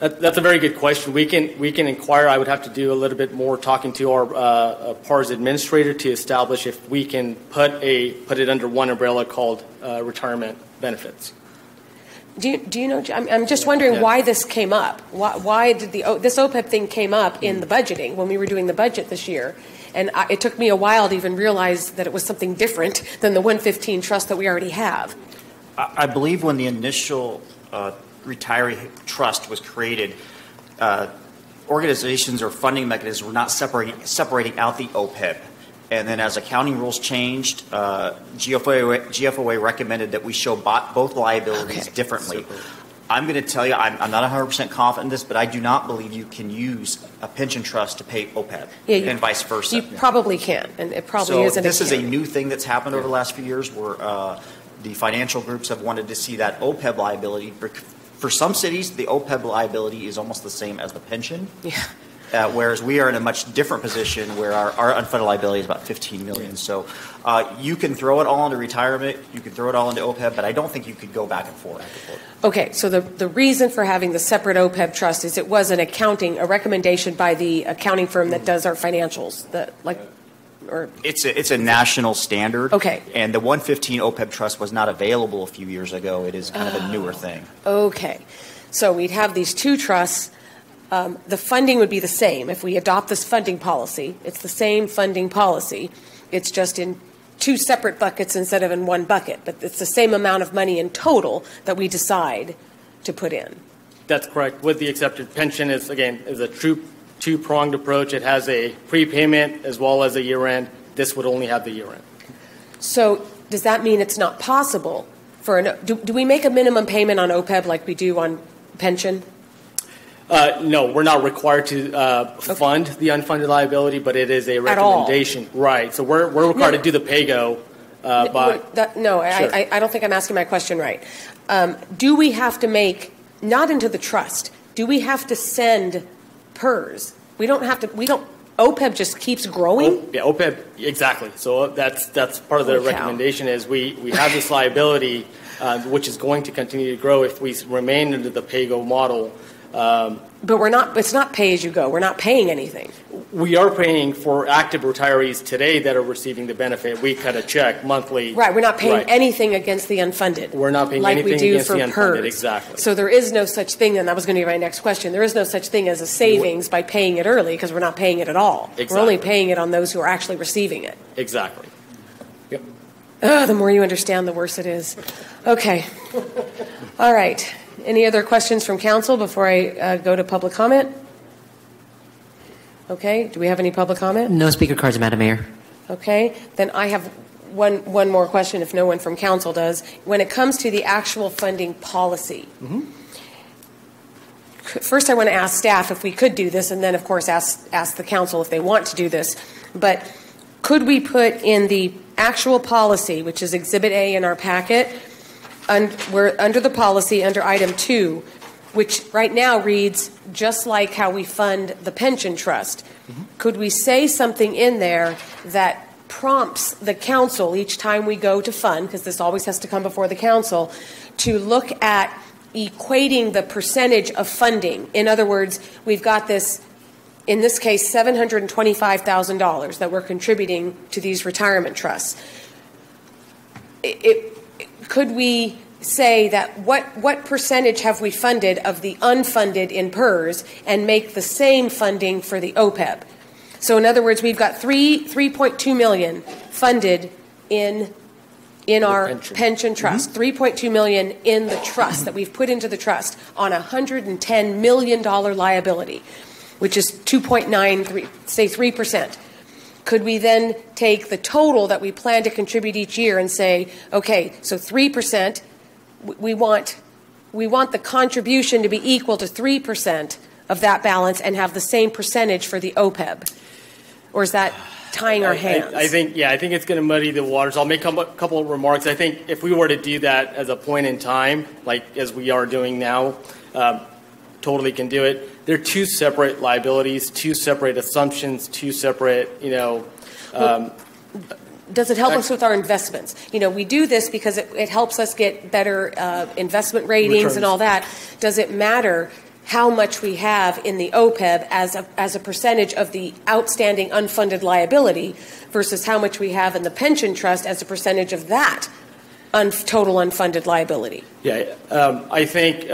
That's a very good question. We can inquire. I would have to do a little bit more talking to our PARS administrator to establish if we can put it under one umbrella called retirement benefits. Do you know? I'm just wondering why this came up. Why did this OPEB thing came up in the budgeting when we were doing the budget this year? And it took me a while to even realize that it was something different than the 115 trust that we already have. I believe when the initial retiree trust was created, organizations or funding mechanisms were not separating out the OPEB. And then as accounting rules changed, GFOA recommended that we show both liabilities differently. I'm going to tell you, I'm not 100% confident in this, but I do not believe you can use a pension trust to pay OPEB and vice versa. You probably can, and it probably isn't. This is a new thing that's happened over the last few years where The financial groups have wanted to see that OPEB liability. For some cities, the OPEB liability is almost the same as the pension. Yeah. Whereas we are in a much different position where our unfunded liability is about $15 million. So you can throw it all into retirement, you can throw it all into OPEB, but I don't think you could go back and forth. Okay, so the reason for having the separate OPEB trust is it was a recommendation by the accounting firm that does our financials, It's a national standard. Okay. And the 115 OPEB trust was not available a few years ago. It is kind of a newer thing. Okay. So we'd have these two trusts. The funding would be the same. If we adopt this funding policy, it's the same funding policy. It's just in two separate buckets instead of in one bucket. But it's the same amount of money in total that we decide to put in. That's correct. With the accepted pension is a true two-pronged approach. It has a prepayment as well as a year-end. This would only have the year-end. So does that mean it's not possible for do we make a minimum payment on OPEB like we do on pension? No, we're not required to fund the unfunded liability, but it is a recommendation. Right. So we're required to do the PAYGO I don't think I'm asking my question right. Do we have to make, not into the trust, do we have to send PERS? OPEB just keeps growing? OPEB, exactly. So that's part of the recommendation is we have this liability, which is going to continue to grow if we remain under the PAYGO model. But it's not pay as you go. We're not paying anything. We are paying for active retirees today that are receiving the benefit. We cut a check monthly. Right. We're not paying anything against the unfunded. We're not paying anything against the unfunded. PERS. Exactly. So there is no such thing, and that was going to be my next question. There is no such thing as a savings by paying it early because we're not paying it at all. Exactly. We're only paying it on those who are actually receiving it. Exactly. Yep. The more you understand, the worse it is. Okay. All right. Any other questions from council before I go to public comment? Okay. Do we have any public comment? No speaker cards, Madam Mayor. Okay. Then I have one more question if no one from council does. When it comes to the actual funding policy, first I want to ask staff if we could do this, and then, of course, ask the council if they want to do this. But could we put in the actual policy, which is Exhibit A in our packet, we're under the policy, under item 2, which right now reads just like how we fund the pension trust. Could we say something in there that prompts the council each time we go to fund, because this always has to come before the council, to look at equating the percentage of funding? In other words, we've got this, in this case, $725,000 that we're contributing to these retirement trusts. Could we say that what percentage have we funded of the unfunded in PERS and make the same funding for the OPEB? So in other words, we've got $3.2 million funded in our pension trust, $3.2 million in the trust that we've put into the trust on a $110 million liability, which is 2.93, say 3%. Could we then take the total that we plan to contribute each year and say, okay, so 3%, we want the contribution to be equal to 3% of that balance and have the same percentage for the OPEB? Or is that tying our hands? I think it's going to muddy the waters. I'll make a couple of remarks. I think if we were to do that as a point in time, like as we are doing now, totally can do it. They're two separate liabilities, two separate assumptions, two separate, does it help us with our investments? We do this because it helps us get better investment ratings returns and all that. Does it matter how much we have in the OPEB as a percentage of the outstanding unfunded liability versus how much we have in the pension trust as a percentage of that total unfunded liability? Yeah, I think,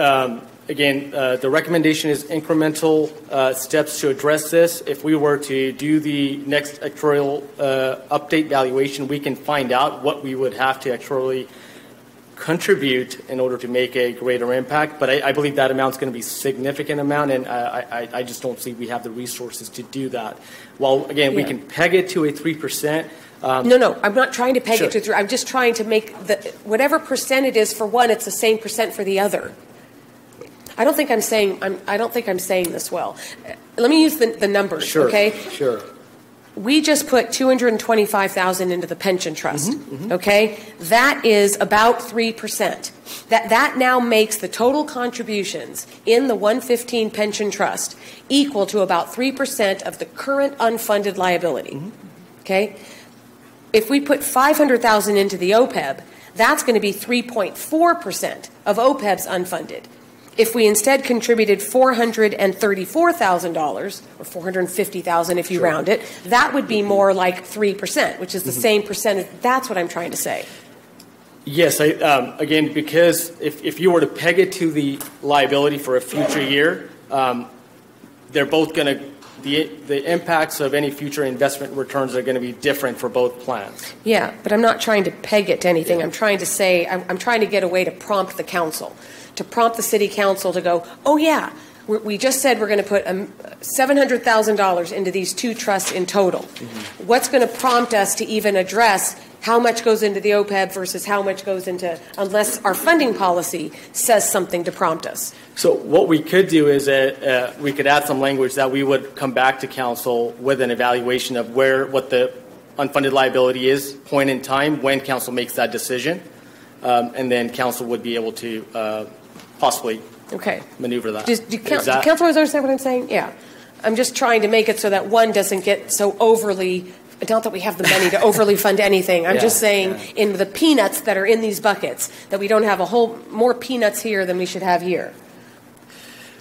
again, the recommendation is incremental steps to address this. If we were to do the next actuarial update valuation, we can find out what we would have to actually contribute in order to make a greater impact. But I believe that amount is going to be a significant amount, and I just don't see we have the resources to do that. While, again, we can peg it to a 3%. No, I'm not trying to peg it to 3. I'm just trying to make whatever percent it is for one, it's the same percent for the other. I don't think I'm saying this well. Let me use the numbers, okay? Sure. we just put $225,000 into the pension trust. Okay, that is about 3%. That now makes the total contributions in the 115 pension trust equal to about 3% of the current unfunded liability. Okay, if we put $500,000 into the OPEB, that's going to be 3.4% of OPEB's unfunded. If we instead contributed $434,000, or $450,000 if you round it, that would be more like 3%, which is the same percentage. That's what I'm trying to say. Yes, again, because if you were to peg it to the liability for a future year, they're both going to, the impacts of any future investment returns are going to be different for both plans. Yeah, but I'm not trying to peg it to anything. I'm trying to say, I'm trying to get a way to prompt the council, to prompt the city council to go, oh yeah, we just said we're going to put $700,000 into these two trusts in total. What's going to prompt us to even address how much goes into the OPEB versus how much goes into, unless our funding policy says something to prompt us? So what we could do is we could add some language that we would come back to council with an evaluation of what the unfunded liability is, point in time when council makes that decision, and then council would be able to possibly maneuver that. Do council always understand what I'm saying? Yeah. I'm just trying to make it so that one doesn't get so overly, not that we have the money to overly fund anything. I'm just saying in the peanuts that are in these buckets, that we don't have more peanuts here than we should have here.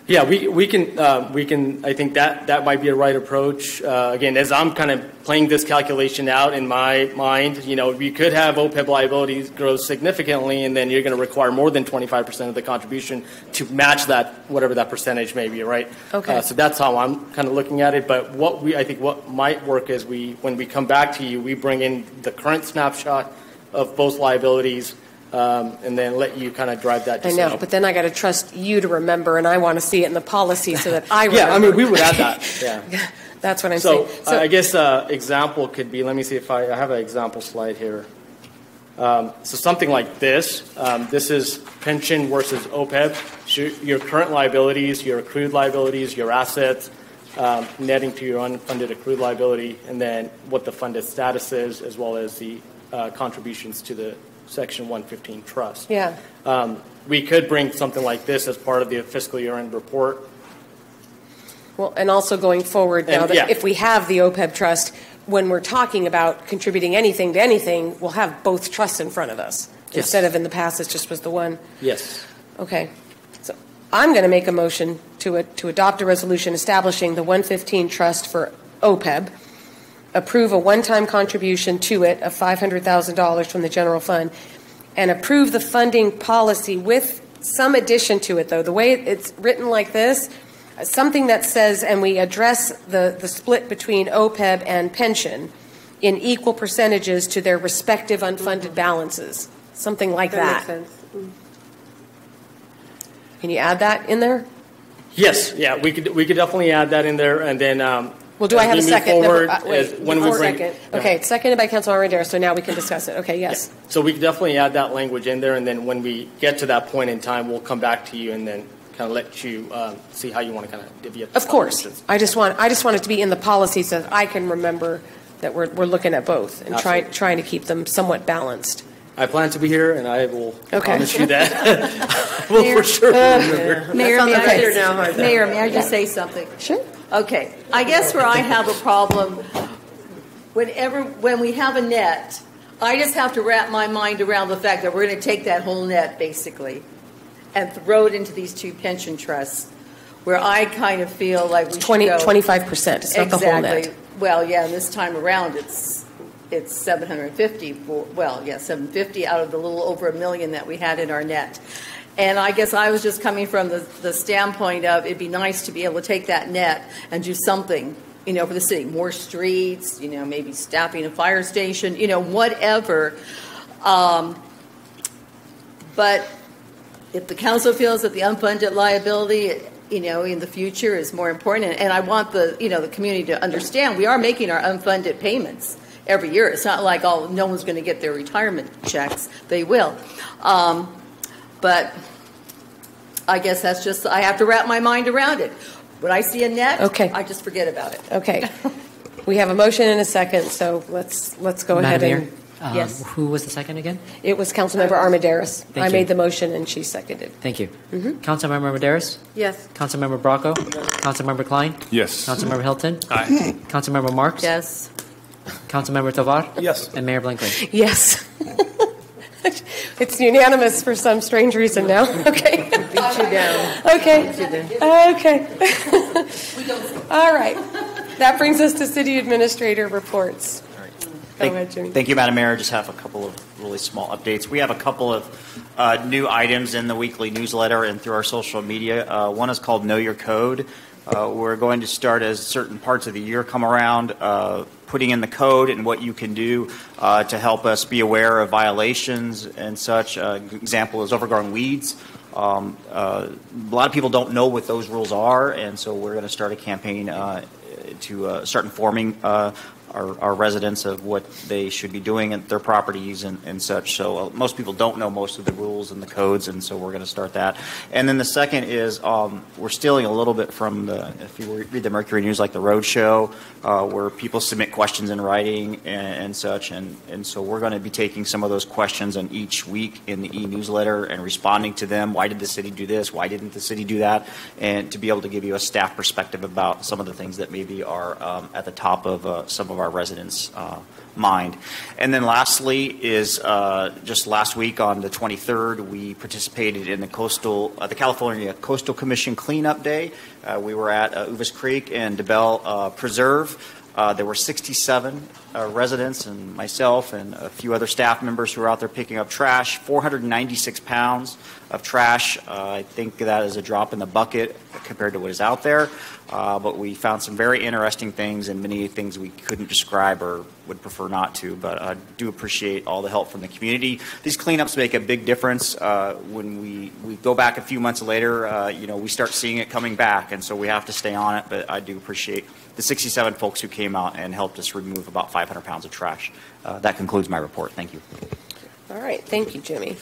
Yeah, we can. I think that might be a right approach. Again, as I'm kind of playing this calculation out in my mind, we could have OPEB liabilities grow significantly, and then you're going to require more than 25% of the contribution to match that, whatever that percentage may be, right? Okay. So that's how I'm kind of looking at it. But I think what might work is when we come back to you, we bring in the current snapshot of both liabilities. And then let you kind of drive that decision. I know, but then I got to trust you to remember, and I want to see it in the policy so that I remember. Yeah, I mean, we would add that. Yeah, that's what I'm saying. So I guess example could be. Let me see if I have an example slide here. So something like this. This is pension versus OPEB. Your current liabilities, your accrued liabilities, your assets, netting to your unfunded accrued liability, and then what the funded status is, as well as the contributions to the Section 115 trust. Yeah. We could bring something like this as part of the fiscal year-end report. Well, and also going forward now that if we have the OPEB trust, when we're talking about contributing anything to anything, we'll have both trusts in front of us instead of in the past it just was the one. Yes. Okay. So I'm going to make a motion to adopt a resolution establishing the 115 trust for OPEB. Approve a one-time contribution to it of $500,000 from the general fund, and approve the funding policy with some addition to it, though. The way it's written like this, something that says, and we address the split between OPEB and pension in equal percentages to their respective unfunded balances, something like that. Makes sense. Can you add that in there? Yes. Yeah, we could definitely add that in there, and then. Well, do I have a second? Second. Okay, it's seconded by Councilor Armendariz, so now we can discuss it. Okay, yes. Yeah. So we can definitely add that language in there, and then when we get to that point in time, we'll come back to you and then kind of let you see how you want to kind of divvy up. Of course. I just want it to be in the policy so that I can remember that we're looking at both and trying to keep them somewt balanced. I plan to be here, and I will promise you that. I will for sure remember. Mayor, may I just say something? Sure. Okay. I guess where I have a problem, when we have a net, I just have to wrap my mind around the fact that we're going to take that whole net, basically, and throw it into these two pension trusts, where I kind of feel like we should go 25%. It's not the whole net. Well, yeah, and this time around it's 750. Well, yeah, 750 out of the little over $1 million that we had in our net. And I guess I was just coming from the standpoint of it'd be nice to be able to take that net and do something, for the city. More streets, maybe staffing a fire station, whatever. But if the council feels that the unfunded liability, in the future is more important, and I want the community to understand we are making our unfunded payments every year. It's not like, no one's going to get their retirement checks. They will. But I guess that's just, I have to wrap my mind around it. When I see a net, I just forget about it. Okay. We have a motion and a second, so let's go ahead Madam and. Mayor, Yes. Who was the second again? It was Councilmember Armendariz. Thank I you. made the motion and she seconded. Thank you. Councilmember Medeiros? Yes. Councilmember Bracco? Councilmember Klein? Yes. Councilmember Hilton? Aye. Councilmember Marks? Yes. Councilmember Tovar? Yes. And Mayor Blinkley? Yes. It's unanimous for some strange reason now. Okay. Beat you down. Okay. Beat you down. Okay. All right. That brings us to City Administrator reports. Go ahead, Jimmy. Thank you, Madam Mayor. I just have a couple of really small updates. We have a couple of new items in the weekly newsletter and through our social media. One is called Know Your Code. We're going to start as certain parts of the year come around, putting in the code and what you can do to help us be aware of violations and such. Example is overgrown weeds. A lot of people don't know what those rules are, and so we're going to start a campaign to start informing our residents of what they should be doing at their properties and such. So most people don't know most of the rules and the codes, and so we're going to start that. And then the second is we're stealing a little bit from if you read the Mercury News, like the Road Show, where people submit questions in writing and such. And so we're going to be taking some of those questions on each week in the e-newsletter and responding to them. Why did the city do this? Why didn't the city do that? And to be able to give you a staff perspective about some of the things that maybe are at the top of some of our residents' mind. And then lastly is just last week on the 23rd, we participated in the California Coastal Commission Cleanup Day. We were at Uvas Creek and DeBell Preserve. There were 67 residents and myself and a few other staff members who were out there picking up trash, 496 pounds of trash. I think that is a drop in the bucket compared to what is out there. But we found some very interesting things and many things we couldn't describe or would prefer not to. But I do appreciate all the help from the community. These cleanups make a big difference. When we go back a few months later, we start seeing it coming back. And so we have to stay on it. But I do appreciate the 67 folks who came out and helped us remove about 500 pounds of trash. That concludes my report. Thank you. All right. Thank you, Jimmy.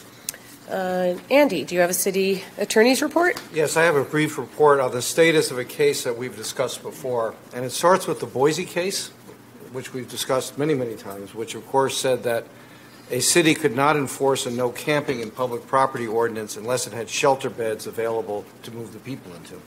Andy, do you have a city attorney's report? Yes, I have a brief report on the status of a case that we've discussed before. And it starts with the Boise case, which we've discussed many, many times, which of course said that a city could not enforce a no camping in public property ordinance unless it had shelter beds available to move the people into.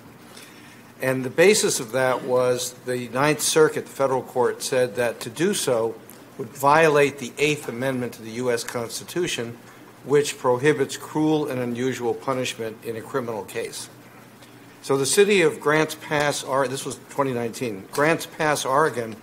And the basis of that was the Ninth Circuit, the federal court, said that to do so would violate the Eighth Amendment to the U.S. Constitution, which prohibits cruel and unusual punishment in a criminal case. So the city of Grants Pass, this was 2019, Grants Pass, Oregon,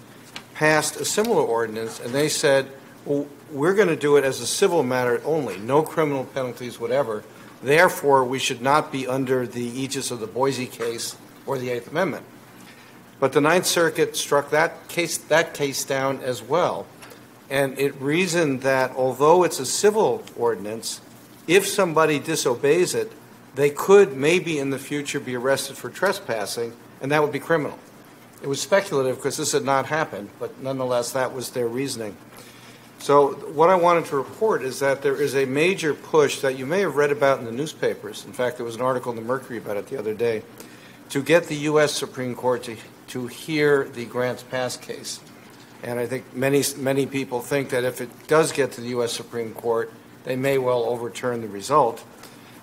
passed a similar ordinance, and they said, well, we're going to do it as a civil matter only, no criminal penalties, whatever. Therefore, we should not be under the aegis of the Boise case or the Eighth Amendment. But the Ninth Circuit struck that case down as well. And it reasoned that although it's a civil ordinance, if somebody disobeys it, they could maybe in the future be arrested for trespassing, and that would be criminal. It was speculative because this had not happened, but nonetheless, that was their reasoning. So what I wanted to report is that there is a major push that you may have read about in the newspapers. In fact, there was an article in the Mercury about it the other day, to get the U.S. Supreme Court to hear the Grants Pass case. And I think many people think that if it does get to the U.S. Supreme Court, they may well overturn the result.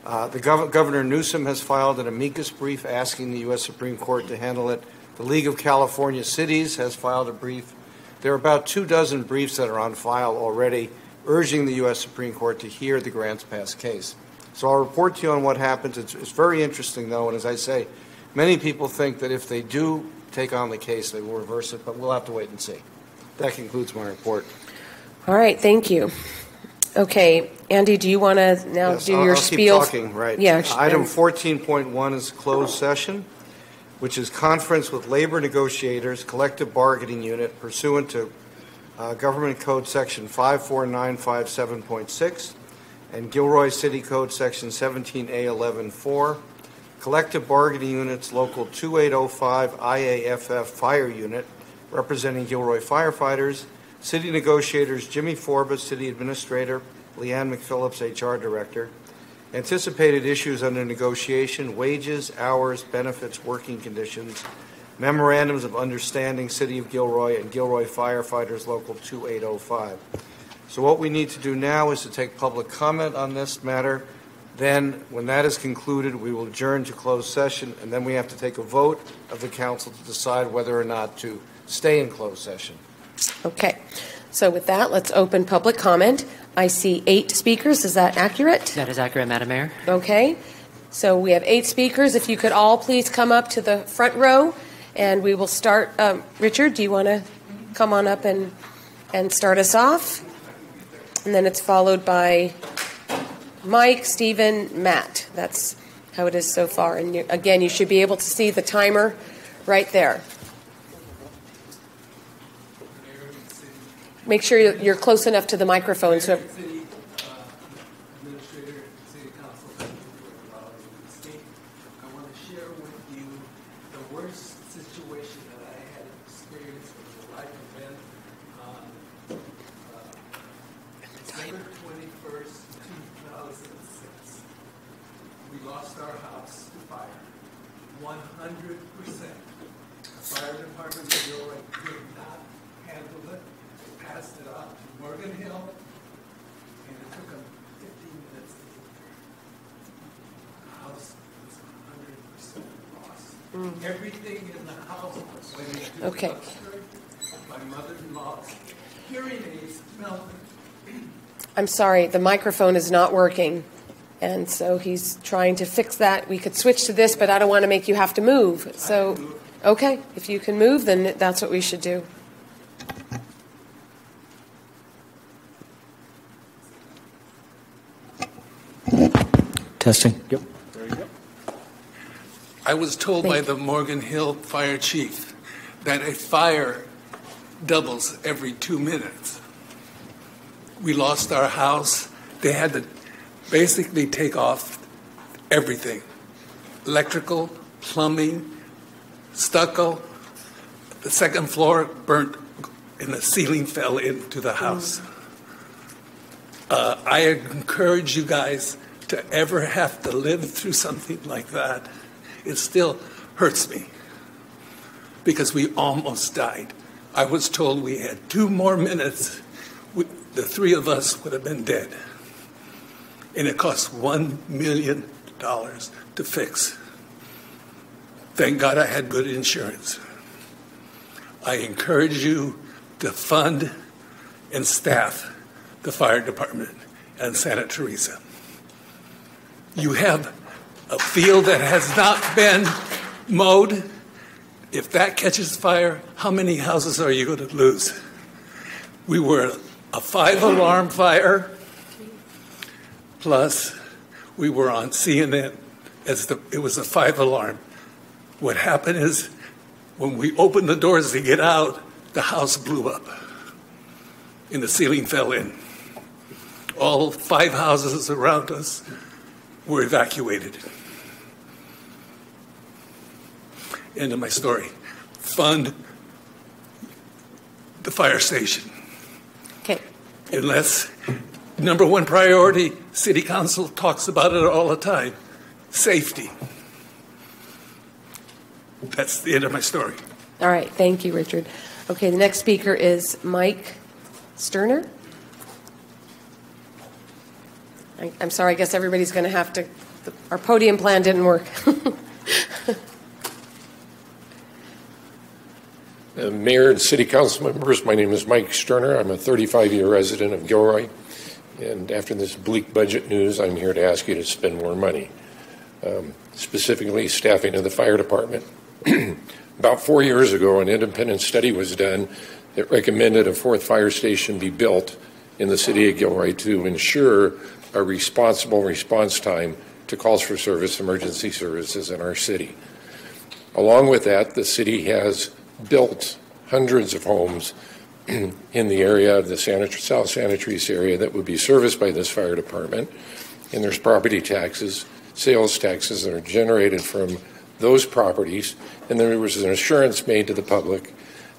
Governor Newsom has filed an amicus brief asking the U.S. Supreme Court to handle it. The League of California Cities has filed a brief. There are about 24 briefs that are on file already urging the U.S. Supreme Court to hear the Grants Pass case. So I'll report to you on what happens. It's very interesting, though, and as I say, many people think that if they do take on the case, they will reverse it, but we'll have to wait and see. That concludes my report. All right, thank you. Okay, Andy, do you want to now do your spiel? I'll keep talking, right. Yeah. Item 14.1 is closed session, which is conference with labor negotiators, collective bargaining unit pursuant to Government Code Section 54957.6 and Gilroy City Code Section 17A11.4, collective bargaining units Local 2805 IAFF Fire Unit, representing Gilroy firefighters, city negotiators Jimmy Forbes, city administrator, Leanne McPhillips, HR director, anticipated issues under negotiation, wages, hours, benefits, working conditions, Memorandums of Understanding, City of Gilroy and Gilroy Firefighters Local 2805. So what we need to do now is to take public comment on this matter. Then, when that is concluded, we will adjourn to closed session, and then we have to take a vote of the council to decide whether or not to stay in closed session. Okay. So with that, let's open public comment. I see 8 speakers. Is that accurate? That is accurate, Madam Mayor. Okay. So we have 8 speakers. If you could all please come up to the front row, and we will start. Richard, do you want to come on up and start us off? And then it's followed by Mike, Stephen, Matt. That's how it is so far. And again, you should be able to see the timer right there. Make sure you're close enough to the microphone. So. Everything in the house, when you do okay. my mother-in-law's hearing aids melted. I'm sorry, the microphone is not working, and so he's trying to fix that. We could switch to this, but I don't want to make you have to move. So, okay, if you can move, then that's what we should do. Testing. Yep. I was told by the Morgan Hill fire chief that a fire doubles every 2 minutes. We lost our house. They had to basically take off everything. Electrical, plumbing, stucco. The second floor burnt and the ceiling fell into the house. I encourage you guys to ever have to live through something like that. It still hurts me because we almost died. I was told we had 2 more minutes. The 3 of us would have been dead. And it cost $1 million to fix. Thank God I had good insurance. I encourage you to fund and staff the fire department and Santa Teresa. You have a field that has not been mowed. If that catches fire, how many houses are you going to lose? We were a 5-alarm fire, plus we were on CNN it was a 5-alarm. What happened is when we opened the doors to get out, the house blew up and the ceiling fell in. All 5 houses around us were evacuated. End of my story. Fund the fire station. Okay. Unless, number 1 priority, City Council talks about it all the time, safety. That's the end of my story. All right. Thank you, Richard. Okay, the next speaker is Mike Sterner. I'm sorry, I guess everybody's going to have to, our podium plan didn't work. Mayor and City Council members, my name is Mike Sterner. I'm a 35-year resident of Gilroy. And after this bleak budget news, I'm here to ask you to spend more money, specifically staffing of the fire department. About 4 years ago, an independent study was done that recommended a 4th fire station be built in the city of Gilroy to ensure a responsible response time to calls for service emergency services in our city. Along with that, the city has built hundreds of homes in the area of the South Santa Teresa area that would be serviced by this fire department, and there's property taxes, sales taxes that are generated from those properties, and there was an assurance made to the public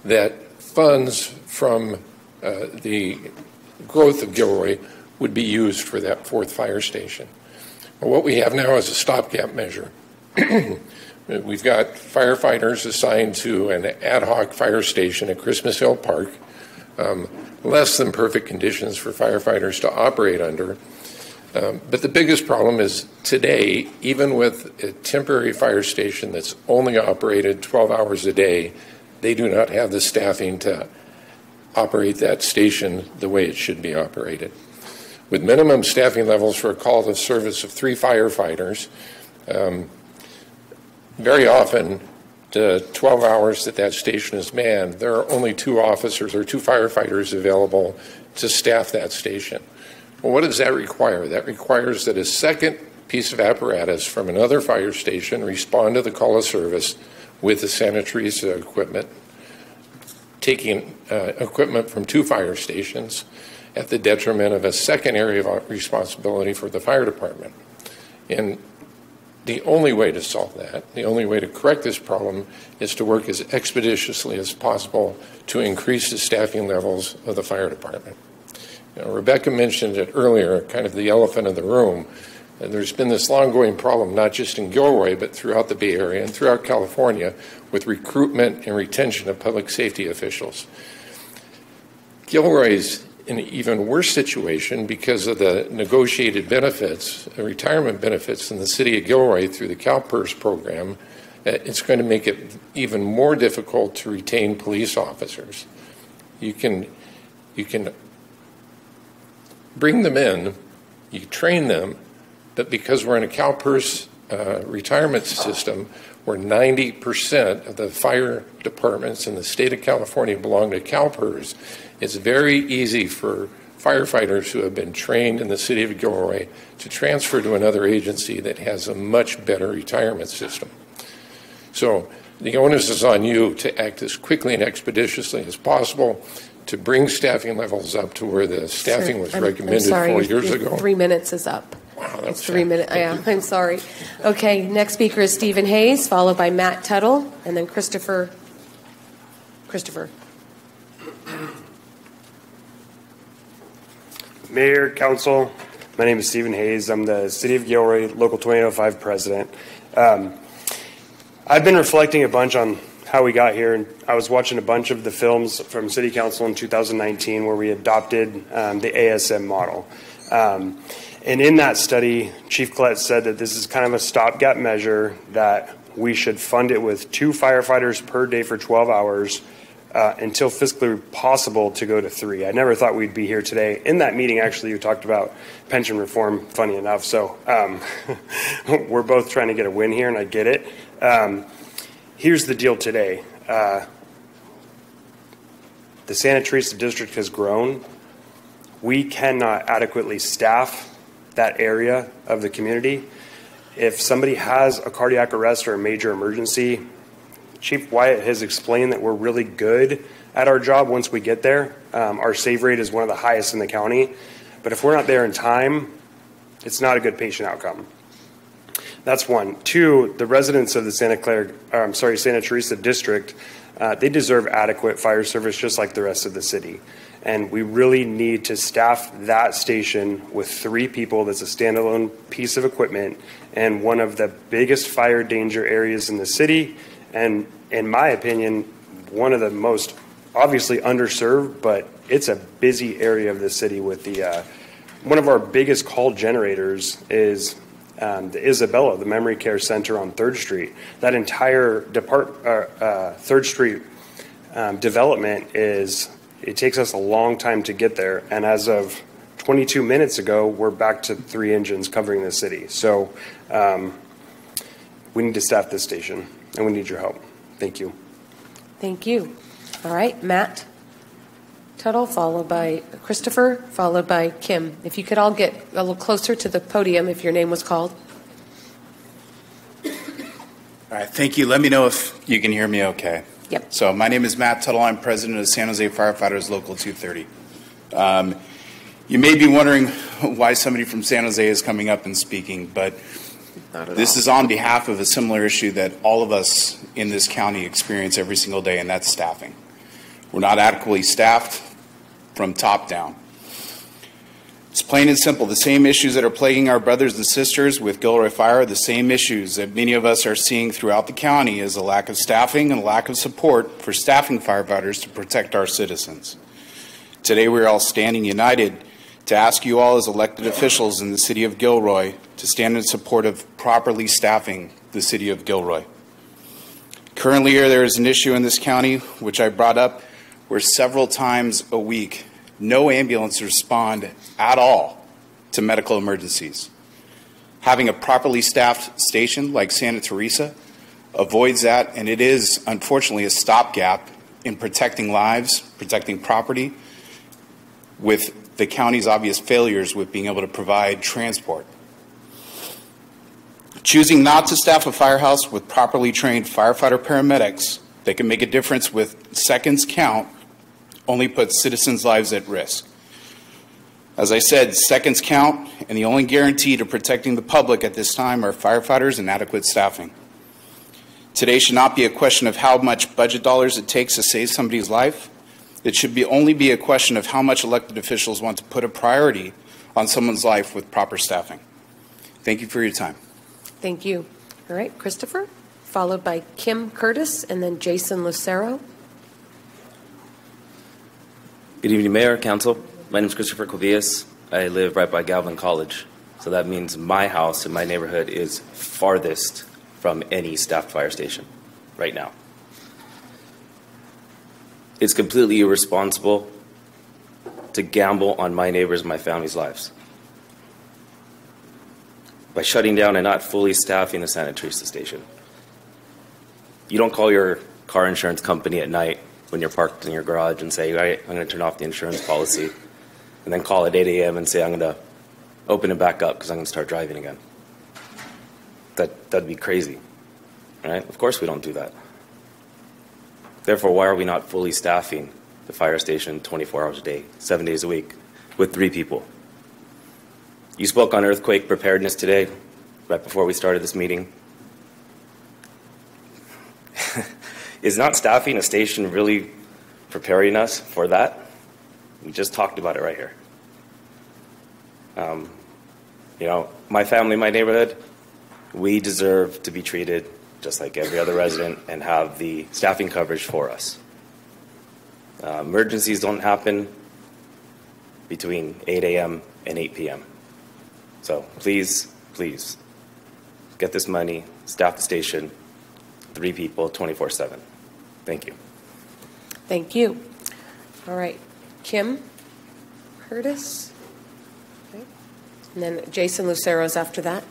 that funds from the growth of Gilroy would be used for that 4th fire station. Well, what we have now is a stopgap measure. We've got firefighters assigned to an ad hoc fire station at Christmas Hill Park, less than perfect conditions for firefighters to operate under. But the biggest problem is today, even with a temporary fire station that's only operated 12 hours a day, they do not have the staffing to operate that station the way it should be operated. With minimum staffing levels for a call to service of 3 firefighters, very often the 12 hours that station is manned, there are only 2 officers or 2 firefighters available to staff that station. Well, what does that require? That requires that a second piece of apparatus from another fire station respond to the call of service with the Santa Teresa equipment, taking equipment from 2 fire stations at the detriment of a second area of responsibility for the fire department. And the only way to solve that, the only way to correct this problem, is to work as expeditiously as possible to increase the staffing levels of the fire department. Rebecca mentioned it earlier, kind of the elephant in the room. And there's been this long-going problem, not just in Gilroy, but throughout the Bay Area and throughout California, with recruitment and retention of public safety officials. Gilroy's in an even worse situation because of the negotiated benefits, retirement benefits in the city of Gilroy through the CalPERS program. It's going to make it even more difficult to retain police officers. You can bring them in, you train them, but because we're in a CalPERS retirement system where 90% of the fire departments in the state of California belong to CalPERS, it's very easy for firefighters who have been trained in the city of Gilroy to transfer to another agency that has a much better retirement system. So the onus is on you to act as quickly and expeditiously as possible to bring staffing levels up to where the staffing was recommended 4 years ago. 3 minutes is up. Wow, that's it's 3 minutes. Yeah, I'm sorry. Okay, next speaker is Stephen Hayes, followed by Matt Tuttle, and then Christopher. Mayor, Council, my name is Stephen Hayes. I'm the City of Gilroy Local 2805 President. I've been reflecting a bunch on how we got here, and I was watching a bunch of the films from City Council in 2019 where we adopted the ASM model. And in that study, Chief Collette said that this is kind of a stopgap measure, that we should fund it with 2 firefighters per day for 12 hours until fiscally possible to go to 3. I never thought we'd be here today. In that meeting, actually, you talked about pension reform, funny enough. So we're both trying to get a win here, and I get it. Here's the deal today. The Santa Teresa district has grown. We cannot adequately staff that area of the community. If somebody has a cardiac arrest or a major emergency, Chief Wyatt has explained that we're really good at our job once we get there. Our save rate is one of the highest in the county. But if we're not there in time, it's not a good patient outcome. That's one. 2, the residents of the Santa Teresa district, they deserve adequate fire service just like the rest of the city. And we really need to staff that station with 3 people. That's a standalone piece of equipment and one of the biggest fire danger areas in the city. And in my opinion, one of the most obviously underserved, but it's a busy area of the city with the, one of our biggest call generators is the Isabella, the Memory Care Center on 3rd Street. That entire 3rd Street development it takes us a long time to get there. And as of 22 minutes ago, we're back to 3 engines covering the city. So we need to staff this station, and we need your help. Thank you. Thank you. All right, Matt Tuttle, followed by Christopher, followed by Kim. If you could all get a little closer to the podium if your name was called. All right, thank you. Let me know if you can hear me okay. Yep. So my name is Matt Tuttle. I'm president of San Jose Firefighters Local 230. You may be wondering why somebody from San Jose is coming up and speaking, but this is on behalf of a similar issue that all of us in this county experience every single day, and that's staffing. We're not adequately staffed from top down. It's plain and simple. The same issues that are plaguing our brothers and sisters with Gilroy Fire are the same issues that many of us are seeing throughout the county, is a lack of staffing and a lack of support for staffing firefighters to protect our citizens. Today we're all standing united to ask you all as elected officials in the city of Gilroy to stand in support of properly staffing the city of Gilroy. Currently, there is an issue in this county, which I brought up, where several times a week, no ambulances respond at all to medical emergencies. Having a properly staffed station like Santa Teresa avoids that, and it is, unfortunately, a stopgap in protecting lives, protecting property, with the county's obvious failures with being able to provide transport. Choosing not to staff a firehouse with properly trained firefighter paramedics that can make a difference with seconds count only puts citizens' lives at risk. As I said, seconds count, and the only guarantee to protecting the public at this time are firefighters and adequate staffing. Today should not be a question of how much budget dollars it takes to save somebody's life. It should only be a question of how much elected officials want to put a priority on someone's life with proper staffing. Thank you for your time. Thank you. All right, Christopher, followed by Kim Curtis and then Jason Lucero. Good evening, Mayor, Council. My name is Christopher Covillas. I live right by Galvin College. So that means my house in my neighborhood is farthest from any staffed fire station right now. It's completely irresponsible to gamble on my neighbors and my family's lives by shutting down and not fully staffing the Santa Teresa station. You don't call your car insurance company at night when you're parked in your garage and say, all right, I'm going to turn off the insurance policy, and then call at 8 a.m. and say, I'm going to open it back up because I'm going to start driving again. That'd be crazy, right? Of course we don't do that. Therefore, why are we not fully staffing the fire station 24 hours a day, 7 days a week, with 3 people? You spoke on earthquake preparedness today, right before we started this meeting. Is not staffing a station really preparing us for that? We just talked about it right here. You know, my family, my neighborhood, we deserve to be treated just like every other resident and have the staffing coverage for us. Emergencies don't happen between 8 a.m. and 8 p.m. So please, please, get this money, staff the station, 3 people, 24/7. Thank you. Thank you. All right, Kim Curtis, okay. And then Jason Lucero's after that.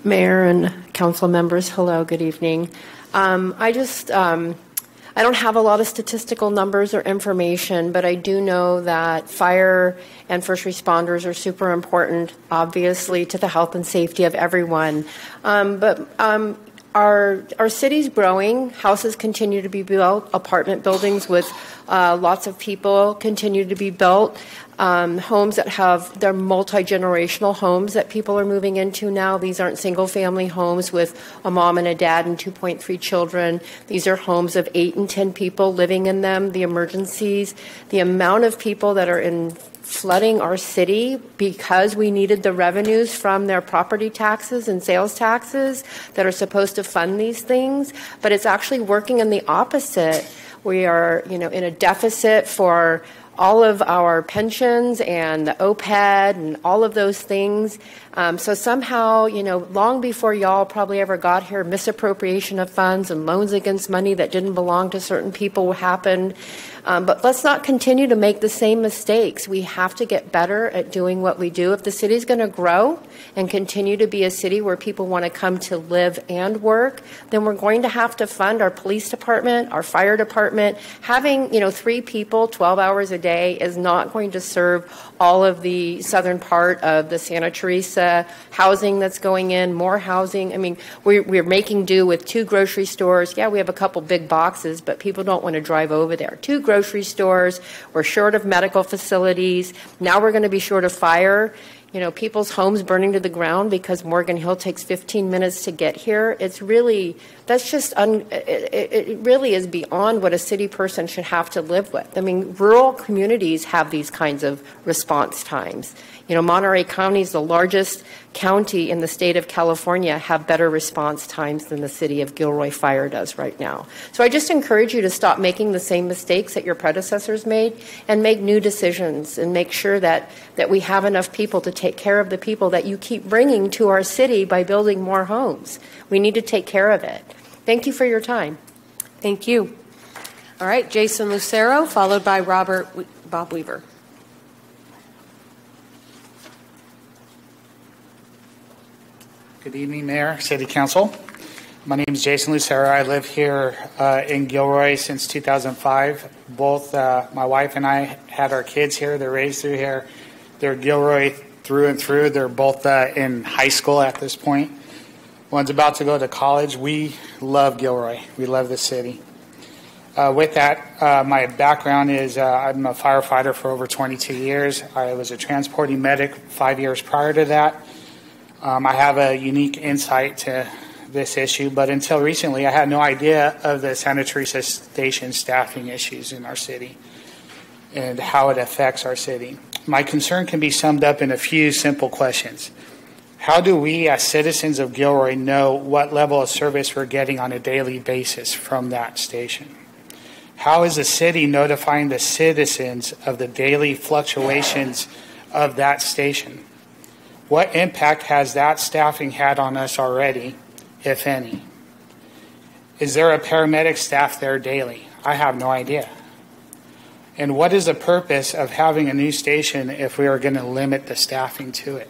Mayor and council members, hello, good evening. I don't have a lot of statistical numbers or information, but I do know that fire and first responders are super important, obviously, to the health and safety of everyone. Our city's growing. Houses continue to be built. Apartment buildings with lots of people continue to be built. Homes that they're multi-generational homes that people are moving into now. These aren't single-family homes with a mom and a dad and 2.3 children. These are homes of 8 and 10 people living in them. The emergencies, the amount of people that are flooding our city because we needed the revenues from their property taxes and sales taxes that are supposed to fund these things, but it's actually working in the opposite. We are, in a deficit for all of our pensions and the OPED and all of those things. So somehow, long before y'all probably ever got here, misappropriation of funds and loans against money that didn't belong to certain people happened. But let's not continue to make the same mistakes. We have to get better at doing what we do. If the city's going to grow and continue to be a city where people want to come to live and work, then we're going to have to fund our police department, our fire department. Having, 3 people 12 hours a day is not going to serve all of the southern part of the Santa Teresa housing that's going in, more housing. I mean, we're making do with 2 grocery stores. Yeah, we have a couple big boxes, but people don't want to drive over there. 2 grocery stores. We're short of medical facilities. Now we're going to be short of fire. people's homes burning to the ground because Morgan Hill takes 15 minutes to get here. It's really, it really is beyond what a city person should have to live with. I mean, rural communities have these kinds of response times. Monterey County is the largest county in the state of California, have better response times than the city of Gilroy Fire does right now. So I just encourage you to stop making the same mistakes that your predecessors made and make new decisions and make sure that we have enough people to take care of the people that you keep bringing to our city by building more homes. We need to take care of it. Thank you for your time. Thank you. All right, Jason Lucero, followed by Bob Weaver. Good evening, Mayor, City Council. My name is Jason Lucero. I live here in Gilroy since 2005. Both my wife and I had our kids here. They're raised through here. They're Gilroy through and through. They're both in high school at this point. One's about to go to college. We love Gilroy. We love the city. With that, my background is I'm a firefighter for over 22 years. I was a transporting medic 5 years prior to that. I have a unique insight to this issue, but until recently, I had no idea of the Santa Teresa Station staffing issues in our city and how it affects our city. My concern can be summed up in a few simple questions. How do we, as citizens of Gilroy, know what level of service we're getting on a daily basis from that station? How is the city notifying the citizens of the daily fluctuations of that station? What impact has that staffing had on us already, if any? Is there a paramedic staff there daily? I have no idea. And what is the purpose of having a new station if we are going to limit the staffing to it?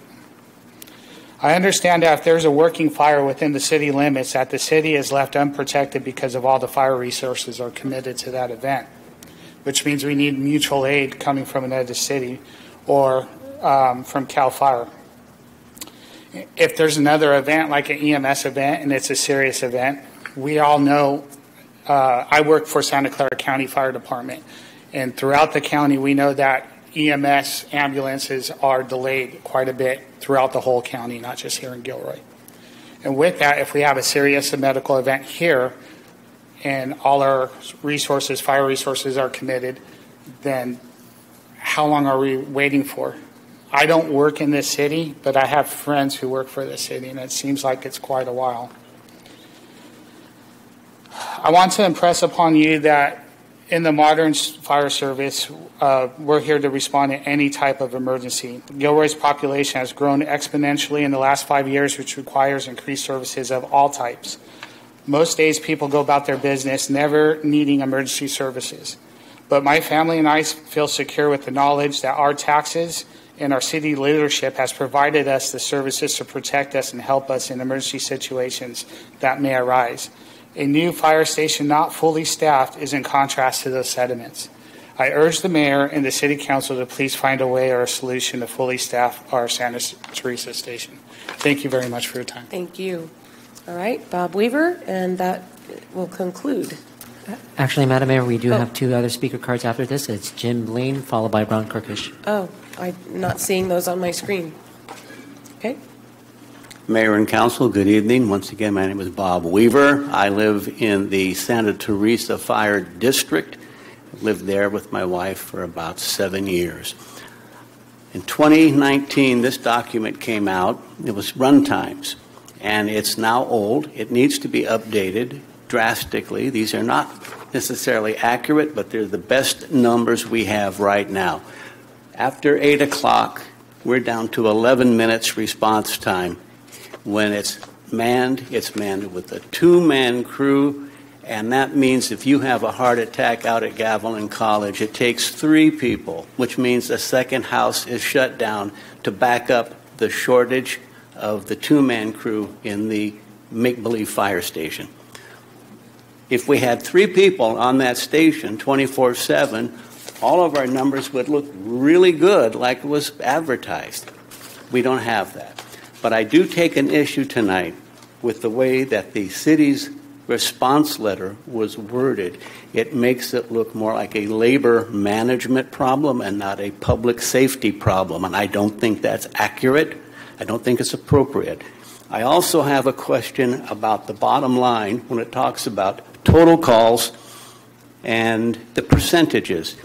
I understand that if there's a working fire within the city limits, that the city is left unprotected because of all the fire resources are committed to that event, which means we need mutual aid coming from another city or from CAL FIRE. If there's another event like an EMS event and it's a serious event, we all know, I work for Santa Clara County Fire Department, and throughout the county we know that EMS ambulances are delayed quite a bit throughout the whole county, not just here in Gilroy. And with that, if we have a serious medical event here and all our resources, fire resources are committed, then how long are we waiting for? I don't work in this city, but I have friends who work for this city, and it seems like it's quite a while. I want to impress upon you that in the modern fire service, we're here to respond to any type of emergency. Gilroy's population has grown exponentially in the last 5 years, which requires increased services of all types. Most days, people go about their business never needing emergency services. But my family and I feel secure with the knowledge that our taxes and our city leadership has provided us the services to protect us and help us in emergency situations that may arise. A new fire station not fully staffed is in contrast to those sentiments. I urge the mayor and the city council to please find a way or a solution to fully staff our Santa Teresa station. Thank you very much for your time. Thank you. All right, Bob Weaver, and that will conclude. Actually, Madam Mayor, we do have two other speaker cards after this. It's Jim Blaine, followed by Brown Kirkish. Oh, I'm not seeing those on my screen. Okay. Mayor and Council, good evening. Once again, my name is Bob Weaver. I live in the Santa Teresa Fire District. I've lived there with my wife for about 7 years. In 2019, this document came out. It was run times, and it's now old. It needs to be updated drastically. These are not necessarily accurate, but they're the best numbers we have right now. After 8 o'clock, we're down to 11 minutes response time. When it's manned with a two-man crew, and that means if you have a heart attack out at Gavilan College, it takes 3 people, which means a second house is shut down to back up the shortage of the two-man crew in the make-believe fire station. If we had 3 people on that station 24/7, all of our numbers would look really good like it was advertised. We don't have that. But I do take an issue tonight with the way that the city's response letter was worded, it makes it look more like a labor management problem and not a public safety problem. And I don't think that's accurate. I don't think it's appropriate. I also have a question about the bottom line when it talks about total calls and the percentages.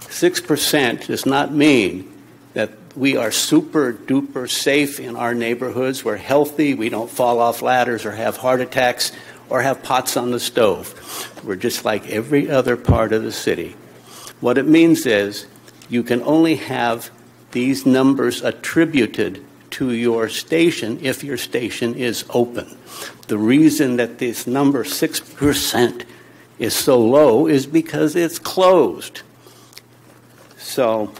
6% does not mean that we are super duper safe in our neighborhoods. We're healthy. We don't fall off ladders or have heart attacks or have pots on the stove. We're just like every other part of the city. What it means is you can only have these numbers attributed to your station if your station is open. The reason that this number 6% is so low is because it's closed. So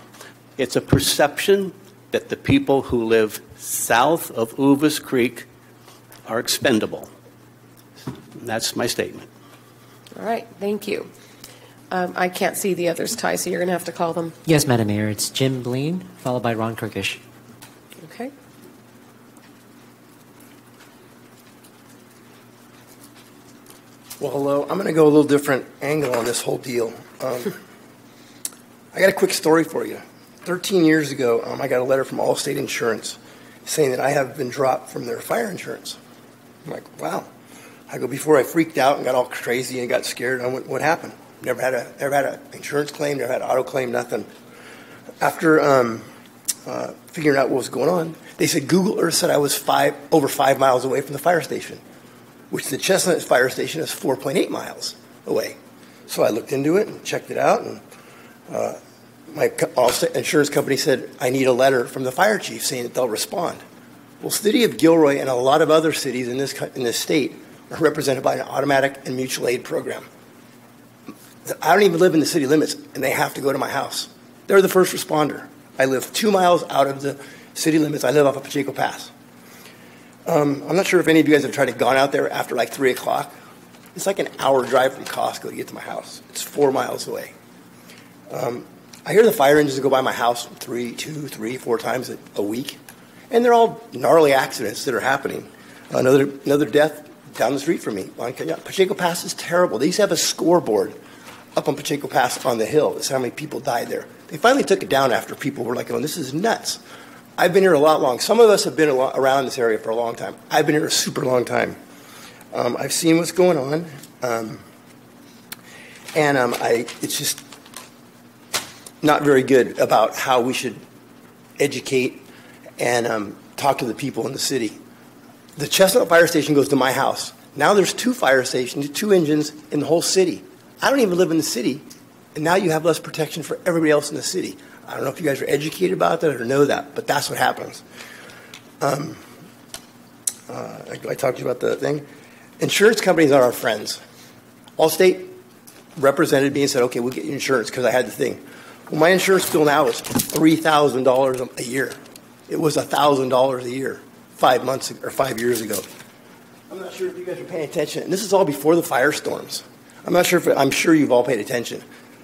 it's a perception that the people who live south of Uvas Creek are expendable. That's my statement. All right, thank you. I can't see the others, Ty, so you're going to have to call them. Yes, Madam Mayor. It's Jim Bleen, followed by Ron Kirkish. Okay. Well, hello. I'm going to go a little different angle on this whole deal. I got a quick story for you. 13 years ago, I got a letter from Allstate Insurance saying that I have been dropped from their fire insurance. I'm like, wow. I go, before I freaked out and got all crazy and got scared, I went, what happened? Never had an insurance claim, never had an auto claim, nothing. After figuring out what was going on, they said Google Earth said I was over 5 miles away from the fire station, which the Chestnut fire station is 4.8 miles away. So I looked into it and checked it out, and my insurance company said, I need a letter from the fire chief saying that they'll respond. Well, the city of Gilroy and a lot of other cities in this state are represented by an automatic and mutual aid program. I don't even live in the city limits, and they have to go to my house. They're the first responder. I live 2 miles out of the city limits. I live off of Pacheco Pass. I'm not sure if any of you guys have tried to gone out there after like 3 o'clock. It's like an hour drive from Costco to get to my house. It's 4 miles away. I hear the fire engines go by my house 2, 3, 4 times a week, and they're all gnarly accidents that are happening. Another death down the street from me. Pacheco Pass is terrible. They used to have a scoreboard up on Pacheco Pass on the hill. That's how many people died there. They finally took it down after people were like, oh, this is nuts. I've been here a lot long. Some of us have been around this area for a long time. I've been here a super long time. I've seen what's going on, it's just not very good about how we should educate and talk to the people in the city. The Chestnut Fire Station goes to my house. Now there's 2 fire stations, 2 engines in the whole city. I don't even live in the city, and now you have less protection for everybody else in the city. I don't know if you guys are educated about that or know that, but that's what happens. I talked to you about the thing. Insurance companies are our friends. Allstate represented me and said, okay, we'll get you insurance because I had the thing. Well, my insurance bill now is $3,000 a year. It was $1,000 a year 5 years ago. I'm not sure if you guys are paying attention. And this is all before the firestorms. I'm sure you've all paid attention.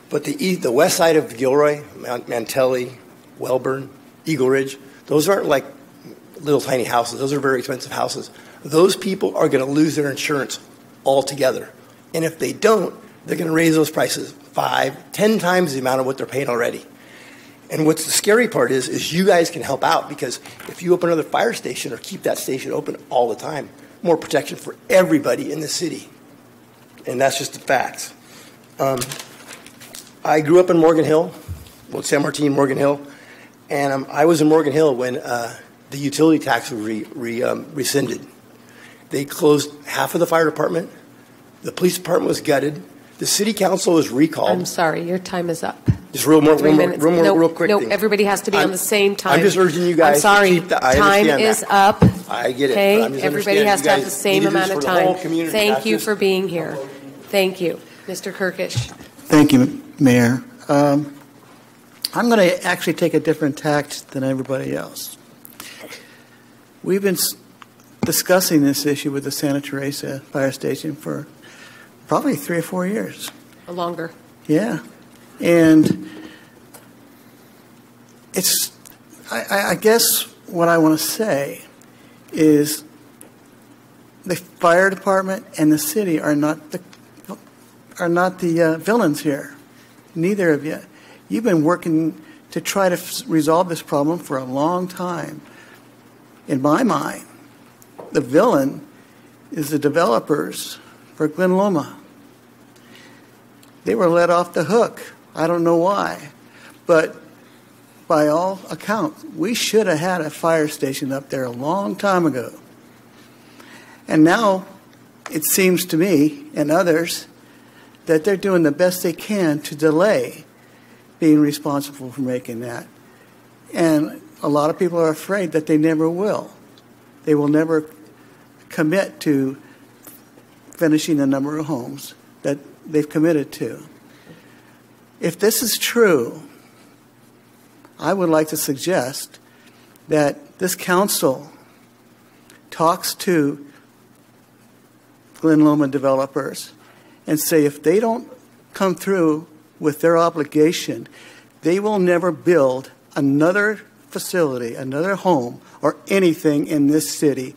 But the west side of Gilroy, Mantelli, Welborn, Eagle Ridge, those aren't like little tiny houses. Those are very expensive houses. Those people are going to lose their insurance altogether. And if they don't, they're going to raise those prices 5, 10 times the amount of what they're paying already. And what's the scary part is you guys can help out, because if you open another fire station or keep that station open all the time, more protection for everybody in the city. And that's just the facts. I grew up in Morgan Hill, San Martin, Morgan Hill, and I was in Morgan Hill when the utility tax was rescinded. They closed half of the fire department. The police department was gutted. The city council was recalled. I'm sorry, your time is up. Just real quick No, thing. everybody has to be on the same time. I'm just urging you guys. I'm sorry, to keep I time understand is that. up. I get it. Okay, but I'm just everybody has to have the same need to do this amount of for the whole time. community, Thank not you just- for being here. Thank you, Mr. Kirkish. Thank you, Mayor. I'm going to actually take a different tact than everybody else. We've been discussing this issue with the Santa Teresa Fire Station for probably 3 or 4 years. Or longer. Yeah. And it's, I guess what I want to say is the fire department and the city are not the villains here. Neither of you. You've been working to try to resolve this problem for a long time. In my mind, the villain is the developers for Glen Loma. They were let off the hook. I don't know why. But by all accounts, we should have had a fire station up there a long time ago. And now it seems to me and others that they're doing the best they can to delay being responsible for making that. And a lot of people are afraid that they never will. They will never commit to finishing the number of homes that they've committed to. If this is true, I would like to suggest that this council talks to Glen Loma developers and say if they don't come through with their obligation, they will never build another facility, another home, or anything in this city.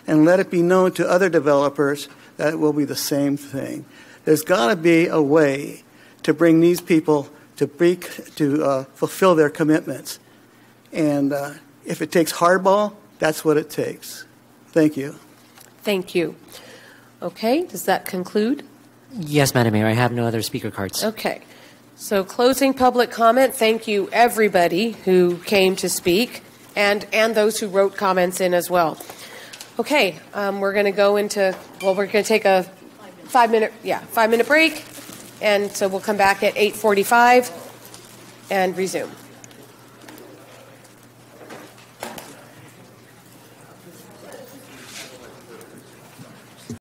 And let it be known to other developers that it will be the same thing. There's got to be a way to bring these people to fulfill their commitments. And if it takes hardball, that's what it takes. Thank you. Thank you. Okay, does that conclude? Yes, Madam Mayor. I have no other speaker cards. Okay. So closing public comment, thank you everybody who came to speak and those who wrote comments in as well. Okay, we're going to go into, we're going to take a 5-minute break. And so we'll come back at 8:45 and resume.